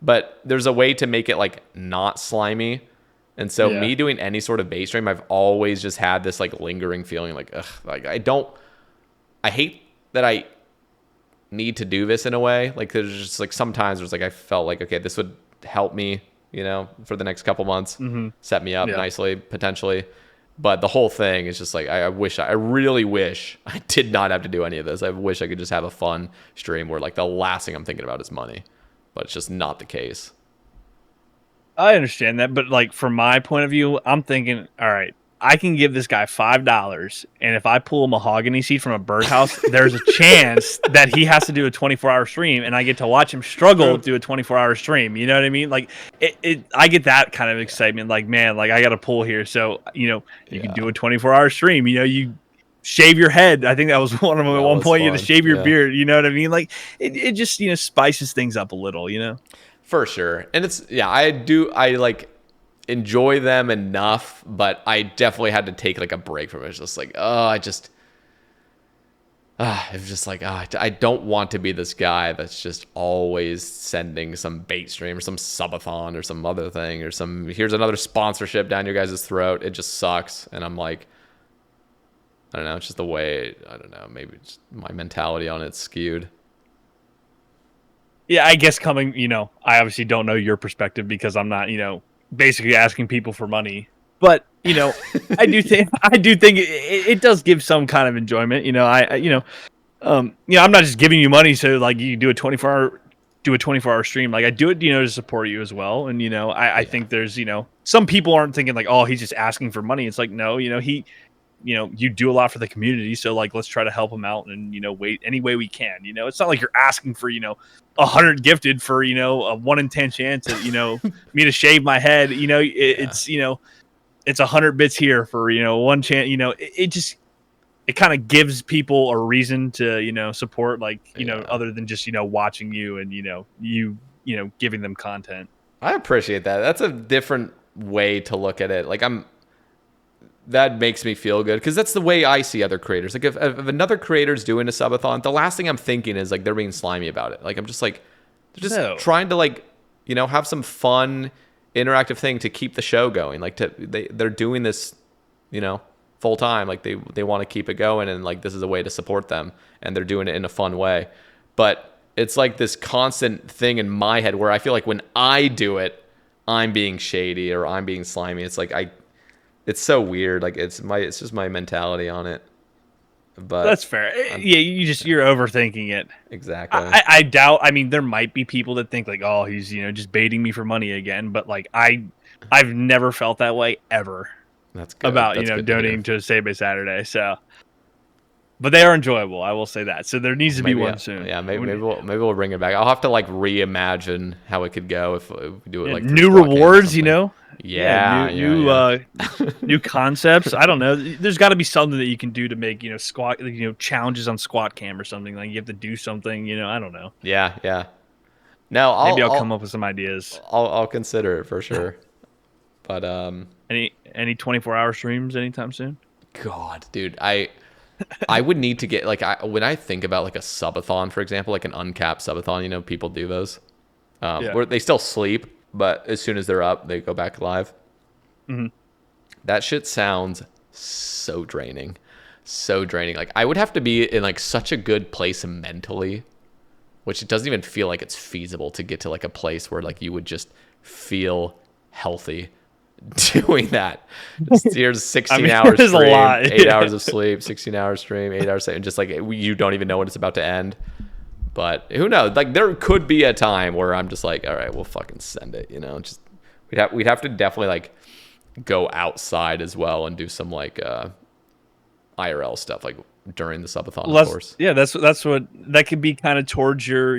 But there's a way to make it like not slimy. And so me doing any sort of bait stream, I've always just had this like lingering feeling like, ugh, like I hate that I need to do this in a way. Like there's just like sometimes there's like I felt like, okay, this would help me, for the next couple months, set me up nicely, potentially. But the whole thing is just like, I really wish I did not have to do any of this. I wish I could just have a fun stream where like the last thing I'm thinking about is money, but it's just not the case. I understand that, but like from my point of view, I'm thinking, all right, I can give this guy $5, and if I pull a mahogany seed from a birdhouse, there's a chance that he has to do a 24-hour stream, and I get to watch him struggle to do a 24-hour stream. You know what I mean? Like, I get that kind of excitement. Like, man, like I got to pull here, so you can do a 24-hour stream. You shave your head. I think that was one of them. At one point, you had to shave your beard. You know what I mean? Like, it just spices things up a little. For sure. And I like enjoy them enough, but I definitely had to take like a break from it. It's just like, it's just like, I don't want to be this guy that's just always sending some bait stream or some subathon or some other thing or here's another sponsorship down your guys' throat. It just sucks. And I'm like, I don't know. It's just the way, I don't know, maybe it's my mentality on it's skewed. Yeah, I guess I obviously don't know your perspective because I'm not, basically asking people for money. But, I do think it does give some kind of enjoyment. I'm not just giving you money so like you do a 24-hour stream. Like I do it, to support you as well. And, I think there's, some people aren't thinking like, oh, he's just asking for money. It's like, no, you do a lot for the community, so like let's try to help him out and wait any way we can. It's not like you're asking for 100 gifted for a 1 in 10 chance at me to shave my head. It's 100 bits here for one chance. It kind of gives people a reason to support, like other than just watching you and you giving them content. I appreciate that. That's a different way to look at it. Like that makes me feel good because that's the way I see other creators. Like if another creator's doing a subathon, the last thing I'm thinking is like they're being slimy about it. Like I'm just like they're just trying to like have some fun interactive thing to keep the show going. Like they're doing this full time. Like they want to keep it going and like this is a way to support them and they're doing it in a fun way. But it's like this constant thing in my head where I feel like when I do it, I'm being shady or I'm being slimy. It's like it's so weird. Like it's just my mentality on it. But That's fair. I'm Yeah, you're overthinking it. exactly. I doubt. I mean, there might be people that think like, oh, he's just baiting me for money again. But like, I've never felt that way ever That's good. about That's good to hear. donating to Sae Bae Saturday. So, but they are enjoyable. I will say that. So there needs to be Maybe one soon. yeah, maybe we'll bring it back. I'll have to like reimagine how it could go if we do it Yeah, like through new squad games or rewards. something. Yeah, Yeah, yeah. new concepts. I don't know. There's got to be something that you can do to make squat challenges on squat cam or something. Like you have to do something. I don't know. Yeah, yeah. No, Maybe I'll come up with some ideas. I'll consider it for sure. But Any 24-hour streams anytime soon? God, dude, I would need to get like when I think about like a subathon, for example, like an uncapped subathon. People do those Yeah. where they still sleep, but as soon as they're up, they go back live. Mhm. That shit sounds so draining, so draining. Like I would have to be in like such a good place mentally, which it doesn't even feel like it's feasible to get to like a place where like you would just feel healthy doing that. Here's 16 hours there's a stream, lot. 8 hours of sleep, 16 hours stream, 8 hours sleep, and just like you don't even know when it's about to end. But who knows? Like there could be a time where I'm just like, all right, we'll fucking send it. Just we'd have to definitely like go outside as well and do some like IRL stuff like during the subathon, of course. Yeah, that's what that could be kind of towards your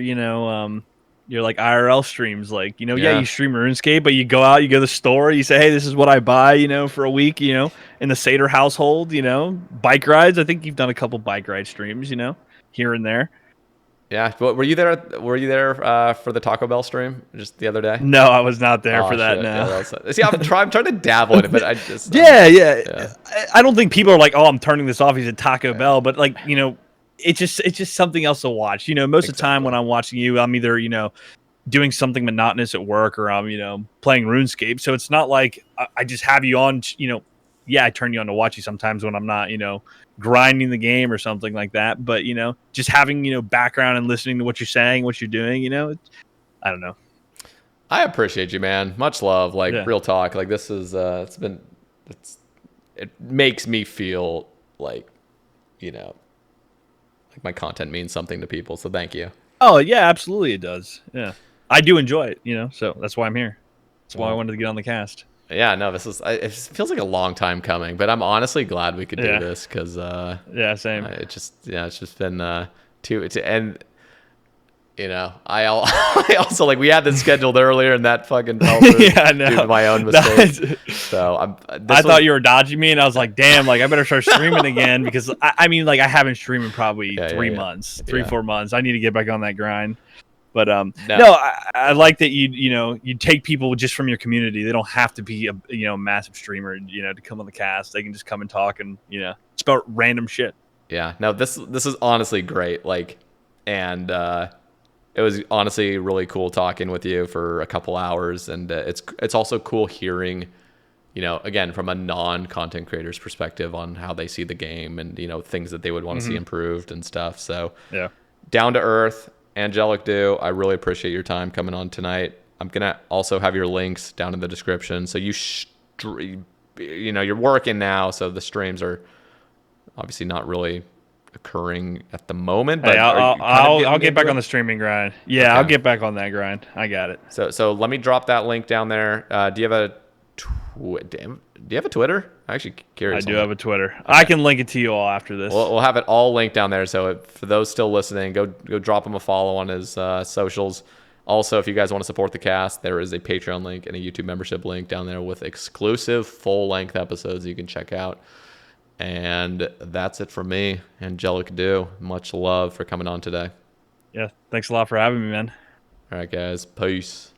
like IRL streams. Like yeah, Yeah. you stream RuneScape, but you go out, you go to the store, you say, hey, this is what I buy, for a week, in the Seder household, bike rides. I think you've done a couple bike ride streams, here and there. Yeah. But were you there? Were you there for the Taco Bell stream just the other day? No, I was not there Oh for that. shit! No. Yeah, see, I'm trying to dabble in it, but I just Yeah. I don't think people are like, oh, I'm turning this off. He's at Taco Bell, but like, it's just something else to watch. Most of the time when Exactly. I'm watching you, I'm either doing something monotonous at work or I'm playing RuneScape. So it's not like I just have you on. Yeah, I turn you on to watch you sometimes when I'm not grinding the game or something like that. But just having background and listening to what you're saying, what you're doing. I don't know. I appreciate you, man. Much love. Like Yeah. real talk. Like this is it makes me feel like like my content means something to people. So thank you. Oh yeah, absolutely it does. Yeah, I do enjoy it. So that's why I'm here. That's why I Well, wanted to get on the cast. yeah, no, it feels like a long time coming, but I'm honestly glad we could do Yeah. this because Yeah, same. it's just been and I also like we had this scheduled earlier and that fucking fell through Yeah, I know. due to my own mistake. So I thought you were dodging me, and I was like, "Damn! Like, I better start streaming again because I mean, like, I haven't streamed in probably Yeah, 3 months, yeah. 4 months. I need to get back on that grind." But No. no, I like that you take people just from your community. They don't have to be a massive streamer, to come on the cast. They can just come and talk and it's about random shit. Yeah, no, this is honestly great. Like, and it was honestly really cool talking with you for a couple hours, and it's also cool hearing, again from a non-content creator's perspective on how they see the game and things that they would want to see improved and stuff. So Yeah. down to earth, AngelicDew, I really appreciate your time coming on tonight. I'm gonna also have your links down in the description. So you're working now, so the streams are obviously not really occurring at the moment, but Hey, I'll get back on the streaming grind. Yeah, Okay. I'll get back on that grind. I got it. So let me drop that link down there. Do you have a do you have a Twitter? I'm actually curious. I do have a Twitter. I can link it to you all after this. We'll have it all linked down there. So for those still listening, go drop him a follow on his socials. Also, if you guys want to support the cast, there is a Patreon link and a YouTube membership link down there with exclusive full-length episodes you can check out. And that's it from me, AngelicDew. Much love for coming on today. Yeah, thanks a lot for having me, man. All right, guys. Peace.